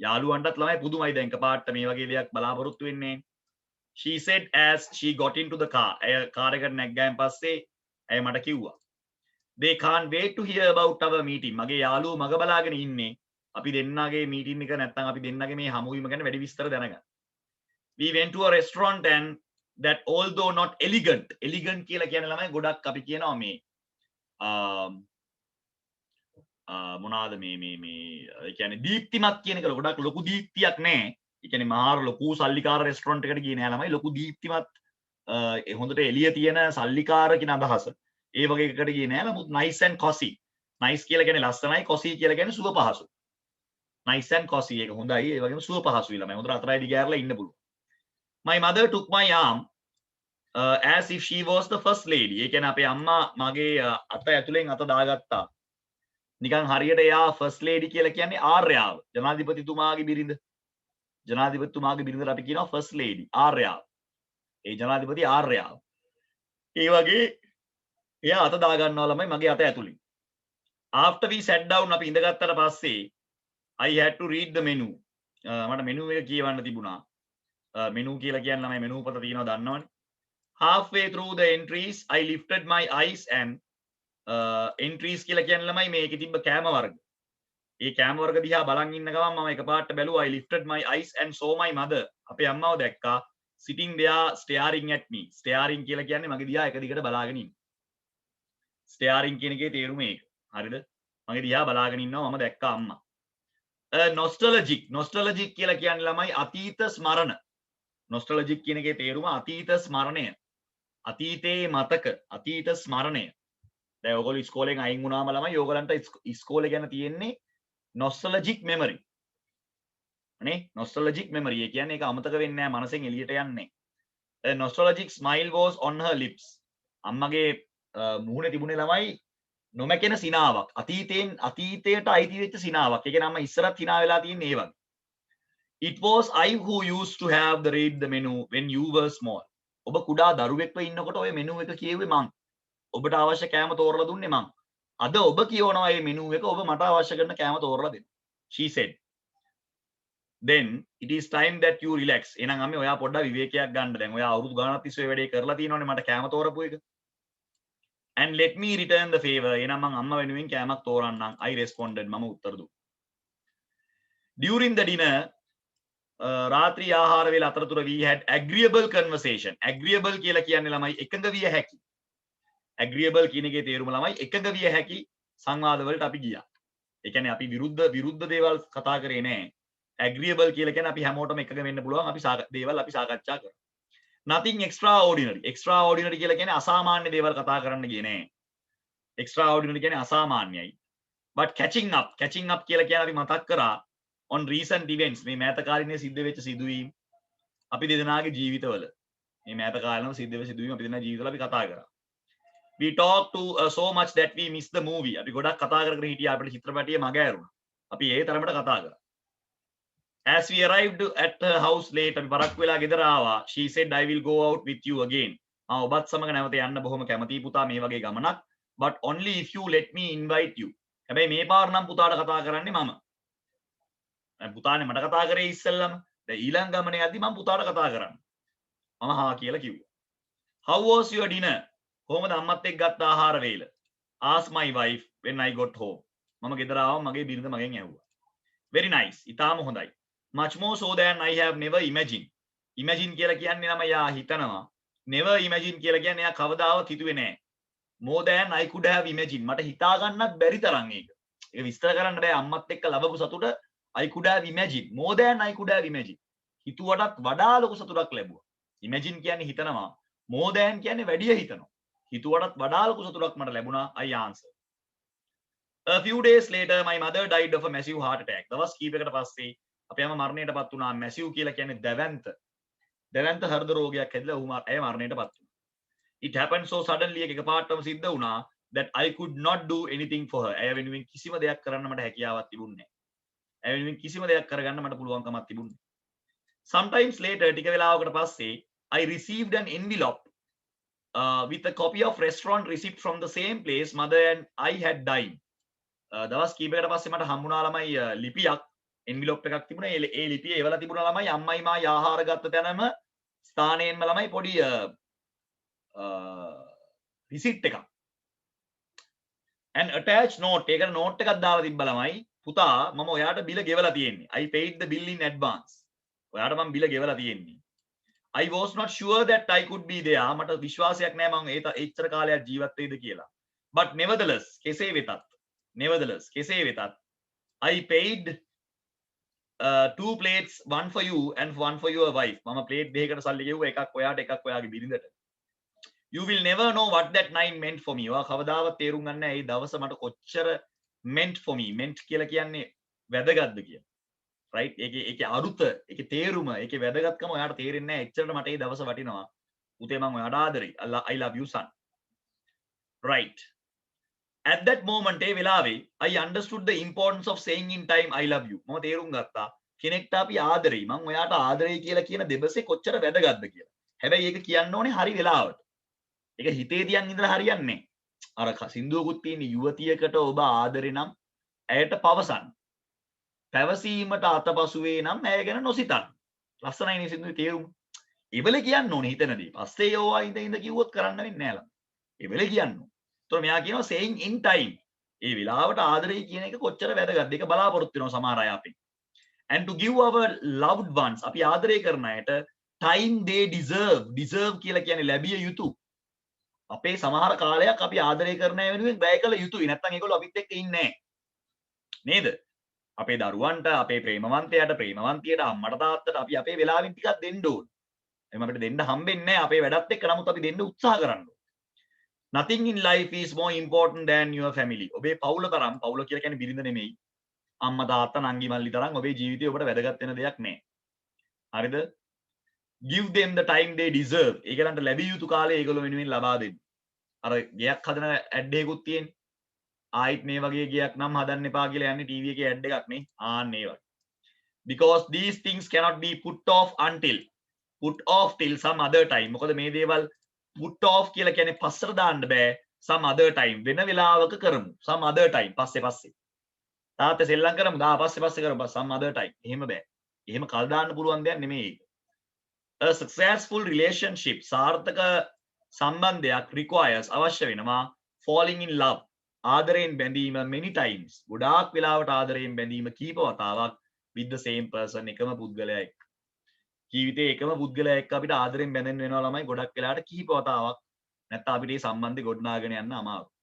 A: යාළුවන්ටත් ළමයි පුදුමයි දැන් කපාට මේ වගේ දෙයක් බලාපොරොත්තු වෙන්නේ. She said as she got into the car. ඇය කාර් එකට නැග්ගායින් පස්සේ ඇය මට කිව්වා. They can't wait to hear about our meeting. මගේ යාළුවෝ මග බලාගෙන ඉන්නේ. අපි දෙන්නගේ මීටින් එක නැත්තම් අපි දෙන්නගේ මේ හමුවීම ගැන වැඩි විස්තර දැනගන්න. We went to a restaurant and that although not elegant කියලා කියන්නේ ළමයි ගොඩක් අපි කියනවා මේ මොනවාද මේ කියන්නේ දීප්තිමත් කියන එක ගොඩක් ලොකු දීප්තියක් නැහැ. ඒ කියන්නේ මහා ලොකු සල්ලිකාර රෙස්ටොරන්ට් එකකට ගියේ නෑ ළමයි ලොකු දීප්තිමත් හොඳට එළිය තියෙන සල්ලිකාර කියන අදහස. ඒ වගේ එකකට ගියේ නෑ. නමුත් nice and cozy. nice කියලා කියන්නේ ලස්සනයි, cozy කියලා කියන්නේ සුව පහසු. nice and cozy එක හොඳයි. ඒ වගේම සුව පහසුයි ළමයි. හොඳට අතරයි දිගෑරලා ඉන්න පුළුවන්. My mother took my arm as if she was the first lady. ඒ කියන්නේ අපේ අම්මා මගේ අත ඇතුලෙන් අත දාගත්තා. නිකන් හරියට එයා first lady කියලා කියන්නේ ආර්යාව. ජනාධිපතිතුමාගේ බිරිඳ. ජනාධිපතිතුමාගේ බිරිඳට අපි කියනවා first lady ආර්යාව. ඒ ජනාධිපති ආර්යාව. ඒ වගේ එයා අත දා ගන්නවා ළමයි මගේ අත ඇතුලින්. After we sat down අපි ඉඳගත්තට පස්සේ I had to read the menu. මට menu එක කියවන්න තිබුණා. menu කියලා කියන්නේ ළමයි menu පොත තියෙනවා දන්නවනේ. Halfway through the entries I lifted my eyes and entries කියලා කියන්නේ ළමයි මේකේ තිබ්බ කෑම වර්ග. ඒ කෑම වර්ග දිහා බලන් ඉන්න ගමන් මම එකපාරට බැලුවා I lifted my eyes and saw my mother. අපේ අම්මව දැක්කා sitting there staring at me. staring කියලා කියන්නේ මගේ දිහා එක දිගට බලාගෙන ඉන්න. staring කියන එකේ තේරුම ඒක. හරිද? මගේ දිහා බලාගෙන ඉන්නවා මම දැක්කා අම්මා. nostalgic කියලා කියන්නේ ළමයි අතීත ස්මරණ. nostalgic කියන එකේ තේරුම අතීත ස්මරණය. අතීතයේ මතක, අතීත ස්මරණය. දැන් ඔයගොල්ලෝ ඉස්කෝලෙන් අයින් වුණාම ළමයි ඔයගලන්ට ඉස්කෝලේ ගැන තියෙන්නේ nostalgic memory. නේ? nostalgic memory. ඒ කියන්නේ ඒක අමතක වෙන්නේ නැහැ, මනසෙන් එළියට යන්නේ. A nostalgic smile was on her lips. අම්මගේ මුහුණේ තිබුණේ ළමයි නොමැකෙන සිනාවක්. අතීතයට අයිති වෙච්ච සිනාවක්. ඒ කියන්නේ අම්මා ඉස්සරත් hina වෙලා තියෙන්නේ ඒ වගේ. It was I who used to have the read the menu when you were small. ඔබ කුඩා දරුවෙක්ව ඉන්නකොට ඔය මෙනු එක කියෙව්වේ මං. ඔබට අවශ්‍ය කෑම තෝරලා දුන්නේ මං. අද ඔබ කියවනවා මේ මෙනු එක ඔබ මට අවශ්‍ය කරන කෑම තෝරලා දෙන්න. She said. Then it is time that you relax. එහෙනම් අම්මේ ඔයා පොඩ්ඩක් විවේකයක් ගන්න. දැන් ඔයා අවුරුදු ගානක් තිස්සේ වැඩේ කරලා තියෙනවනේ මට කෑම තෝරපු එක. And let me return the favor. එහෙනම් මං අම්මා වෙනුවෙන් කෑමක් තෝරන්නම්. I responded. මම උත්තර දුන්නා. During the dinner රාත්‍රී ආහාර වේල අතරතුර we had agreeable conversation. agreeable කියලා කියන්නේ ළමයි එකඟ විය හැකි. agreeable කියන එකේ තේරුම ළමයි එකඟ විය හැකි සංවාද වලට අපි ගියා. ඒ කියන්නේ අපි විරුද්ධ දේවල් කතා කරේ නෑ. agreeable කියලා කියන්නේ අපි හැමෝටම එකඟ වෙන්න පුළුවන් අපි දේවල් අපි සාකච්ඡා කරා. nothing extraordinary. extraordinary කියලා කියන්නේ අසාමාන්‍ය දේවල් කතා කරන්න ගියේ නෑ. extraordinary කියන්නේ අසාමාන්‍යයි. but catching up කියලා කියන්නේ අපි මතක් කරා on recent events. මේ මෑත කාලිනේ සිද්ධ වෙච්ච සිදුවීම් අපි දෙදෙනාගේ ජීවිතවල මේ මෑත කාලෙම සිද්ධ වෙච්ච සිදුවීම් අපි දෙදෙනා ජීවිතවල අපි කතා කරා. We talked to so much that we missed the movie. අපි ගොඩක් කතා කරගෙන හිටියා අපිට චිත්‍රපටියේ මග ඇරුණා. අපි ඒ තරමට කතා කරා. As we arrived at her house late අපි පරක්කු වෙලා ගෙදර ආවා. She said I will go out with you again. ඔබත් සමග නැවත යන්න බොහොම කැමතියි පුතා මේ වගේ ගමනක්. But only if you let me invite you. හැබැයි මේ පාර නම් පුතාට කතා කරන්නේ මම. පුතානේ මට කතා කරේ ඉස්සෙල්ලම. දැන් ඊළඟ ගමනේ යද්දි මම පුතාට කතා කරන්නේ. මම හා කියලා කිව්වා. How was your dinner? කොහොමද අම්මත් එක්ක ගත්ත ආහාර වේල? Asked my wife when I got home. මම ගෙදර ආවම මගේ බිරිඳ මගෙන් ඇහුවා. Very nice. ඊටාම හොඳයි. Much more so than I have never imagined. Imagine කියලා කියන්නේ නම යා හිතනවා. Never imagine කියලා කියන්නේ යා කවදාවත් හිතුවේ නෑ. More than I could have imagined. මට හිතා ගන්නත් බැරි තරම් ඒක. ඒක විස්තර කරන්න බෑ අම්මත් එක්ක ලැබපු සතුට I could have imagined. More than I could have imagined. හිතුවටත් වඩා ලොකු සතුටක් ලැබුවා. Imagine කියන්නේ හිතනවා. More than කියන්නේ වැඩිය හිතනවා. හිතුවටත් වඩා ලොකු සතුටක් මට ලැබුණා. I answered. A few days later my mother died of a massive heart attack. දවස් කීපයකට පස්සේ අපේ අම්මා මරණයටපත් වුණා. massive කියලා කියන්නේ දැවැන්ත හෘද රෝගයක් හැදිලා ඇය මරණයටපත් වුණා. It happened so suddenly එකපාරටම සිද්ධ වුණා that I could not do anything for her. ඇය වෙනුවෙන් කිසිම දෙයක් කරන්න මට හැකියාවක් තිබුණේ නැහැ. ඇය වෙනුවෙන් කිසිම දෙයක් කරගන්න මට පුළුවන්කමක් තිබුණේ නැහැ. Sometimes later ටික වෙලාවකට පස්සේ I received an envelope with a copy of restaurant receipt from the same place mother and I had dined. දවස් කීපයකට පස්සේ මට හම්බුණා ළමයි ලිපියක් envelope එකක් තිබුණා. ඒ ලිපිය එවලා තිබුණා ළමයි අම්මයි මායි ආහාර ගත්ත තැනම ස්ථානයෙන්ම ළමයි පොඩි receipt එකක්. and attached note. ඒකට note එකක් දාලා තිබ්බ ළමයි පුතා මම ඔයාට බිල ගෙවලා තියෙන්නේ. I paid the bill in advance. ඔයාට මම බිල ගෙවලා තියෙන්නේ. I was not sure that I could be there. මට විශ්වාසයක් නැහැ මම ඒතර කාලයක් ජීවත් වෙයිද කියලා. But nevertheless කෙසේ වෙතත් I paid 2 plates, one for you and one for your wife. මම plate දෙකකට සල්ලි ගෙව්වා එකක් ඔයාට එකක් ඔයාගේ බිරිඳට. you will never know what that night meant for me. ඔයා කවදාවත් තේරුම් ගන්න නැහැ මේ දවස මට කොච්චර meant for me. meant කියලා කියන්නේ වැදගත්ද කියලා. right? ඒකේ අරුත, ඒකේ තේරුම, ඒකේ වැදගත්කම ඔයාට තේරෙන්නේ නැහැ. එච්චරට මට මේ දවස වටිනවා. පුතේ මම ඔයාට ආදරෙයි. I love you son. right. at that moment ඒ වෙලාවේ I understood the importance of saying in time I love you. මම තේරුම් ගත්තා කෙනෙක්ට අපි ආදරෙයි. මම ඔයාට ආදරෙයි කියලා කියන දෙබසේ කොච්චර වැදගත්ද කියලා. හැබැයි ඒක කියන්න ඕනේ හරි වෙලාවට. ඒක හිතේ තියන් ඉඳලා හරියන්නේ නැහැ. අර සින්දුවකුත් තියෙන යුවතියකට ඔබ ආදරේ නම් ඇයට පවසන්න. පැවසීමට අතපසු වේ නම් ඇය ගැන නොසිතන්න. ලස්සනයි නේ සින්දුවේ තේරුම. ඉවල කියන්න ඕනේ හිතනදී. පස්සේ යෝවා ඉඳ කිව්වොත් කරන්න වෙන්නේ නැහැ ලා. ඉවල කියන්න ඕනේ. ඒතකොට මෙයා කියනවා saying in time. ඒ වෙලාවට ආදරේ කියන එක කොච්චර වැදගත්ද? ඒක බලාපොරොත්තු වෙනවා සමහර අය අපෙන්. and to give our loved ones අපි ආදරය කරන අයට time they deserve කියලා කියන්නේ ලැබිය යුතු. අපේ සමහර කාලයක් අපි ආදරය කරන අය වෙනුවෙන් වැය කළ යුතුයි. නැත්නම් ඒගොල්ලෝ අපිත් එක්ක ඉන්නේ නැහැ. නේද? අපේ දරුවන්ට, අපේ ප්‍රේමවන්තයාට, ප්‍රේමවන්තියට, අම්මට තාත්තට අපි අපේ වෙලාවින් ටිකක් දෙන්න ඕන. එහෙනම් අපිට දෙන්න හම්බෙන්නේ නැහැ අපේ වැඩත් එක්ක. නමුත් අපි දෙන්න උත්සාහ කරන්න ඕන. nothing in life is more important than your family. ඔබේ පවුල තරම්, පවුල කියලා කියන්නේ බිරිඳ නෙමෙයි. අම්මා තාත්තා නංගි මල්ලි තරම් ඔබේ ජීවිතේ ඔබට වැදගත් වෙන දෙයක් නැහැ. හරිද? give them the time they deserve. ඒගොල්ලන්ට ලැබිය යුතු කාලය ඒගොල්ලෝ වෙනුවෙන් ලබා දෙන්න. අර ගයක් හදන ඇඩ් එකකුත් තියෙන්නේ. ආයිත් මේ වගේ ගයක් නම් හදන්න එපා කියලා යන්නේ ටීවී එකේ ඇඩ් එකක් නේ. ආන්න ඒ වගේ. because these things cannot be put off till some other time. මොකද මේ දේවල් put off කියලා කියන්නේ පස්සට දාන්න බෑ. some other time වෙන වෙලාවක කරමු. some other time පස්සේ. තාත්තේ සෙල්ලම් කරමු. පස්සේ කරමු. some other time. එහෙම බෑ. එහෙම කල් දාන්න පුළුවන් දෙයක් නෙමෙයි ඒක. a successful relationship සාර්ථක සම්බන්ධයක් requires අවශ්‍ය වෙනවා falling in love ආදරයෙන් බැඳීම many times ගොඩාක් වෙලාවට ආදරයෙන් බැඳීම කීප වතාවක් with the same person එකම පුද්ගලයා එක්ක ජීවිතේ එකම පුද්ගලයා එක්ක අපිට ආදරයෙන් බැඳෙන්න වෙනවා ළමයි ගොඩක් වෙලාවට කීප වතාවක් නැත්නම් අපිට මේ සම්බන්ධය ගොඩනගාගෙන යන්න අමාරුයි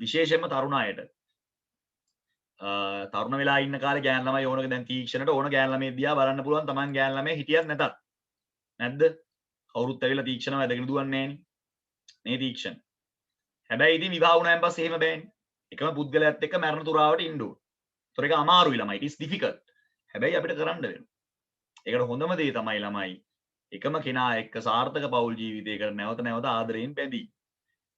A: විශේෂයෙන්ම තරුණ අයට තරුණ වෙලා ඉන්න කාලේ ගෑන් ළමයි ඕනක දැන් තීක්ෂණට ඕන ගෑන් ළමයි දිහා බලන්න පුළුවන් Taman ගෑන් ළමයි හිටියත් නැතත් නැද්ද කවුරුත් ඇවිල්ලා තීක්ෂණව ඇදගෙන දුවන්නේ නැහනේ මේ තීක්ෂණ හැබැයි ඉතින් විවාහ වුණාන් පස්සේ එහෙම බෑනේ එකම පුද්ගලයාත් එක්ක මරණ තුරාවට ඉන්න ඕන. ඒතර ඒක අමාරුයි ළමයි. it is difficult. හැබැයි අපිට කරන්න වෙනවා. ඒකට හොඳම දේ තමයි ළමයි එකම කෙනා එක්ක සාර්ථක පෞල් ජීවිතයකට නැවත නැවත ආදරයෙන් බැඳී.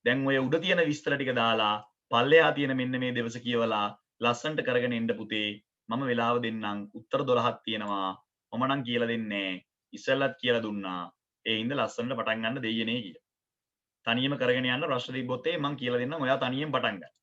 A: දැන් ඔය උඩ තියෙන විස්තර ටික දාලා පල්ලෙහා තියෙන මෙන්න මේ දවස කියවලා ලස්සන්ට කරගෙන එන්න පුතේ. මම වෙලාව දෙන්නම්. උත්තර 12ක් තියෙනවා. මම නම් කියලා දෙන්නේ ඉස්සෙල්ලත් කියලා දුන්නා. ඒ හින්දා ලස්සනට පටන් ගන්න දෙයියනේ කියලා. තනියම කරගෙන යන්න ප්‍රශ්න තිබ්බොත් මම කියලා දෙන්නම්. ඔයා තනියෙන් පටන් ගන්න.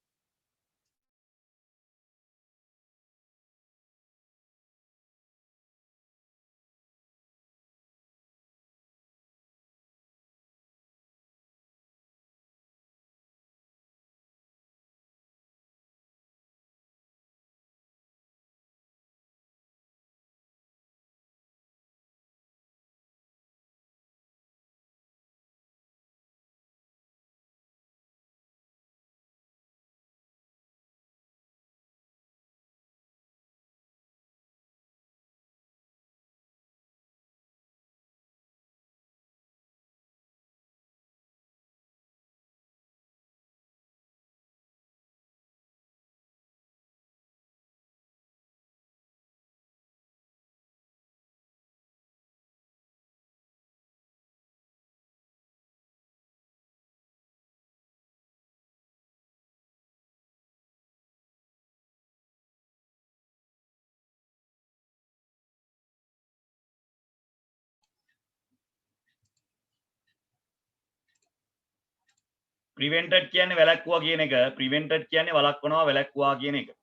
A: prevented කියන්නේ වැළැක්වුවා කියන එක prevented කියන්නේ වළක්වනවා වැළැක්වුවා කියන එක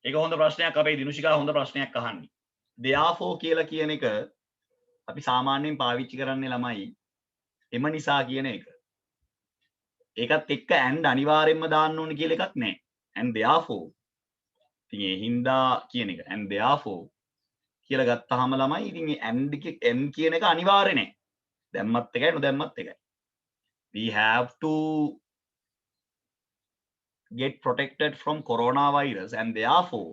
A: ඒක හොඳ ප්‍රශ්නයක් අපේ දිනුෂිකා හොඳ ප්‍රශ්නයක් අහන්නේ. therefore කියලා කියන එක අපි සාමාන්‍යයෙන් පාවිච්චි කරන්නේ ළමයි එම නිසා කියන එක. ඒකත් එක්ක and අනිවාර්යෙන්ම දාන්න ඕනේ කියලා එකක් නැහැ. and therefore ඉතින් ඒ හින්දා කියන එක and therefore කියලා ගත්තාම ළමයි ඉතින් ඒ and කියන එක අනිවාර්ය නැහැ. දැම්මත් එකයි නොදැම්මත් එකයි. We have to get protected from coronavirus and therefore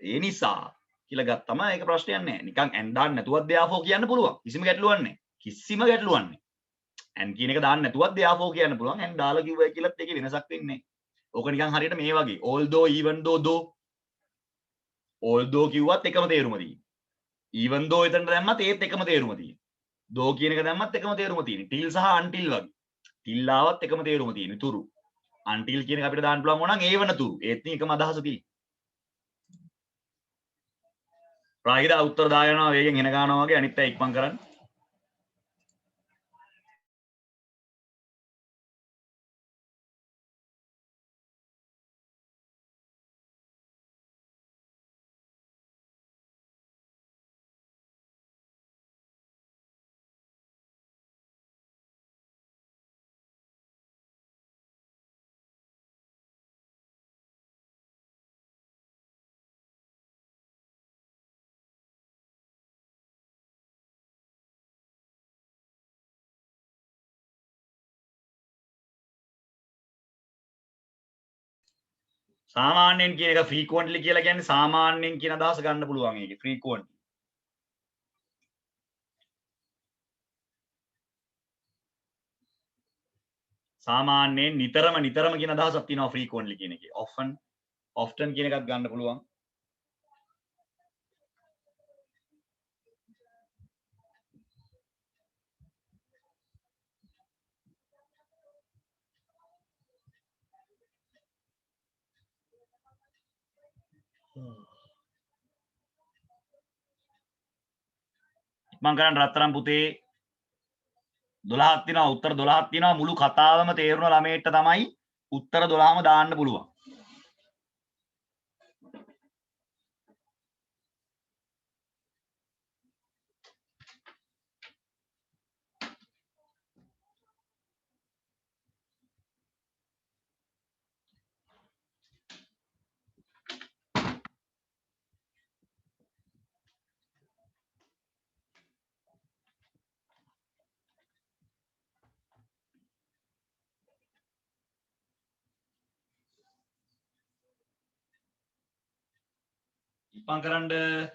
A: ඒ නිසා කියලා ගත්තම ඒක ප්‍රශ්නයක් නැහැ. නිකන් and දාන්න නැතුවත් therefore කියන්න පුළුවන්. කිසිම ගැටලුවක් නැහැ. කිසිම ගැටලුවක් නැහැ. and කියන එක දාන්න නැතුවත් therefore කියන්න පුළුවන්. and දාලා කිව්වයි කියලාත් ඒකේ වෙනසක් වෙන්නේ නැහැ. ඕක නිකන් හරියට මේ වගේ although even though although කිව්වත් එකම තේරුම තියෙනවා. even though එතන දැම්මත් ඒත් එකම තේරුම තියෙනවා. though කියන එක දැම්මත් එකම තේරුම තියෙනවා. till සහ until වගේ. till ආවත් එකම තේරුම තියෙනවා. තුරු. until කියන එක අපිට දාන්න පුළුවන් වුණා නම් ඒ වන තුරු. ඒත් එකම අදහස තියෙනවා. රාහිදා උත්තර දායනවා වේගෙන් එන ගන්නවා වගේ අනිත් අය ඉක්මන් කරන්න. සාමාන්‍යයෙන් කියන එක frequently කියලා කියන්නේ සාමාන්‍යයෙන් කියන අදහස ගන්න පුළුවන් ඒකේ frequently. සාමාන්‍යයෙන් නිතරම කියන අදහසක් තියෙනවා frequently කියන එකේ. often කියන එකත් ගන්න පුළුවන්. මම කරන් රත්තරන් පුතේ 12ක් තියෙනවා උත්තර 12ක් තියෙනවා මුළු කතාවම තේරුණ ළමයට තමයි උත්තර 12ම දාන්න පුළුවන්. ඉක්මන් කරන්න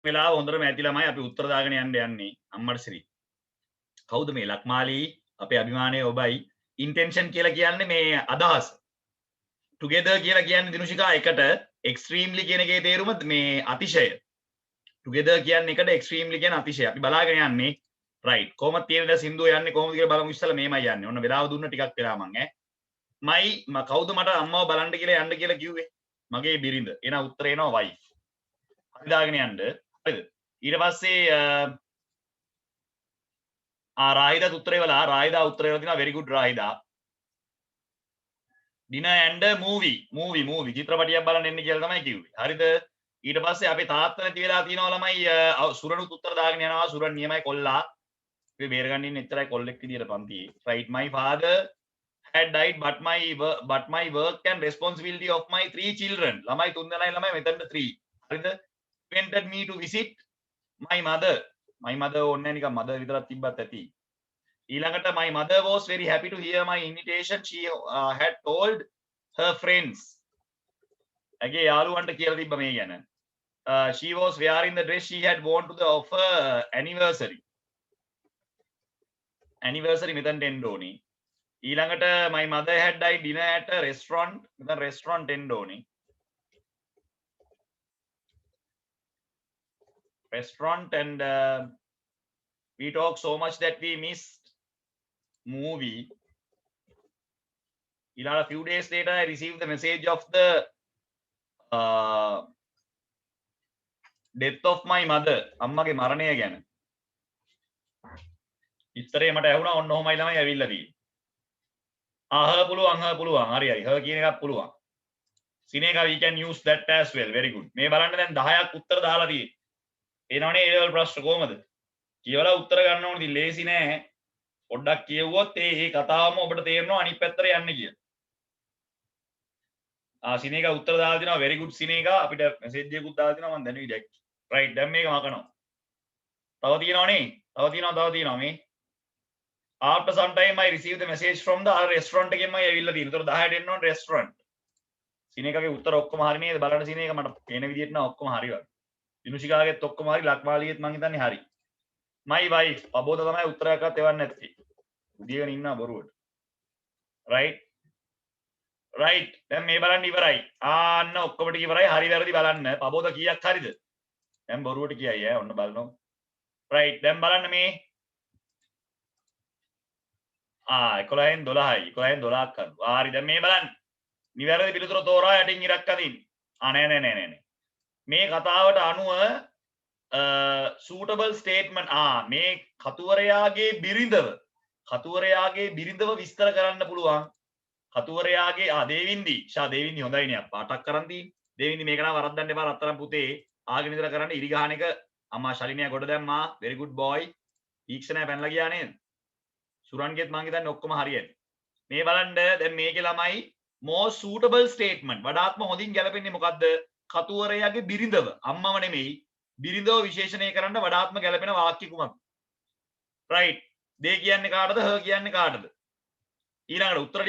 A: වෙලාව හොඳටම ඇති ළමයි අපි උත්තර දාගෙන යන්නේ අම්මට ශ්‍රී. කවුද මේ ලක්මාලී අපේ අභිමානයේ ඔබයි ඉන්ටෙන්ෂන් කියලා කියන්නේ මේ අදහස. ටුගෙදර් කියලා කියන්නේ දිනුෂිකා එකට එක්ස්ට්‍රීම්ලි කියන එකේ තේරුම මේ අතිශය. ටුගෙදර් කියන්නේ එකට එක්ස්ට්‍රීම්ලි කියන අතිශය. අපි බලාගෙන යන්නේ රයිට්. කොහොමද තියෙනද සින්දුව යන්නේ කොහොමද කියලා බලමු ඉස්සලා මේමයි යන්නේ. ඔන්න වෙලාව දුන්න ටිකක් වෙලා මං කවුද මට අම්මව බලන්න කියලා යන්න කියලා කිව්වේ? මගේ බිරිඳ. එහෙනම් උත්තරේ එනවා වයිෆ්. හරි දාගෙන යන්න. හරිද? ඊට පස්සේ රාහිදාත් උත්තරේ වලා රාහිදා උත්තරේ වලා දිනවා very good රාහිදා. dinner and movie චිත්‍රපටියක් බලන්න එන්න කියලා තමයි කිව්වේ. හරිද? ඊට පස්සේ අපේ තාත්තා නැති වෙලා තියෙනවා ළමයි සුරනුත් උත්තර දාගෙන යනවා. සුරන් නියමයි කොල්ලා. අපි බේරගන්න ඉන්න එච්චරයි කොල්ලෙක් විදියට පන්තියේ. right my father had died but my work and responsibility of my 3 children. ළමයි 3 දෙනයි ළමයි මෙතනට 3. හරිද? wanted me to visit my mother ඕන්නේ නිකන් mother විතරක් තිබ්බත් ඇති. ඊළඟට my mother was very happy to hear my invitation. She had told her friends. ඇගේ යාළුවන්ට කියලා තිබ්බ මේ ගැන. She was wearing the dress she had worn to the offer anniversary මෙතනට එන්න ඕනේ. ඊළඟට my mother had died dinner at a restaurant. මෙතන restaurant එන්න ඕනේ. restaurant and we talk so much that we missed movie. A few days later I received the message of the death of my mother. අම්මගේ මරණය ගැන. ඉස්තරේ මට ඇහුණා ඔන්න ඔහොමයි ළමයි ඇවිල්ලා තියෙන්නේ. පුළුවන්. හරි. her කියන එකක් පුළුවන්. සිනේකා we can use that as well. very good. මේ බලන්න දැන් 10ක් උත්තර දාලා තියෙන්නේ. එනවනේ ඒ level ප්‍රශ්න කොහමද? කියවලා උත්තර ගන්න ඕනේ. ඉතින් ලේසි නෑ. පොඩ්ඩක් කියවුවොත් ඒ කතාවම ඔබට තේරෙනවා අනිත් පැත්තට යන්නේ කියලා. සිනේකා උත්තර දාලා දිනවා very good සිනේකා අපිට මැසේජ් එකකුත් දාලා දිනවා මම දැනුයි දැක්කේ. right දැන් මේක මකනවා. තව තියෙනවා මේ. after some time I received the message from the restaurant එකෙන්ම ඇවිල්ලා තියෙනවා. ඒතර 10ට එන්න ඕන restaurant. සිනේකාගේ උත්තර ඔක්කොම හරි නේද? බලන්න සිනේකා මට පේන විදිහට නම් ඔක්කොම හරි වගේ. දිනුෂිකාගෙත් ඔක්කොම හරි ලක්මාලියෙත් මං හිතන්නේ හරි. my wife අබෝධ තමයි උත්තරයක්වත් එවන්නේ නැත්තේ. උදියගෙන ඉන්නා බොරුවට. right දැන් මේ බලන්න ඉවරයි. ආන්න ඔක්කොම ටික ඉවරයි. හරි වැරදි බලන්න. පබෝධ කීයක් හරිද? දැන් බොරුවට කියයි ඔන්න බලනවා. right දැන් බලන්න මේ 11න් 12යි 11ක් කරනවා. හරි දැන් මේ බලන්න. නිවැරදි පිළිතුර තෝරා යටින් ඉරක් අදින්න. නෑ. මේ කතාවට අනුව suitable statement මේ කතුවරයාගේ බිරිඳව විස්තර කරන්න පුළුවන්. කතුවරයාගේ දේවින්දි දේවින්දි හොඳයිනේ අප්පා අටක් කරන් තියෙන්නේ. දේවින්දි මේක නම් වරද්දන්න එපා රත්තරන් පුතේ. ආගෙන ඉඳලා කරන්න ඉරි ගහන එක අම්මා ශලිනියා ගොඩ දැම්මා. very good boy. තීක්ෂණය පැනලා ගියා නේද? සුරන්ගෙත් මං හිතන්නේ ඔක්කොම හරියයි. මේ බලන්න දැන් මේකේ ළමයි most suitable statement වඩාත්ම හොඳින් ගැලපෙන්නේ මොකද්ද? කතුවරයාගේ බිරිඳව අම්මව නෙමෙයි බිරිඳව විශේෂණය කරන්න වඩාත්ම ගැලපෙන වාක්‍ය කුමක්ද? right they කියන්නේ කාටද? her කියන්නේ කාටද? ඊළඟට උත්තර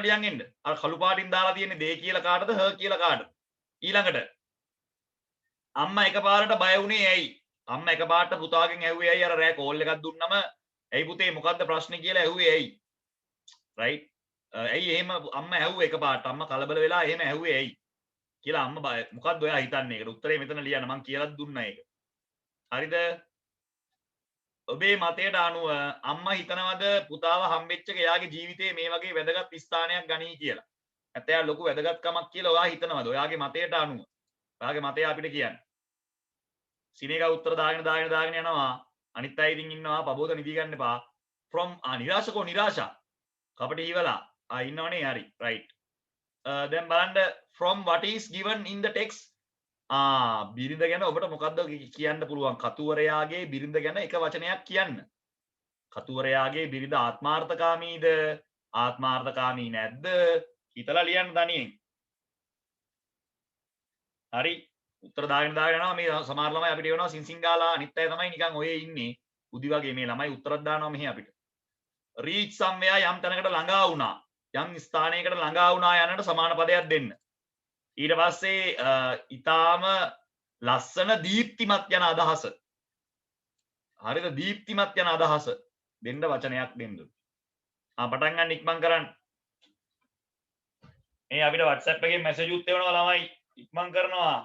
A: ලියන් එන්න. අර කළු පාටින් දාලා තියෙන්නේ they කියලා කාටද? her කියලා කාටද? ඊළඟට අම්මා එකපාරට බය වුණේ ඇයි? අම්මා එකපාරට පුතාගෙන් ඇහුවේ ඇයි? අර රෑ කෝල් එකක් දුන්නම ඇයි පුතේ මොකද්ද ප්‍රශ්නේ කියලා ඇහුවේ ඇයි? right ඇයි එහෙම අම්මා ඇහුවේ එකපාරට? අම්මා කලබල වෙලා එහෙම ඇහුවේ ඇයි? කියලා අම්මා බය මොකද්ද ඔයා හිතන්නේ? ඒකට උත්තරේ මෙතන ලියන්න මං කියලා දුන්නා ඒක. හරිද? ඔබේ මතයට අනුව අම්මා හිතනවද පුතාව හම්බෙච්ච එක එයාගේ ජීවිතේ මේ වගේ වැදගත් ස්ථානයක් ගනී කියලා? නැත්නම් එයා ලොකු වැදගත්කමක් කියලා ඔයා හිතනවද? ඔයාගේ මතයට අනුව. ඔයාගේ මතය අපිට කියන්න. සිනේකා උත්තර දාගෙන යනවා. අනිත් අය ඉතින් ඉන්නවා පබෝධ නිදි ගන්න එපා. from නිරාශා. කපටි හිවලා. ඉන්නවනේ හරි. right. දැන් බලන්න from what is given in the text. බිරිඳ ගැන ඔබට මොකද්ද කියන්න පුළුවන්? කතුවරයාගේ බිරිඳ ගැන එක වචනයක් කියන්න. කතුවරයාගේ බිරිඳ ආත්මාර්ථකාමීද? ආත්මාර්ථකාමී නැද්ද? හිතලා ලියන්න තනියෙන්. හරි. උත්තර දාගෙන යනවා. මේ සමහර ළමයි අපිට එනවා සින්සිංගාලා අනිත් අය තමයි නිකන් ඔය ඉන්නේ. උදි වගේ මේ ළමයි උත්තරත් දානවා මෙහි අපිට. reach somewhere යම් තැනකට ළඟා වුණා. යම් ස්ථානයකට ළඟා වුණා යනට සමාන පදයක් දෙන්න. ඊට පස්සේ ඊටාම ලස්සන දීප්තිමත් යන අදහස. හරිද? දීප්තිමත් යන අදහස දෙන්න වචනයක් දෙන්න. පටන් ගන්න ඉක්මන් කරන්න. මේ අපිට WhatsApp එකේ මැසේජ් උත් එවනවා ළමයි. ඉක්මන් කරනවා.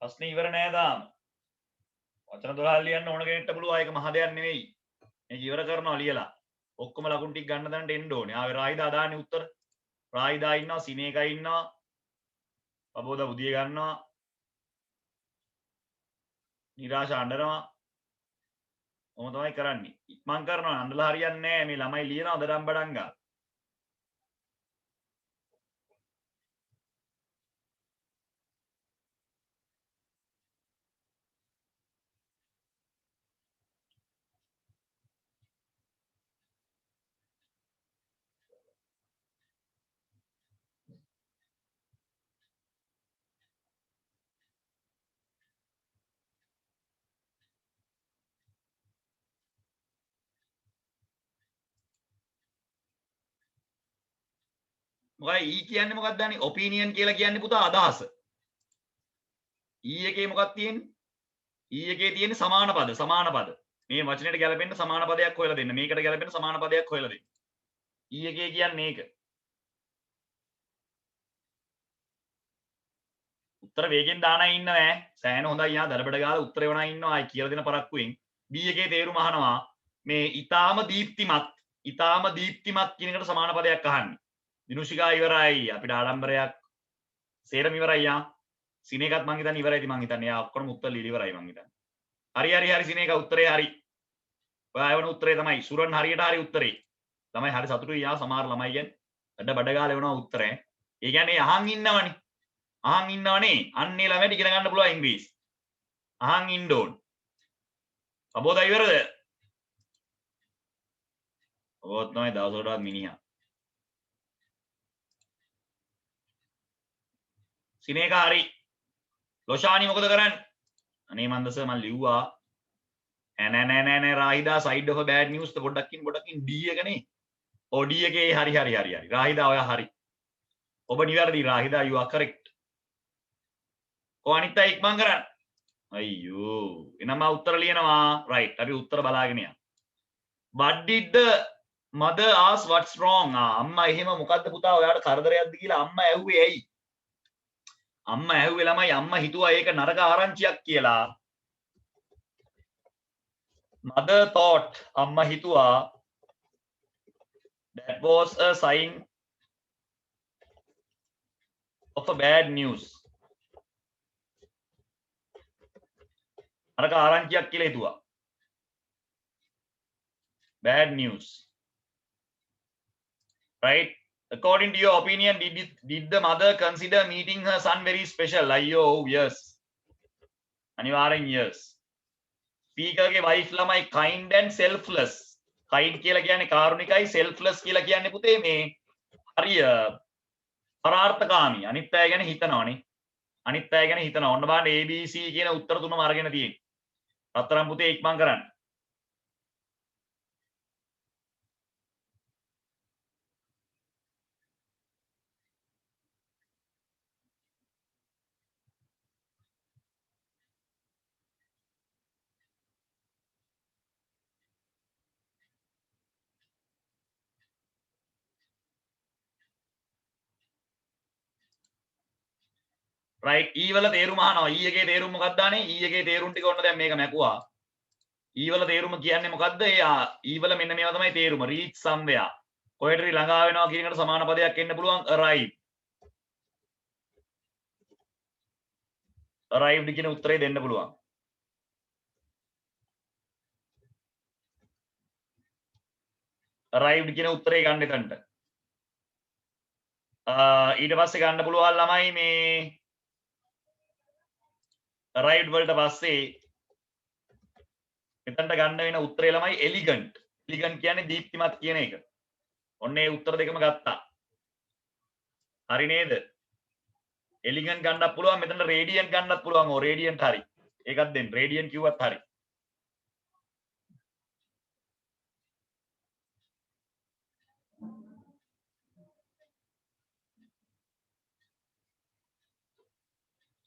A: ප්‍රශ්නේ ඉවර නෑ තාම. වචන 12 ලියන්න ඕන කෙනෙක්ට පුළුවන්. ඒක මහ දෙයක් නෙවෙයි. මේක ඉවර කරනවා ලියලා. ඔක්කොම ලකුණු ටික ගන්න දැනට එන්න ඕනේ. ආවේ රායිදා දාන්නේ උත්තර. රායිදා ඉන්නවා, සිනේකා ඉන්නවා. පබෝදා බුදිය ගන්නවා. නිරාශ අඬනවා. ඔහොම තමයි කරන්නේ. ඉක්මන් කරනවා. අඬලා හරියන්නේ නැහැ. මේ ළමයි ලියනවා දඩම් බඩම් ගා. මොකයි ඊ කියන්නේ මොකක්ද දන්නේ? ඔපිනියන් කියලා කියන්නේ පුතා අදහස. ඊ එකේ මොකක්ද තියෙන්නේ? ඊ එකේ තියෙන්නේ සමාන පද, සමාන පද. මේ වචනෙට ගැලපෙන්න සමාන පදයක් හොයලා දෙන්න. මේකට ගැලපෙන්න සමාන පදයක් හොයලා දෙන්න. ඊ එකේ කියන්නේ ඒක. උත්තර වේගෙන් දාන අය ඉන්නව ඈ. සෑහෙන හොඳයි යා දරබඩ ගාලා උත්තර එවන අය ඉන්නවා. අය කියලා දෙන පරක්කුවෙන්. B එකේ තේරුම අහනවා. මේ ඊටාම දීප්තිමත්, ඊටාම දීප්තිමත් කියන එකට සමාන පදයක් අහන්නේ. දිනුෂිකා ඉවරයි. අපිට ආඩම්බරයක් සේරම ඉවරයි යා. සිනේකත් මං හිතන්නේ ඉවරයි. ඉතින් මං හිතන්නේ යා ඔක්කොම උත්තර ලියලා ඉවරයි මං හිතන්නේ. හරි හරි හරි සිනේක උත්තරේ හරි. ඔයා එවන උත්තරේ තමයි. සුරන් හරියට හරි උත්තරේ. ළමයි හරි සතුටුයි යා සමහර ළමයි කියන්නේ. බඩ ගාලා එවනවා උත්තරේ. ඒ කියන්නේ අහන් ඉන්නවනේ. අහන් ඉන්නවනේ. අන්නේ ළමයට ඉගෙන ගන්න පුළුවන් ඉංග්‍රීසි. අහන් ඉන්න ඕන. අබෝදා ඉවරද? ඔබත් තමයි දවසකටවත් මිනිහා. සිනේක හරි. ලොෂානි මොකද කරන්නේ? අනේ මන්දස මම ලිව්වා. නෑ රාහිදා side of a bad news පොඩ්ඩක්කින් D එකනේ. ඔව් D එකේ හරි. රාහිදා ඔයා හරි. ඔබ නිවැරදි රාහිදා you are correct. කො අනිත් අය ඉක්මන් කරන්න. අයියෝ. එනම උත්තර ලියනවා. right. අපි උත්තර බලාගෙන යමු. What did the mother ask what's wrong? අම්මා එහෙම මොකද්ද පුතා ඔයාට කරදරයක්ද කියලා අම්මා ඇහුවේ ඇයි? අම්මා ඇහුවේ ළමයි අම්මා හිතුවා ඒක නරක ආරංචියක් කියලා. mother thought amma hittuwa that was a sign of a bad news අරක ආරංචියක් කියලා හිතුවා bad news right according to your opinion did the mother consider meeting her son very special ayyo yes අනිවාර්යෙන් yes speaker ගේ wife ළමයි kind and selfless kind කියලා කියන්නේ කාරුණිකයි selfless කියලා කියන්නේ පුතේ මේ හරිය පරාර්ථකාමී අනිත් අය ගැන හිතනවනේ අනිත් අය ගැන හිතනවා ඔන්න බලන්න ABC කියන උත්තර තුනම අරගෙන තියෙන්නේ රත්තරන් පුතේ ඉක්මන් කරන්න right E වල තේරුම අහනවා E එකේ තේරුම මොකක්ද අනේ E එකේ තේරුම් ටික ඔන්න දැන් මේක මැකුවා E වල තේරුම කියන්නේ මොකද්ද එයා E වල මෙන්න මේවා තමයි තේරුම reach somewhere කොහෙට හරි ළඟා වෙනවා කියන එකට සමාන පදයක් එන්න පුළුවන් arrived කියන උත්තරේ දෙන්න පුළුවන් arrived කියන උත්තරේ ගන්න එතනට ඊට පස්සේ ගන්න පුළුවන් ළමයි මේ arrived වලට පස්සේ මෙතනට ගන්න වෙන උත්තරේ ළමයි elegant කියන්නේ දීප්තිමත් කියන එක. ඔන්න ඒ උත්තර දෙකම ගත්තා. හරි නේද? elegant ගන්නත් පුළුවන් මෙතන radiant ගන්නත් පුළුවන්. ඕ radiant හරි. ඒකත් දෙන්න. radiant කිව්වත් හරි.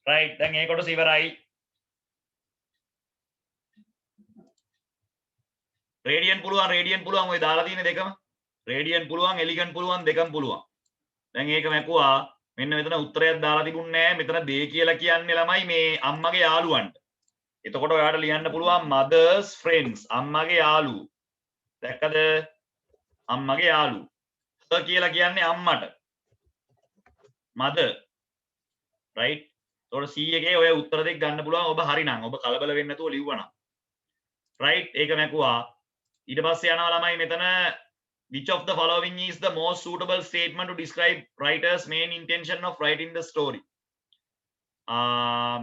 A: right දැන් ඒ කොටස ඉවරයි radian පුළුවන් ඔය දාලා තියෙන දෙකම radian පුළුවන් elegant පුළුවන් දෙකම පුළුවන් දැන් ඒක මැකුවා මෙන්න මෙතන උත්තරයක් දාලා තිබුණේ නැහැ මෙතන දේ කියලා කියන්නේ ළමයි මේ අම්මගේ යාළුවන්ට එතකොට ඔයාලට ලියන්න පුළුවන් mothers friends අම්මගේ යාළුවෝ දැක්කද අම්මගේ යාළුවෝ her කියලා කියන්නේ අම්මට mother right එතකොට C එකේ ඔය උත්තර දෙක ගන්න පුළුවන් ඔබ හරිනම් ඔබ කලබල වෙන්නේ නැතුව ලිව්වනම් right ඒක මැකුවා ඊට පස්සේ යනවා ළමයි මෙතන which of the following is the most suitable statement to describe writer's main intention of writing the story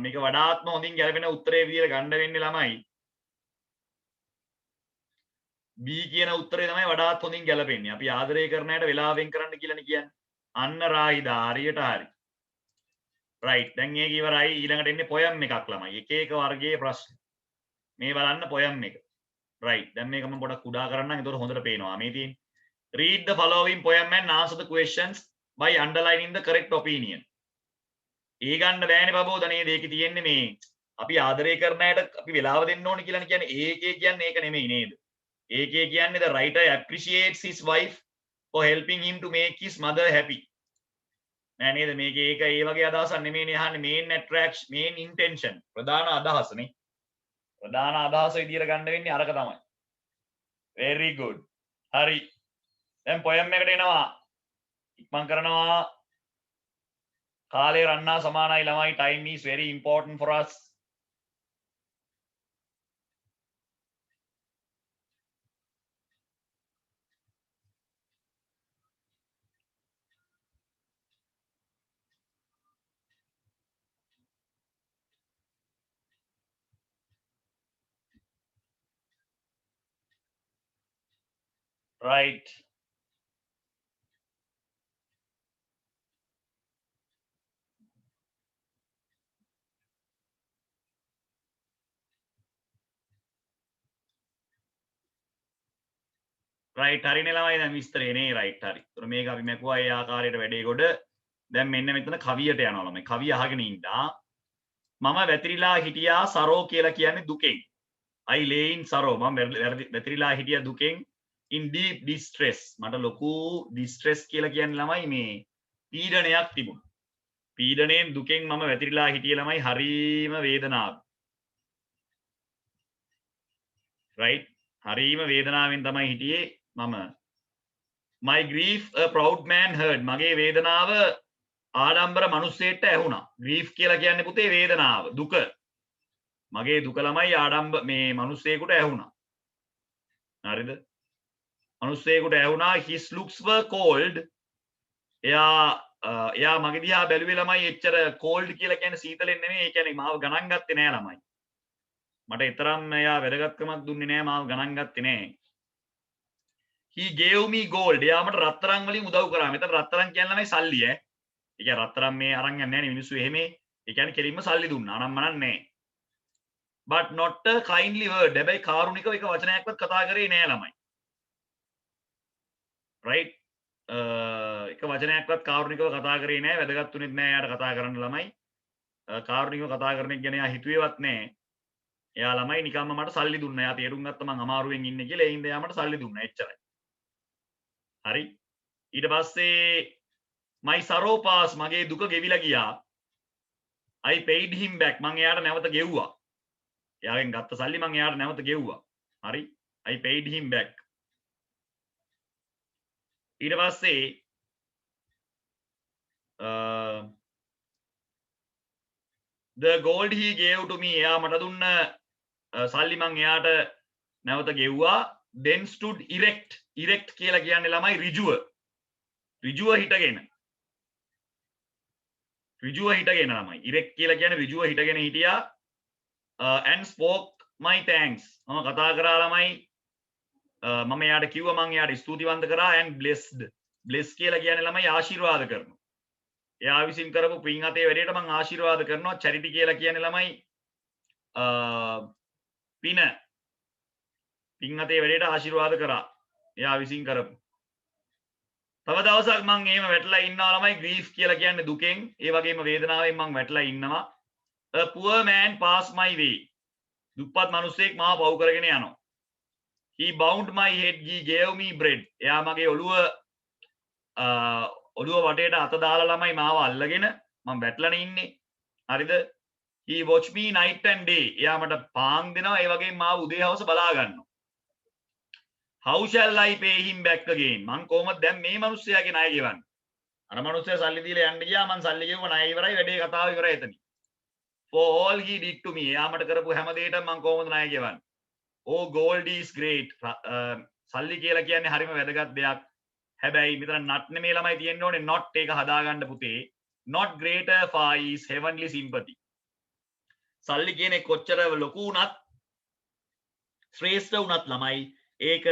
A: මේක වඩාත්ම හොඳින් ගැලපෙන උත්තරේ විදියට ගන්න වෙන්නේ ළමයි B කියන උත්තරේ තමයි වඩාත් හොඳින් ගැලපෙන්නේ අපි ආදරය කරන අයට වෙලාවෙන් කරන්න කියලානේ කියන්නේ අන්න රායිදා හරියට හරි right දැන් ඒක ඉවරයි ඊළඟට එන්නේ poem එකක් ළමයි එක එක වර්ගයේ ප්‍රශ්න මේ බලන්න poem එක right දැන් මේක මම පොඩක් කුඩා කරන්නම් එතකොට හොඳට පේනවා මේ තියෙන්නේ read the following poem and answer the questions by underlining the correct opinion ඒ ගන්න බෑනේ බබෝ නේද ඒකේ තියෙන්නේ මේ අපි ආදරය කරන අයට අපි වෙලාව දෙන්න ඕනේ කියලානේ කියන්නේ ඒකේ කියන්නේ ඒක නෙමෙයි නේද ඒකේ කියන්නේ the writer appreciates his wife for helping him to make his mother happy නෑ නේද මේකේ ඒක ඒ වගේ අදහසක් නෙමෙයිනේ අහන්නේ main attraction main intention ප්‍රධාන අදහස නේ ප්‍රධාන අදහස විදියට ගන්න වෙන්නේ අරක තමයි very good හරි දැන් poem එකට එනවා ඉක්මන් කරනවා කාලේ රන්නා සමානයි ළමයි time is very important for us right right හරිනේ ළමයි දැන් විස්තරේ නේ right හරි. ඒතර මේක අපි මැකුවා ඒ ආකාරයට වැඩේ කොට දැන් මෙන්න මෙතන කවියට යනවා ළමයි. කවිය අහගෙන ඉඳා මම වැතිරිලා හිටියා සරෝ කියලා කියන්නේ දුකෙන්. I lay in sorrow මම වැතිරිලා හිටියා දුකෙන් in deep distress මට ලොකු distress කියලා කියන්නේ ළමයි මේ පීඩනයක් තිබුණා. පීඩණයෙන් දුකෙන් මම වැතිරිලා හිටියේ ළමයි හරීම වේදනාව. right හරීම වේදනාවෙන් තමයි හිටියේ මම my grief a proud man heard මගේ වේදනාව ආඩම්බර මිනිස්සෙට ඇහුණා grief කියලා කියන්නේ පුතේ වේදනාව දුක මගේ දුක ළමයි ආඩම්බ මේ මිනිස්සෙකුට ඇහුණා හරිද මිනිස්සෙකුට ඇහුණා his looks were cold එයා මගේ දිහා බැලුවේ ළමයි එච්චර cold කියලා කියන්නේ සීතලෙන් නෙමෙයි ඒ කියන්නේ මාව ගණන් ගත්තේ නෑ ළමයි මට ඊතරම් එයා වැදගත්කමක් දුන්නේ නෑ මාව ගණන් ගත්තේ නෑ he gave me gold එයා මට රත්තරන් වලින් උදව් කරා මෙතන රත්තරන් කියන්නේ ළමයි සල්ලි ඈ ඒ කියන්නේ රත්තරන් මේ අරන් යන්නේ නෑනේ මිනිස්සු එහෙම ඒ කියන්නේ කෙලින්ම සල්ලි දුන්නා අනම්මනම් නෑ but not a kindly word හැබැයි කාරුණිකව එක වචනයක්වත් කතා කරේ නෑ ළමයි right එක වචනයක්වත් කාරුණිකව කතා කරේ නෑ වැදගත් උනේත් නෑ එයාට කතා කරන්න ළමයි කාරුණිකව කතා කරන එක ගැන එයා හිතුවේවත් නෑ එයා ළමයි නිකම්ම මට සල්ලි දුන්නා එයා තේරුම් ගත්තා මං අමාරුවෙන් ඉන්නේ කියලා ඒ හින්දා එයා මට සල්ලි දුන්නා එච්චරයි හරි ඊට පස්සේ my sorrow pass මගේ දුක ගෙවිලා ගියා I paid him back මං එයාට නැවත ගෙව්වා එයාගෙන් ගත්ත සල්ලි මං එයාට නැවත ගෙව්වා හරි I paid him back ඊට පස්සේ the gold he gave to me එයා මට දුන්න සල්ලි මං එයාට නැවත ගෙව්වා then stood erect කියලා කියන්නේ ළමයි ඍජුව හිටගෙන ළමයි erect කියලා කියන්නේ ඍජුව හිටගෙන හිටියා and spoke my thanks මම කතා කරා ළමයි මම එයාට කිව්වා මං එයාට ස්තුතිවන්ත කරා and bless කියලා කියන්නේ ළමයි ආශිර්වාද කරනවා එයා විසින් කරපු පින් අතේ වැඩේට මං ආශිර්වාද කරනවා charity කියලා කියන්නේ ළමයි පින් අතේ වැඩේට ආශිර්වාද කරා එයා විසින් කරපු තව දවසක් මං එහෙම වැටලා ඉන්නවා ළමයි grief කියලා කියන්නේ දුකෙන් ඒ වගේම වේදනාවෙන් මං වැටලා ඉන්නවා a poor man passed my way. දුප්පත් මිනිසෙක් මාව පව් කරගෙන යනවා. He bound my head, he gave me bread. එයා මගේ ඔළුව වටේට අත දාලා ළමයි මාව අල්ලගෙන මම වැටලානේ ඉන්නේ. හරිද? He watch me night and day. එයා මට පාන් දෙනවා ඒ වගේම මාව උදේ හවස බලා ගන්නවා. How shall I pay him back again? මං කොහොමද දැන් මේ මිනිස්සයාගේ ණය ගෙවන්නේ? අර මිනිස්සයා සල්ලි දීලා යන්න ගියා මං සල්ලි ගෙවුවා ණය ඉවරයි වැඩේ කතාව ඉවරයි එතනින්. For all he did to me. එයා මට කරපු හැම දෙයකටම මං කොහොමද ණය ගෙවන්නේ? Oh gold is great. සල්ලි කියලා කියන්නේ හරිම වැදගත් දෙයක්. හැබැයි මෙතන not නෙමෙයි ළමයි තියෙන්න ඕනේ not එක හදාගන්න පුතේ. Not greater far is heavenly sympathy. සල්ලි කියන්නේ කොච්චර ලොකු වුණත් ශ්‍රේෂ්ඨ වුණත් ළමයි ඒක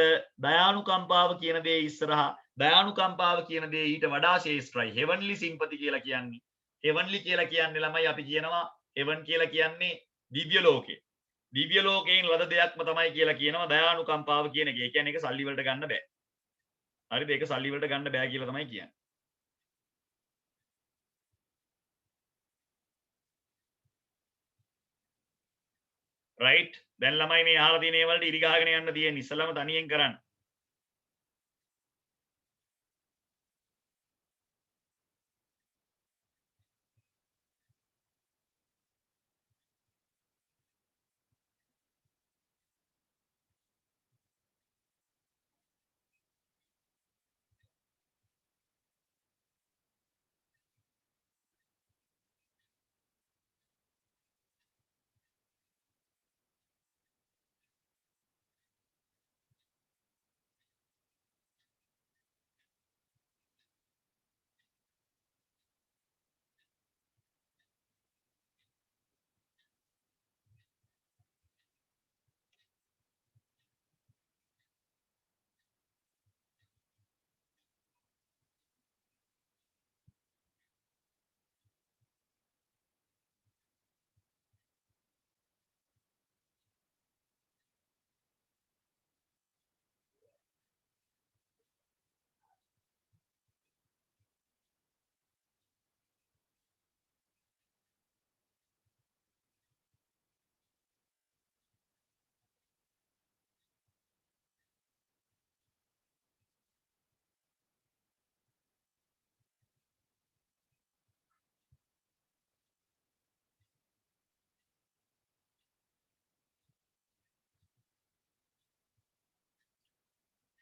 A: දයානුකම්පාව කියන දේ ඉස්සරහා දයානුකම්පාව කියන දේ ඊට වඩා ශ්‍රේෂ්ඨයි. heavenly sympathy කියලා කියන්නේ. heavenly කියලා කියන්නේ ළමයි අපි කියනවා heaven කියලා කියන්නේ දිව්‍ය ලෝකේ. දිව්‍ය ලෝකයෙන් ලද දෙයක්ම තමයි කියලා කියනවා දයානුකම්පාව කියන එක. ඒ කියන්නේ ඒක සල්ලි වලට ගන්න බෑ. හරිද? ඒක සල්ලි වලට ගන්න බෑ කියලා තමයි කියන්නේ. right? දැන් ළමයි මේ අහලා තියෙන ඒවලට ඉරි ගහගෙන යන්න තියෙන ඉස්සලම තනියෙන් කරන්න.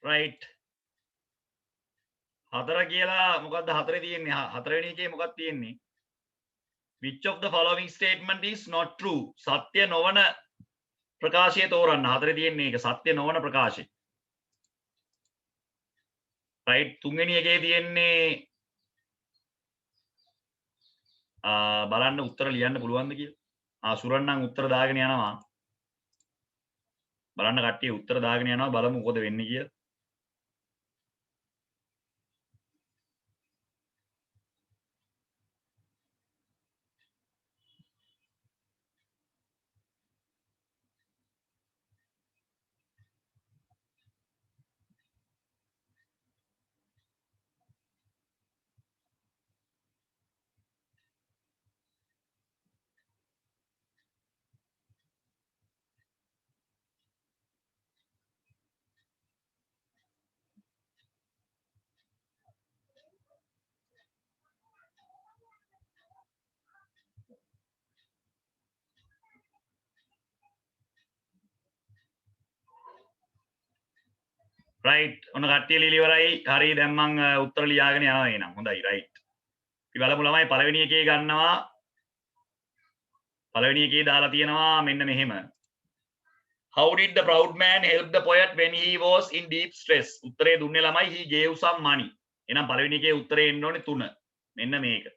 A: right? හතර කියලා මොකද්ද හතරේ තියෙන්නේ? හතරවෙනි එකේ මොකක්ද තියෙන්නේ? which of the following statement is not true? සත්‍ය නොවන ප්‍රකාශය තෝරන්න. හතරේ තියෙන්නේ ඒක සත්‍ය නොවන ප්‍රකාශය. right? තුන්වෙනි එකේ තියෙන්නේ බලන්න උත්තර ලියන්න පුළුවන්ද කියලා. සුරන්නම් උත්තර දාගෙන යනවා. බලන්න කට්ටිය උත්තර දාගෙන යනවා බලමු මොකද වෙන්නේ කියලා. right ඔන්න කට්ටිය ලියලා ඉවරයි. හරි දැන් මම උත්තර ලියාගෙන යනවා එහෙනම්. හොඳයි right. අපි බලමු ළමයි පළවෙනි එකේ ගන්නවා. පළවෙනි එකේ දාලා තියෙනවා මෙන්න මෙහෙම. How did the proud man help the poet when he was in deep stress? උත්තරේ දුන්නේ ළමයි he gave some money. එහෙනම් පළවෙනි එකේ උත්තරේ එන්න ඕනේ 3. මෙන්න මේක.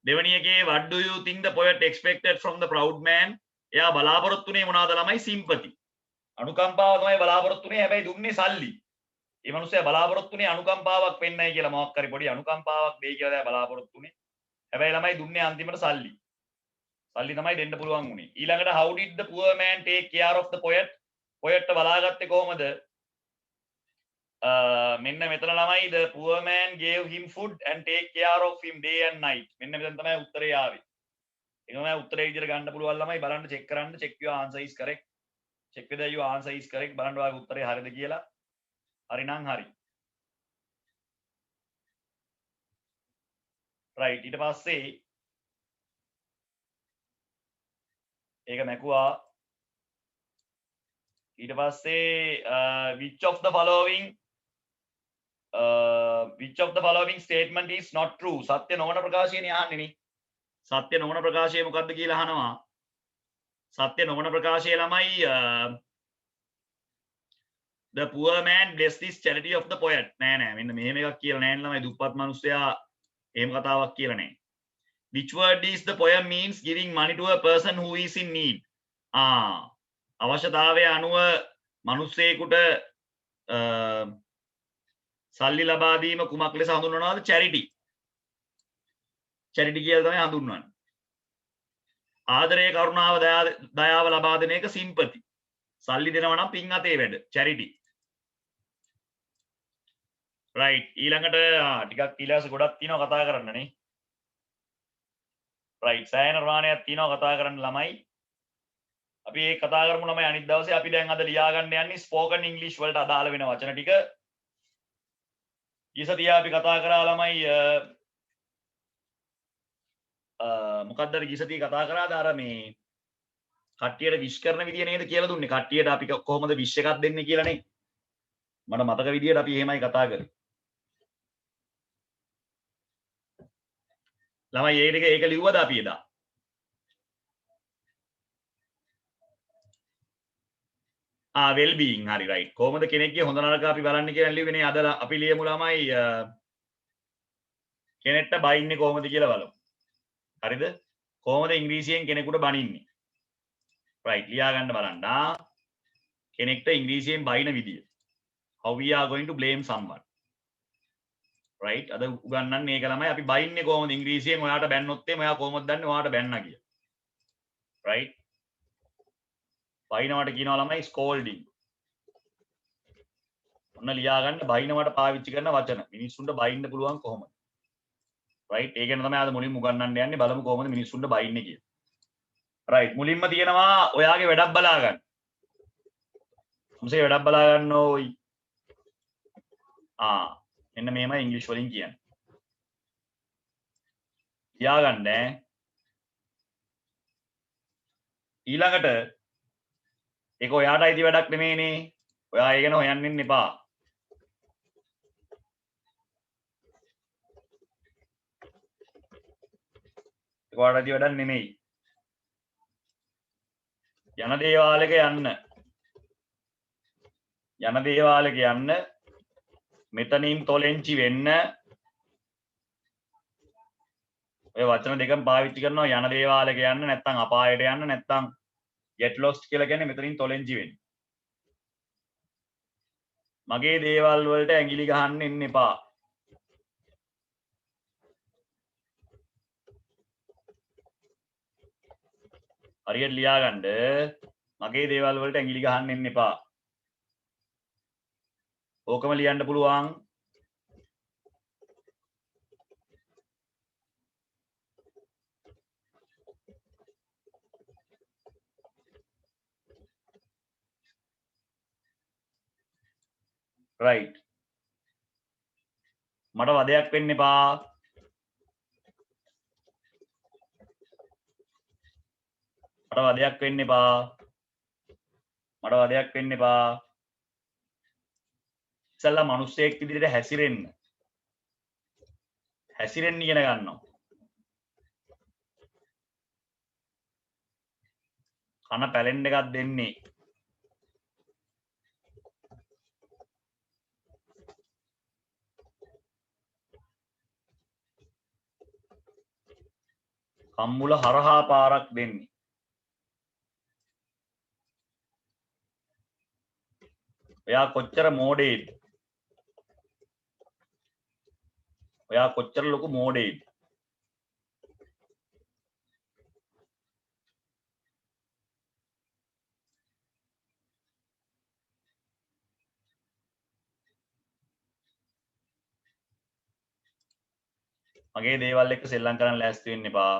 A: දෙවෙනි එකේ what do you think the poet expected from the proud man? එයා බලාපොරොත්තුනේ මොනවාද ළමයි? sympathy. අනුකම්පාව තමයි බලාපොරොත්තුනේ හැබැයි දුන්නේ සල්ලි. මේ මිනිස්සයා බලාපොරොත්තුනේ අනුකම්පාවක් වෙන්නයි කියලා මොකක් හරි පොඩි අනුකම්පාවක් දෙයි කියලා දැන් බලාපොරොත්තුනේ. හැබැයි ළමයි දුන්නේ අන්තිමට සල්ලි. සල්ලි තමයි දෙන්න පුළුවන් උනේ. ඊළඟට how did the poor man take care of the poet? poet බලාගත්තේ කොහොමද? මෙන්න මෙතන ළමයි the poor man gave him food and take care of him day and night. මෙන්න මෙතන තමයි උත්තරේ ආවේ. ඒක මම උත්තරේ විදිහට ගන්න පුළුවන් ළමයි බලන්න චෙක් කරන්න check your answer is correct check whether your answer is correct බලන්න ඔයාගේ උත්තරේ හරිද කියලා හරි නම් හරි right ඊට පස්සේ ඒක මැකුවා ඊට පස්සේ which of the following statement is not true සත්‍ය නොවන ප්‍රකාශයනේ අහන්නේ නේ සත්‍ය නොවන ප්‍රකාශය මොකක්ද කියලා අහනවා සත්‍ය නොවන ප්‍රකාශය ළමයි the poor man bless this charity of the poet නෑ නෑ මෙන්න මෙහෙම එකක් කියලා නෑ ළමයි දුප්පත් මිනිස්සයා එහෙම කතාවක් කියලා නෑ which word is the poem means giving money to a person who is in need අවශ්‍යතාවය අනුව මිනිස්සෙකුට සල්ලි ලබා දීම කුමක් ලෙස හඳුන්වනවද charity කියලා තමයි හඳුන්වන්නේ ආදරය කරුණාව දයාව ලබා දෙන එක sympathy සල්ලි දෙනවා නම් පින් අතේ වැඩ charity right ඊළඟට ටිකක් ඊළඟට ගොඩක් තියෙනවා කතා කරන්න නේ right සෑහෙන ප්‍රමාණයක් තියෙනවා කතා කරන්න ළමයි අපි ඒ කතා කරමු ළමයි අනිත් දවසේ අපි දැන් අද ලියා ගන්න යන්නේ spoken english වලට අදාළ වෙන වචන ටික ඊසතිය අපි කතා කරා ළමයි මොකක්ද අර ඊසතිය කතා කරාද අර මේ කට්ටියට විශ් කරන විදිය නේද කියලා දුන්නේ කට්ටියට අපි කොහොමද විශ් එකක් දෙන්නේ කියලා නේ මට මතක විදියට අපි එහෙමයි කතා කරේ ළමයි ඒක ලිව්වද අපි එදා well being හරි right කොහොමද කෙනෙක්ගේ හොඳ නරක අපි බලන්න කියලා ලිව්වේ නේ අද අපි ලියමු ළමයි කෙනෙක්ට බයින්නේ කොහොමද කියලා බලමු හරිද කොහොමද ඉංග්‍රීසියෙන් කෙනෙකුට බනින්නේ right ලියා ගන්න බලන්න කෙනෙක්ට ඉංග්‍රීසියෙන් බයින විදිය how we are going to blame someone right අද උගන්වන්නේ ඒක ළමයි අපි බයින්නේ කොහොමද ඉංග්‍රීසියෙන් ඔයාට බැන්නොත් එයා කොහොමද දන්නේ ඔයාට බැන්නා කියලා right බයිනවට කියනවා ළමයි scolding ඔන්න ලියා ගන්න බයිනවට පාවිච්චි කරන වචන මිනිස්සුන්ට බයින්න පුළුවන් කොහොමද right ඒ ගැන තමයි අද මුලින්ම උගන්වන්න යන්නේ බලමු කොහොමද මිනිස්සුන්ට බයින්නේ කියලා right මුලින්ම තියෙනවා ඔයාගේ වැඩක් බලා ගන්න මොකද වැඩක් බලා ගන්න ඕයි එන්න මෙහෙමයි ඉංග්‍රීසි වලින් කියන්නේ ලියා ගන්න ඊළඟට ඒක ඔයාට අයිති වැඩක් නෙමෙයිනේ ඔයා ඒ ගැන හොයන්න ඉන්න එපා ඒක ඔයාට අයිති වැඩක් නෙමෙයි යන දේවාලෙක යන්න මෙතනින් තොලෙන්චි වෙන්න ඔය වචන දෙකම පාවිච්චි කරනවා යන දේවාලෙක යන්න නැත්නම් අපායට යන්න නැත්නම් get lost කියලා කියන්නේ මෙතනින් තොලෙන්චි වෙන්න මගේ දේවල් වලට ඇඟිලි ගහන්න එන්න එපා හරියට ලියා ගන්න මගේ දේවල් වලට ඇඟිලි ගහන්න එන්න එපා ඕකම ලියන්න පුළුවන් right මට වදයක් වෙන්න එපා මට වදයක් වෙන්න එපා ඉස්සල්ලා මිනිස්සෙක් විදිහට හැසිරෙන්න ඉගෙන ගන්නවා කන පැලෙන්න එකක් දෙන්නේ කම්මුල හරහා පාරක් දෙන්නේ ඔයා කොච්චර මෝඩේද ඔයා කොච්චර ලොකු මෝඩේද මගේ දේවල් එක්ක සෙල්ලම් කරන්න ලෑස්ති වෙන්න එපා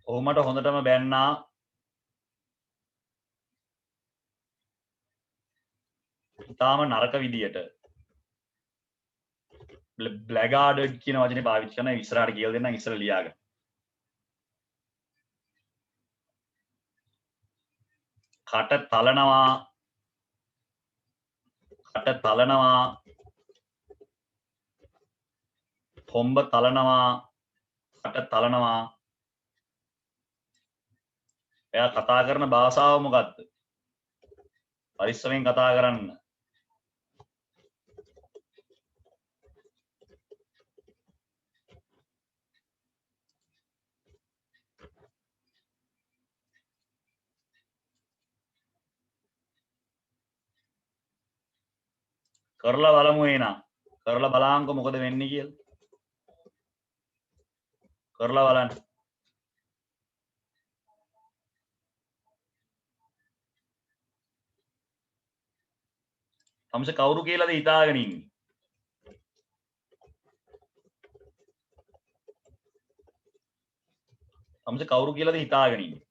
A: ඔහු මට හොඳටම බැන්නා. ඉතාලම නරක විදියට. බ්ලැගාඩඩ් කියන වචනේ පාවිච්චි කරන ඉස්සරහට කියලා දෙන්නම් ඉස්සර ලියාගන්න. කට තලනවා. කට තලනවා. කොම්බ තලනවා. කට තලනවා. එයා කතා කරන භාෂාව මොකක්ද? පරිස්සමෙන් කතා කරන්න. කරලා බලමු එනා. කරලා බලංකො මොකද වෙන්නේ කියලා. කරලා බලන්න. තමස කවුරු කියලාද හිතාගෙන ඉන්නේ? තමස කවුරු කියලාද හිතාගෙන ඉන්නේ?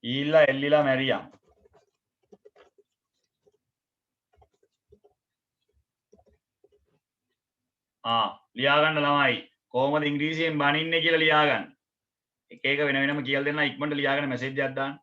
A: ඊල්ලා එල්ලිලා මැරියම්. ලියා ගන්න ළමයි. කොහොමද ඉංග්‍රීසියෙන් බනින්නේ කියලා ලියා ගන්න. එක එක වෙන වෙනම කියලා දෙන්න ඉක්මනට ලියාගෙන මැසේජ් එකක් දාන්න.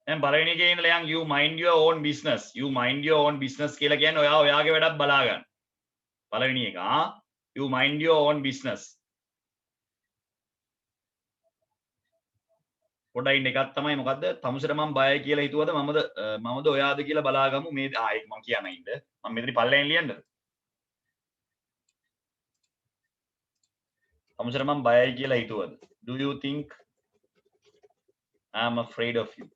A: දැන් පළවෙනි එකේ ඉඳලා යන් you mind your own business. You mind your own business කියලා කියන්නේ ඔයා ඔයාගේ වැඩක් බලා ගන්න. පළවෙනි එක you mind your own business. පොඩ්ඩයි ඉන්න එකක් තමයි මොකද්ද? තමුසෙට මම බයයි කියලා හිතුවද මමද ඔයාද කියලා බලාගමු මේ ඒක මම කියන ඉන්න. මම මෙතන පල්ලෙන් ලියන්නද? තමුසෙට මම බයයි කියලා හිතුවද? Do you think I am afraid of you?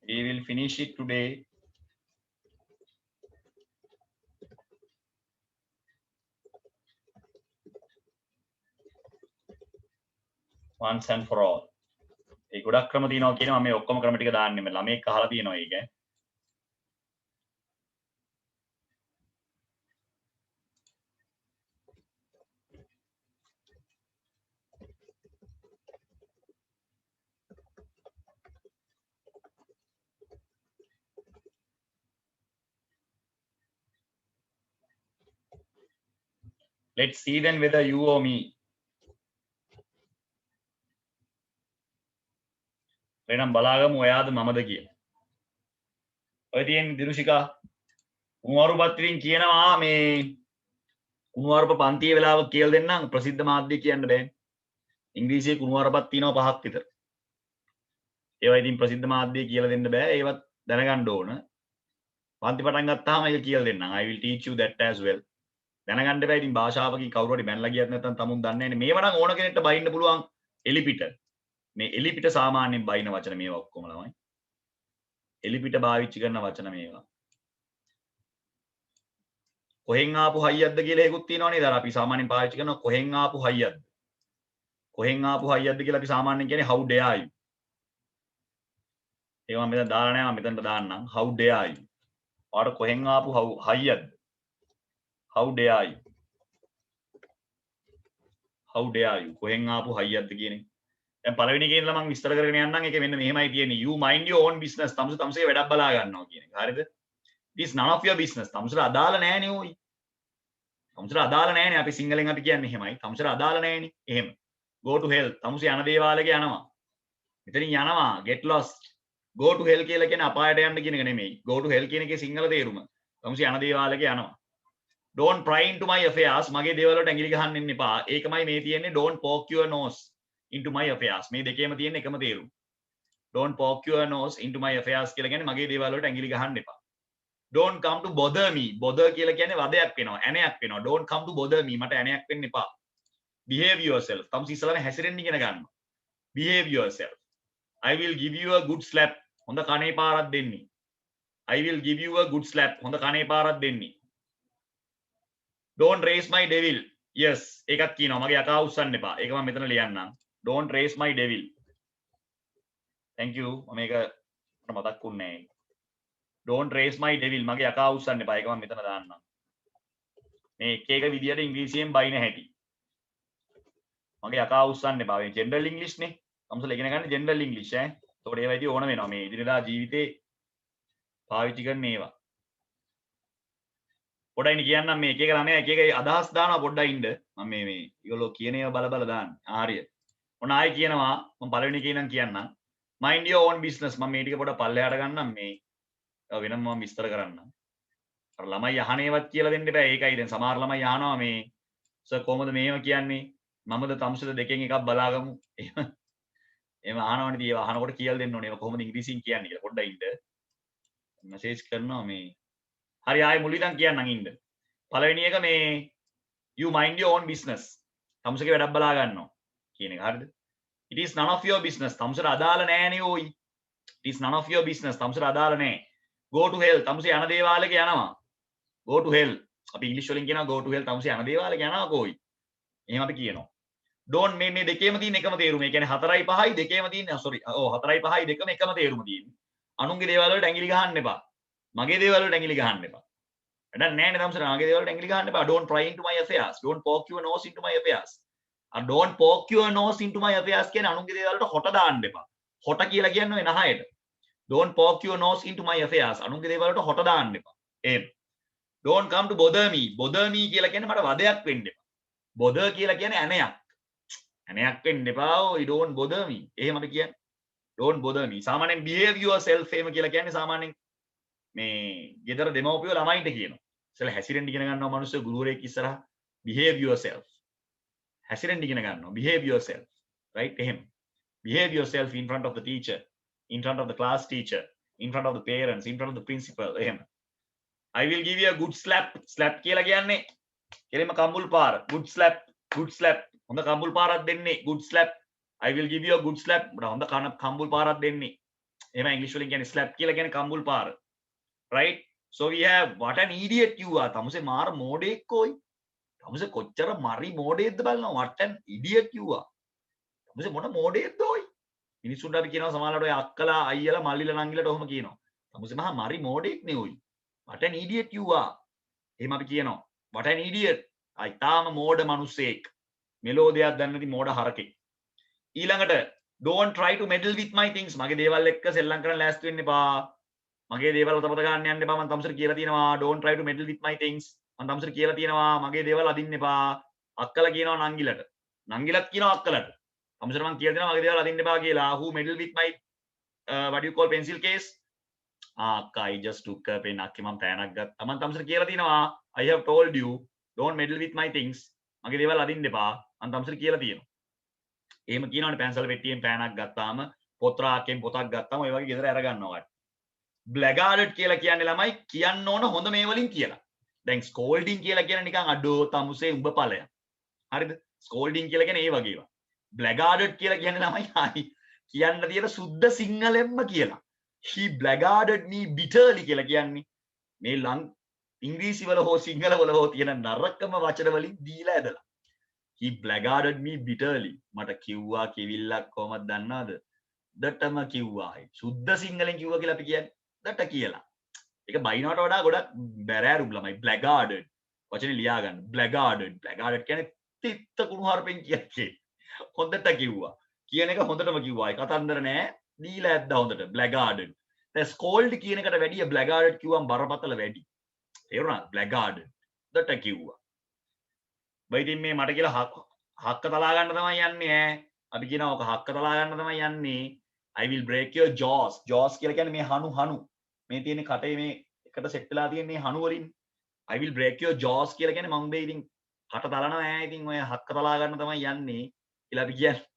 A: We will finish it today. Once and for all. ඒ ගොඩක් ක්‍රම තියෙනවා කියනවා මේ ඔක්කොම ක්‍රම ටික දාන්නේ මම ළමෙක් අහලා තියෙනවා ඒක. let's see then whether you or me. එහෙනම් බලාගමු ඔයාද මමද කියලා. ඔය තියෙන දිරුෂිකා කුමාරුපත් ඉතින් කියනවා මේ කුමාරුප පන්තියේ වෙලාව කියලා දෙන්නම් ප්‍රසිද්ධ මාධ්‍ය කියන්න බෑ. ඉංග්‍රීසියේ කුමාරුපත් තියෙනවා 5ක් විතර. ඒවා ඉතින් ප්‍රසිද්ධ මාධ්‍ය කියලා දෙන්න බෑ. ඒවත් දැනගන්න ඕන. පන්ති පටන් ගත්තාම ඒක කියලා දෙන්නම්. I will teach you that as well. දැනගන්න බෑ ඉතින් භාෂාවකින් කවුරු හරි බැනලා ගියත් නැත්නම් තමුන් දන්නේ නැහැ. මේව නම් ඕන කෙනෙක්ට බයින්න පුළුවන් එලිපිට. මේ එලිපිට සාමාන්‍යයෙන් බයින වචන මේවා ඔක්කොම ළමයි. එලිපිට භාවිතා කරන වචන මේවා. කොහෙන් ආපු හයියක්ද කියලා එකකුත් තියෙනවා නේද? අර අපි සාමාන්‍යයෙන් පාවිච්චි කරන කොහෙන් ආපු හයියක්ද? කොහෙන් ආපු හයියක්ද කියලා අපි සාමාන්‍යයෙන් කියන්නේ how dare you. ඒක මම මෙතන දාලා නැහැ. මම මෙතනට දාන්නම්. how dare you. ඔයාලට කොහෙන් ආපු හයියක්ද? how dare you. how dare you. කොහෙන් ආපු හයියක්ද කියන එක. දැන් පළවෙනි එකේ ඉඳලා මම විස්තර කරගෙන යන්නම්. ඒක මෙන්න මෙහෙමයි තියෙන්නේ. you mind your own business. තමසේ වැඩක් බලා ගන්නවා කියන එක. හරිද? this none of your business. තමසට අදාළ නෑනේ ඕයි. තමසට අදාළ නෑනේ. අපි සිංහලෙන් අපි කියන්නේ එහෙමයි. තමසට අදාළ නෑනේ. එහෙම. go to hell. තමසේ යන දේවාලක යනවා. මෙතනින් යනවා. get lost. go to hell කියලා කියන්නේ අපායට යන්න කියන එක නෙමෙයි. go to hell කියන එකේ සිංහල තේරුම. තමසේ යන දේවාලක යනවා. don't pry into my affairs. මගේ දේවල් වලට ඇඟිලි ගහන්න එන්න එපා. ඒකමයි මේ තියෙන්නේ don't poke your nose into my affairs. මේ දෙකේම තියෙන එකම තේරුම. don't poke your nose into my affairs කියලා කියන්නේ මගේ දේවල් වලට ඇඟිලි ගහන්න එපා. don't come to bother me. bother කියලා කියන්නේ වදයක් වෙනවා, ඇණයක් වෙනවා. don't come to bother me. මට ඇණයක් වෙන්න එපා. behave yourself. තමසි ඉස්සලම හැසිරෙන්න ඉගෙන ගන්න. behave yourself. I will give you a good slap. හොඳ කනේ පාරක් දෙන්නේ. I will give you a good slap. හොඳ කනේ පාරක් දෙන්නේ. don't raise my devil. yes ඒකත් කියනවා මගේ යකා උස්සන්න එපා. ඒක මම මෙතන ලියන්නම්. don't raise my devil. thank you. මම මේක මතක්ුන්නේ නැහැ. don't raise my devil. මගේ යකා උස්සන්න එපා. ඒක මම මෙතන දාන්නම්. මේ එක එක විදියට ඉංග්‍රීසියෙන් බයින හැටි. මගේ යකා උස්සන්න එපා. මේ ජෙනරල් ඉංග්‍රීසි නේ. තමසල ඉගෙන ගන්න ජෙනරල් ඉංග්‍රීසි ඈ. ඒතකොට ඒවා ඉතින් ඕන වෙනවා මේ ඉදිරියදා ජීවිතේ පාවිච්චි කරන ඒවා. පොඩ්ඩයි කියන්නම් මේ එක එක ළමයා එක එක අදහස් දානවා පොඩ්ඩයි ඉන්න. මම මේ ඒගොල්ලෝ කියන ඒවා බල බල දාන්න. හරියට. ඔන්න ආයෙ කියනවා මම පළවෙනි එකේ ඉඳන් කියන්නම්. mind your own business. මම මේ ටික පොඩ්ඩක් පල්ලෙහාට ගන්නම් මේ වෙනම මම විස්තර කරන්නම්. අර ළමයි අහනේවත් කියලා දෙන්න බෑ. ඒකයි දැන් සමහර ළමයි අහනවා මේ සර් කොහොමද මේව කියන්නේ? මමද තමුසෙද දෙකෙන් එකක් බලාගමු. එහෙම අහනවනේ ඉතින් ඒව අහනකොට කියලා දෙන්න ඕනේ. ඒක කොහොමද ඉංග්‍රීසියෙන් කියන්නේ කියලා පොඩ්ඩක් ඉන්න. මැසේජ් කරනවා මේ. හරි ආයෙ මුල ඉඳන් කියන්නම් ඉන්න. පළවෙනි එක මේ you mind your own business. තමුසේගේ වැඩක් බලා ගන්නවා කියන එක. හරිද? it is none of your business. තමුසට අදාළ නෑනේ ඕයි. it is none of your business. තමුසට අදාළ නෑ. go to hell. තමුසේ යන දේවාලක යනවා. go to hell. අපි ඉංග්‍රීසි වලින් කියනවා go to hell. තමුසේ යන දේවාලක යනවා කෝයි. එහෙම අපි කියනවා. don't මේ දෙකේම තියෙන එකම තේරුම. ඒ කියන්නේ 4යි 5යි දෙකේම තියෙන sorry. ඔව් 4යි 5යි දෙකම එකම තේරුම තියෙන්නේ. අනුන්ගේ දේවල් වලට ඇඟිලි ගහන්න එපා. මගේ දේවල් වලට ඇඟිලි ගහන්න එපා. වැඩක් නැහැ නේ තමුසේ මගේ දේවල් වලට ඇඟිලි ගහන්න එපා. don't pry into my affairs. don't poke your nose into my affairs. don't poke your nose into my affairs කියන්නේ අනුන්ගේ දේවල් වලට හොට දාන්න එපා. හොට කියලා කියන්නේ නහයට. don't poke your nose into my affairs. අනුන්ගේ දේවල් වලට හොට දාන්න එපා. එහෙම. don't come to bother me. bother me කියලා කියන්නේ මට වදයක් වෙන්න එපා. bother කියලා කියන්නේ ඇණයක්. ඇණයක් වෙන්න එපා. ඔය don't bother me. එහෙම අපි කියන්නේ. don't bother me. සාමාන්‍යයෙන් behave yourself එහෙම කියලා කියන්නේ සාමාන්‍යයෙන් මේ ගෙදර දෙමව්පියෝ ළමයින්ට කියනවා. ඉතල හැසිරෙන්න ඉගෙන ගන්නවා මිනිස්සු ගුරුවරයෙක් ඉස්සරහා behave yourself. හැසිරෙන්න ඉගෙන ගන්නවා. behave yourself. right? එහෙම. behave yourself in front of the teacher, in front of the class teacher, in front of the parents, in front of the principal. එහෙම. I will give you a good slap. slap කියලා කියන්නේ කෙලින්ම කම්බුල් පාර. good slap, good slap. හොඳ කම්බුල් පාරක් දෙන්නේ. good slap. I will give you a good slap. හොඳ කම්බුල් පාරක් දෙන්නේ. එහෙම ඉංග්‍රීසි වලින් කියන්නේ slap කියලා කියන්නේ කම්බුල් පාර. right? so we have what an idiot you are. තමසේ මාර මෝඩෙක් කොයි. තමසේ කොච්චර මරි මෝඩෙක්ද බලනවා. what an idiot you are. තමසේ මොන මෝඩෙක්ද ඔයි. මිනිස්සුන්ට අපි කියනවා සමහරවිට ඔය අක්කලා අයියලා මල්ලිලා නංගිලාට ඔහොම කියනවා. තමසේ මහා මරි මෝඩෙක් නේ ඔයි. what an idiot you are. එහෙම අපි කියනවා. what an idiot. අයි තාම මෝඩ මිනිස්සෙක්. මෙලෝ දෙයක් දන්නේ නැති මෝඩ හරකෙක්. ඊළඟට don't try to meddle with my things. මගේ දේවල් එක්ක සෙල්ලම් කරන්න ලෑස්ති වෙන්න එපා. මගේ දේවල් අතපත ගන්න යන්න එපා. මම තමසට කියලා තියෙනවා don't try to meddle with my things. මම තමසට කියලා තියෙනවා මගේ දේවල් අදින්න එපා. අක්කලා කියනවා නංගිලට. නංගිලත් කියනවා අක්කලට. අමුසර මං කියලා දෙනවා මගේ දේවල් අදින්න එපා කියලා. Who meddle with my what do you call pencil case? අක්කා I just took a pen. අක්කේ මම පෑනක් ගත්තා. මං තමසර කියලා තියෙනවා I have told you don't meddle with my things. මගේ දේවල් අදින්න එපා. මං තමසර කියලා තියෙනවා. එහෙම කියනවනේ පැන්සල් පෙට්ටියෙන් පෑනක් ගත්තාම පොත් රාක්කෙන් පොතක් ගත්තාම ඔය වගේ ගෙදර අර ගන්නවා. බ්ලැගාඩඩ් කියලා කියන්නේ ළමයි කියන්න ඕන හොඳ මේ වලින් කියලා. දැන් ස්කෝල්ඩින් කියලා කියන්නේ නිකන් අඩෝ තමුසේ උඹ ඵලයක්. හරිද? ස්කෝල්ඩින් කියලා කියන්නේ ඒ වගේ ඒවා. බ්ලැගාඩඩ් කියලා කියන්නේ ළමයි ආයි කියන්න තියෙන සුද්ධ සිංහලෙන්ම කියලා. he blackguarded me bitterly කියලා කියන්නේ මේ ඉංග්‍රීසි වල හෝ සිංහල වල හෝ තියෙන නරකම වචන වලින් දීලා ඇදලා. he blackguarded me bitterly. මට කිව්වා කිවිල්ලක් කොහමද දන්නවද? දටම කිව්වා. සුද්ධ සිංහලෙන් කිව්වා කියලා අපි කියන්නේ දට කියලා. ඒක බයිනවට වඩා ගොඩක් බැරෑරුම් ළමයි. blackguarded වචනේ ලියා ගන්න. blackguarded කියන්නේ තිත්ත කුණු හarpen කියන්නේ. හොඳට කිව්වා. කියන එක හොඳටම කිව්වා. ඒ කතන්දර නෑ. දීලා ඇද්දා හොඳට. blackguarded. දැන් scold කියන එකට වැඩිය blackguarded කිව්වම බරපතල වැඩි. තේරුණාද? blackguarded. දට කිව්වා. බයිටින් මේ මට කියලා හක්ක තලා ගන්න තමයි යන්නේ ඈ. අපි කියනවා ඔක හක්ක තලා ගන්න තමයි යන්නේ. I will break your jaws. jaws කියලා කියන්නේ මේ හනු. මේ තියෙන කටේ මේ එකට සෙට් වෙලා තියෙන මේ හනු වලින්. I will break your jaws කියලා කියන්නේ මම මේ ඉතින් කට තලනවා ඈ. ඉතින් ඔය හක්ක තලා ගන්න තමයි යන්නේ කියලා අපි කියන්නේ.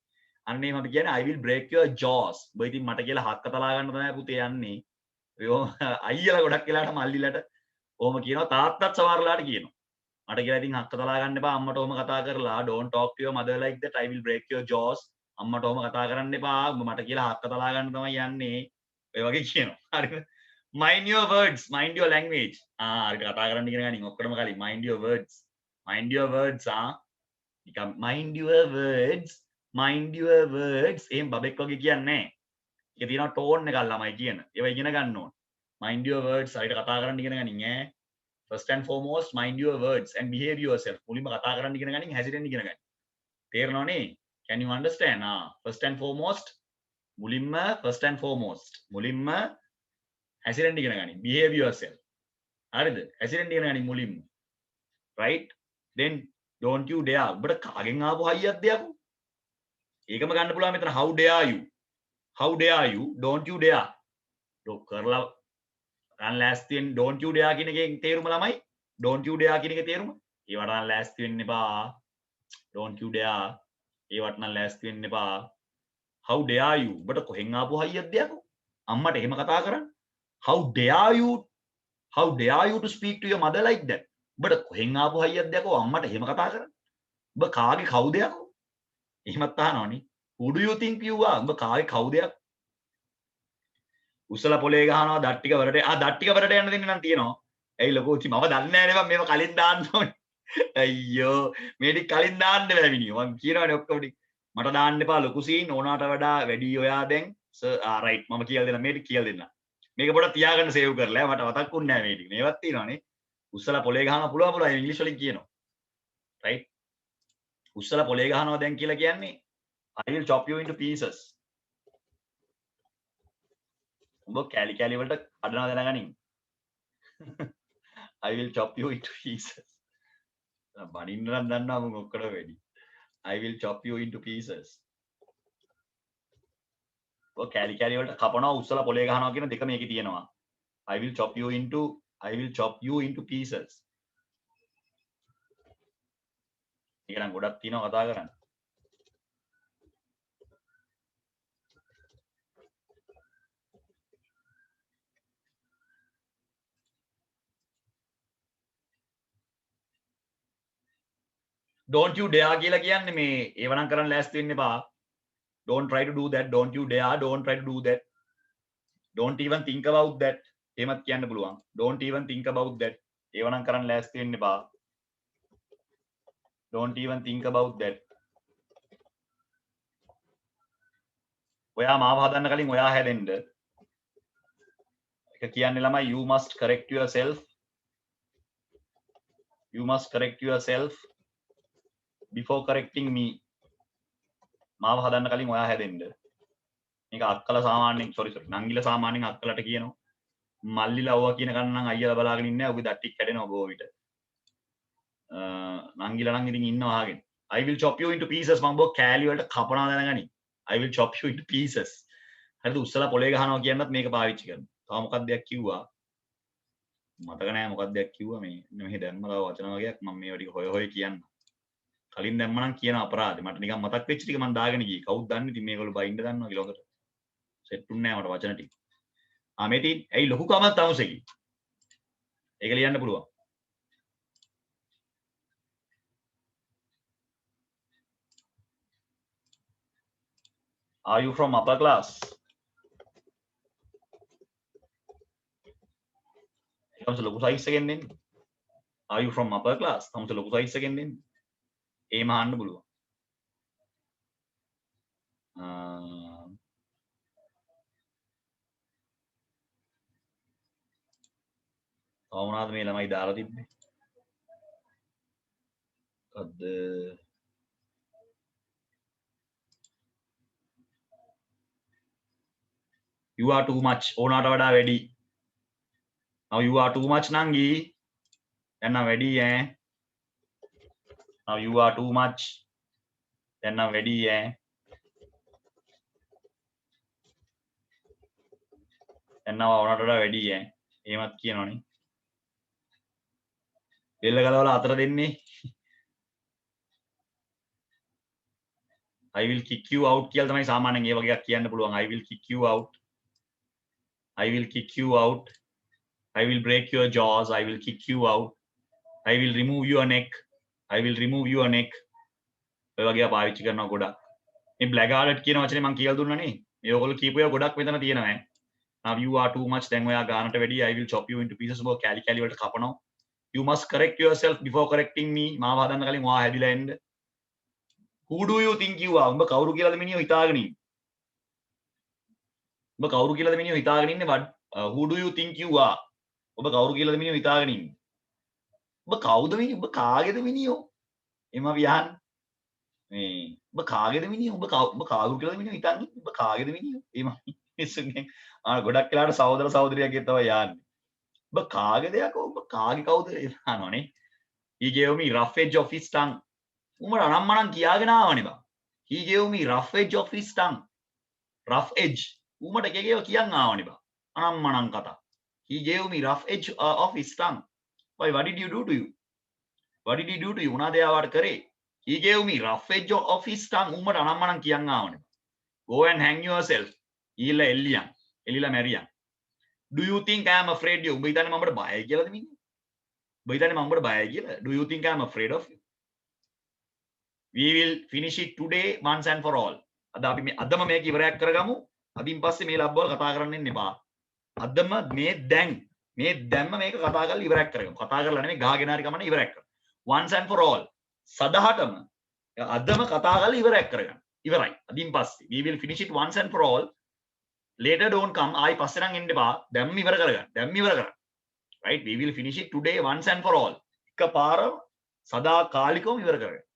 A: අන්න එහෙම අපි කියන්නේ I will break your jaws. ඔබ ඉතින් මට කියලා හක්ක තලා ගන්න තමයි පුතේ යන්නේ. ඔය අයියලා ගොඩක් වෙලාට මල්ලිලට ඔහොම කියනවා තාත්තත් සමහරලාට කියනවා. මට කියලා ඉතින් හක්ක තලා ගන්න එපා අම්මට ඔහොම කතා කරලා don't talk to your mother like that. I will break your jaws. අම්මට ඔහොම කතා කරන්න එපා. ඔබ මට කියලා හක්ක තලා ගන්න තමයි යන්නේ. ඔය වගේ කියනවා. හරිද? Mind your words, mind your language. හරියට කතා කරන්න ඉගෙන ගනින් ඔක්කොටම කලින් mind your words. Mind your words නිකන් mind your words. Mind your words. එහෙම බබෙක් වගේ කියන්නේ නැහැ. ඒක තියෙනවා tone එකක් ළමයි කියන. ඒවා ඉගෙන ගන්න ඕන. Mind your words. හරියට කතා කරන්න ඉගෙන ගනින් ඈ. First and foremost mind your words and behave yourself. මුලින්ම කතා කරන්න ඉගෙන ගනින් හැසිරෙන්න ඉගෙන ගනින්. තේරෙනවනේ? Can you understand? First and foremost මුලින්ම first and foremost මුලින්ම හැසිරෙන්න ඉගෙන ගනින්. Behave yourself. හරිද? හැසිරෙන්න ඉගෙන ගනින් මුලින්ම. Right? Then don't you dare. ඔබට කාගෙන් ආපු හයියක්ද යකෝ? ඒකම ගන්න පුළුවන් මෙතන how dare you? How dare you? Don't you dare. කරලා ගන්න ලෑස්තියෙන් don't you dare කියන එකේ තේරුම ළමයි. don't you dare කියන එකේ තේරුම. ඒවට නම් ලෑස්ති වෙන්න එපා. don't you dare. ඒවට නම් ලෑස්ති වෙන්න එපා. how dare you? ඔබට කොහෙන් ආපු හයියක්ද යකෝ? අම්මට එහෙම කතා කරන්න. how dare you? How dare you to speak to your mother like that? ඔබට කොහෙන් ආපු හයියක්ද යකෝ අම්මට එහෙම කතා කරන්න. ඔබ කාගේ කවුද යකෝ? එහෙමත් අහනවනේ. who do you think you are? ඔබ කාගේ කවුද යකෝ? උසල පොලේ ගහනවා දත් ටික වලට. දත් ටික වලට යන්න දෙන්න නම් තියනවා. ඇයි ලොකෝ චි මම දන්නේ නැහැ නේ මේව කලින් දාන්න ඕනේ. අයියෝ මේ ටික කලින් දාන්න බෑ මිනිහෝ. මම කියනවානේ ඔක්කොම ටික. මට දාන්න එපා ලොකු සීන් ඕනාට වඩා වැඩි ඔයා දැන් රයිට් මම කියලා දෙන්න මේ ටික කියලා දෙන්න. මේක පොඩක් තියාගන්න සේව් කරලා මට මතක්ුන්නේ නැහැ මේ ටික. මේවත් තියෙනවානේ. උස්සලා පොලේ ගහනවා පුළුවන් ඉංග්‍රීසි වලින් කියනවා. රයිට්. උස්සලා පොලේ ගහනවා දැන් කියලා කියන්නේ I will chop you into pieces. උඹ කැලි කැලි වලට කඩනවා දැනගනින්. I will chop you into pieces. බනින්න නම් දන්නවා මම ඔක්කොම වැඩි. I will chop you into pieces. ඔය කැලි කැලි වලට කපනවා උස්සලා පොලේ ගහනවා කියන දෙක මේකේ තියෙනවා. I will chop you into pieces. ඒක නම් ගොඩක් තියෙනවා කතා කරන්න. don't you dare කියලා කියන්නේ මේ ඒවනම් කරන්න ලෑස්ති වෙන්න එපා. don't try to do that. don't you dare. don't try to do that. don't even think about that. එහෙමත් කියන්න පුළුවන්. don't even think about that. ඒවනම් කරන්න ලෑස්ති වෙන්න එපා. don't even think about that. ඔයා මාව හදන්න කලින් ඔයා හැදෙන්න. ඒක කියන්නේ ළමයි you must correct yourself. You must correct yourself before correcting me. මාව හදන්න කලින් ඔයා හැදෙන්න. මේක අක්කලා සාමාන්‍යයෙන් sorry නංගිලා සාමාන්‍යයෙන් අක්කලට කියනවා. මල්ලිලා ඕවා කියන කන්න නම් අයියලා බලාගෙන ඉන්නේ නැහැ. ඔබේ දත් ටික කැඩෙනවා බොහෝ විට. නංගිලා නම් ඉතින් ඉන්නවා අහගෙන. I will chop you into pieces මම බෝ කෑලි වලට කපනවා දැනගනි. I will chop you into pieces. හරිද උස්සලා පොලේ ගහනවා කියන්නත් මේක පාවිච්චි කරනවා. තව මොකක්ද දෙයක් කිව්වා? මතක නෑ මොකක්ද දෙයක් කිව්වා මේ මෙහෙ දැම්ම තව වචන වගේක් මම මේවා ටික හොය හොය කියන්න. කලින් දැම්ම නම් කියන අපරාධේ මට නිකන් මතක් වෙච්ච ටික මම දාගෙන ගියේ. කවුද දන්නේ ඉතින් මේගොල්ලෝ බයින්ද දන්නවා කියලා හොකට. සෙට් උන්නේ නෑ මට වචන ටික. මේටි ඇයි ලොකු කමක් තමුසෙකි. ඒක ලියන්න පුළුවන්. Are you from upper class? තමුස ලොකු සයිස් එකෙන් දෙන්නේ. Are you from upper class? තමුස ලොකු සයිස් එකෙන් දෙන්නේ. එහෙම අහන්න පුළුවන්. මොනවාද මේ ළමයි දාලා තිබ්බේ? මොකද්ද? You are too much. ඕනාට වඩා වැඩි. Now you are too much නංගි. දැන් නම් වැඩි ඈ. Now you are too much. දැන් නම් වැඩි ඈ. දැන් නම් ඕනාට වඩා වැඩි ඈ. එහෙමත් කියනවනේ. බෙල්ල ගලවලා අතර දෙන්නේ. I will kick you out කියලා තමයි සාමාන්‍යයෙන් ඒ වගේ එකක් කියන්න පුළුවන්. I will kick you out. I will kick you out. I will break your jaws. I will kick you out. I will remove your neck. I will remove your neck. ඔය වගේ පාවිච්චි කරනවා ගොඩක්. මේ blackguard කියන වචනේ මම කියලා දුන්නානේ. මේ ඔයගොල්ලෝ කියපු ඒවා ගොඩක් මෙතන තියෙනවා. Now you are too much. දැන් ඔයා ගානට වැඩි. I will chop you into pieces. ඔබ කැලි කැලි වලට කපනවා. You must correct yourself before correcting me. මාව හදන්න කලින් ඔයා හැදිලා එන්න. Who do you think you are? උඹ කවුරු කියලාද මිනිහෝ හිතාගෙන ඉන්නේ? උඹ කවුරු කියලාද මිනිහෝ හිතාගෙන ඉන්නේ? Who do you think you are? ඔබ කවුරු කියලාද මිනිහෝ හිතාගෙන ඉන්නේ? ඔබ කවුද මිනිහෝ? ඔබ කාගේද මිනිහෝ? එම වියහන් මේ ඔබ කාගේද මිනිහෝ? ඔබ කවුරු කියලාද මිනිහෝ හිතන්නේ? ඔබ කාගේද මිනිහෝ? එම මිනිස්සුන්ගෙන් ගොඩක් වෙලාවට සහෝදර සහෝදරියගේ තමයි යන්නේ. ඔබ කාගේද යකෝ? ඔබ කාගේ කවුද? එහනවනේ. He gave me rough edge of his tongue. උඹට අනම්මනම් කියාගෙන ආවනේ බං. He gave me rough edge of his tongue. Rough edge. උඹට එකේව කියන් ආවනේ බං. අනම්මනම් කතා. He gave me rough edge of his tongue. Why, what did you do to you? What did he do to you? උනාද යාවට කරේ? He gave me rough edge of his tongue. උඹට අනම්මනම් කියන් ආවනේ. Go and hang yourself. ඊළ එල්ලියන්. එලිලා මැරියන්. Do you think I am afraid you? උඹ හිතන්නේ මම උඹට බයයි කියලාද මිනිහ? උඹ හිතන්නේ මම උඹට බයයි කියලා? Do you think I am afraid of you? We will finish it today once and for all. අද අපි මේ අදම මේක ඉවරයක් කරගමු. අදින් පස්සේ මේ ලබ්බවල කතා කරන්න ඉන්න එපා. අදම මේ දැම්ම මේක කතා කරලා ඉවරයක් කරගමු. කතා කරලා නෙමෙයි ගහගෙන හරි ගමන ඉවරයක් කරමු. Once and for all. සදහටම අදම කතා කරලා ඉවරයක් කරගන්න. ඉවරයි. අදින් පස්සේ we will finish it once and for all. Later don't come. ආයි පස්සේ නම් එන්න එපා. දැම්ම ඉවර කරගන්න. දැම්ම ඉවර කරන්න. Right? We will finish it today once and for all. එකපාර සදා කාලිකවම ඉවර කරගන්න.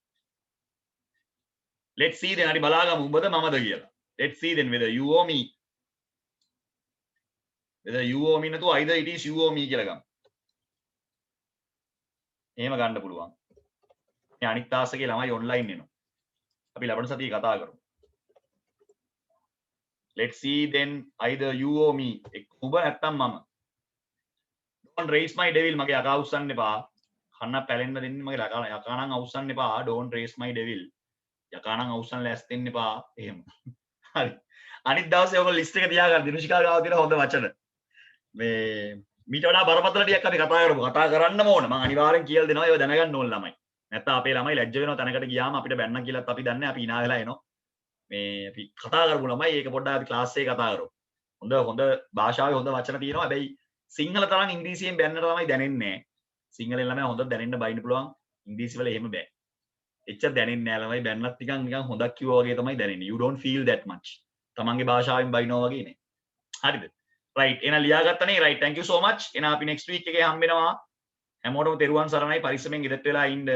A: Let's see then. හරි බලාගමු උඹද මමද කියලා. Let's see then whether you or me. Whether you or me නැතුව either it is you or me කියලා ගමු. එහෙම ගන්න පුළුවන්. මේ අනිත් තාසකේ ළමයි online එනවා. අපි ලබන සතියේ කතා කරමු. Let's see then either you or me. උඹ නැත්තම් මම. Don't raise my devil. මගේ යකා උස්සන්න එපා. කන්න පැලෙන්න දෙන්න මගේ යකා නම් අවුස්සන්න එපා. Don't raise my devil. යකා නම් අවුස්සන්න ලෑස්ති වෙන්න එපා. එහෙම. හරි. අනිත් දවසේ ඔයගොල්ලෝ ලිස්ට් එක තියාගන්න. දිනුෂිකා ගාව තියෙන හොඳ වචන. මේ මීට වඩා බරපතල ටිකක් අපි කතා කරමු. කතා කරන්නම ඕන. මම අනිවාර්යෙන් කියලා දෙනවා. ඒව දැනගන්න ඕන ළමයි. නැත්නම් අපේ ළමයි ලැජ්ජ වෙනවා තැනකට ගියාම අපිට බැන්න කියලාත් අපි දන්නේ අපි hina වෙලා එනවා. මේ අපි කතා කරමු ළමයි. ඒක පොඩ්ඩක් අපි ක්ලාස් එකේ කතා කරමු. හොඳ භාෂාවේ හොඳ වචන තියෙනවා. හැබැයි සිංහල තරම් ඉංග්‍රීසියෙන් බැන්නට තමයි දැනෙන්නේ නැහැ. සිංහලෙන් ළමයි හොඳට දැනෙන්න බයින්න පුළුවන්. ඉංග්‍රීසි වල එහෙම බෑ. එච්චර දැනෙන්නේ නැහැ ළමයි. බැන්නත් නිකන් හොඳක් කිව්වා වගේ තමයි දැනෙන්නේ. You don't feel that much. තමන්ගේ භාෂාවෙන් බයිනවා වගේ නේ. හරිද? right එහෙනම් ලියාගත්තනේ. right, thank you so much. එහෙනම් අපි next week එකේ හම්බ වෙනවා. හැමෝටම තෙරුවන් සරණයි. පරිස්සමෙන් ගෙදරට වෙලා ඉන්න.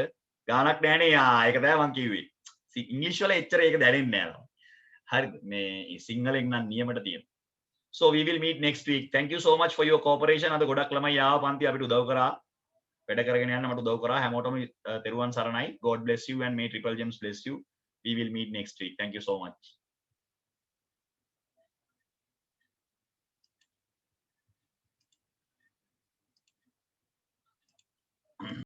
A: ගානක් නැහනේ. ඒක තමයි මං කිව්වේ. ඉංග්‍රීසි වල එච්චර ඒක දැනෙන්නේ නැහැ. හරිද? මේ සිංහලෙන් නම් නියමට තියෙනවා. So we will meet next week. Thank you so much for your cooperation. අද ගොඩක් ළමයි ආව පන්ති අපිට උදව් කරා. වැඩ කරගෙන යන්න මට උදව් කරා හැමෝටම තෙරුවන් සරණයි. God bless you and may Triple Gems bless you. We will meet next week. Thank you so much.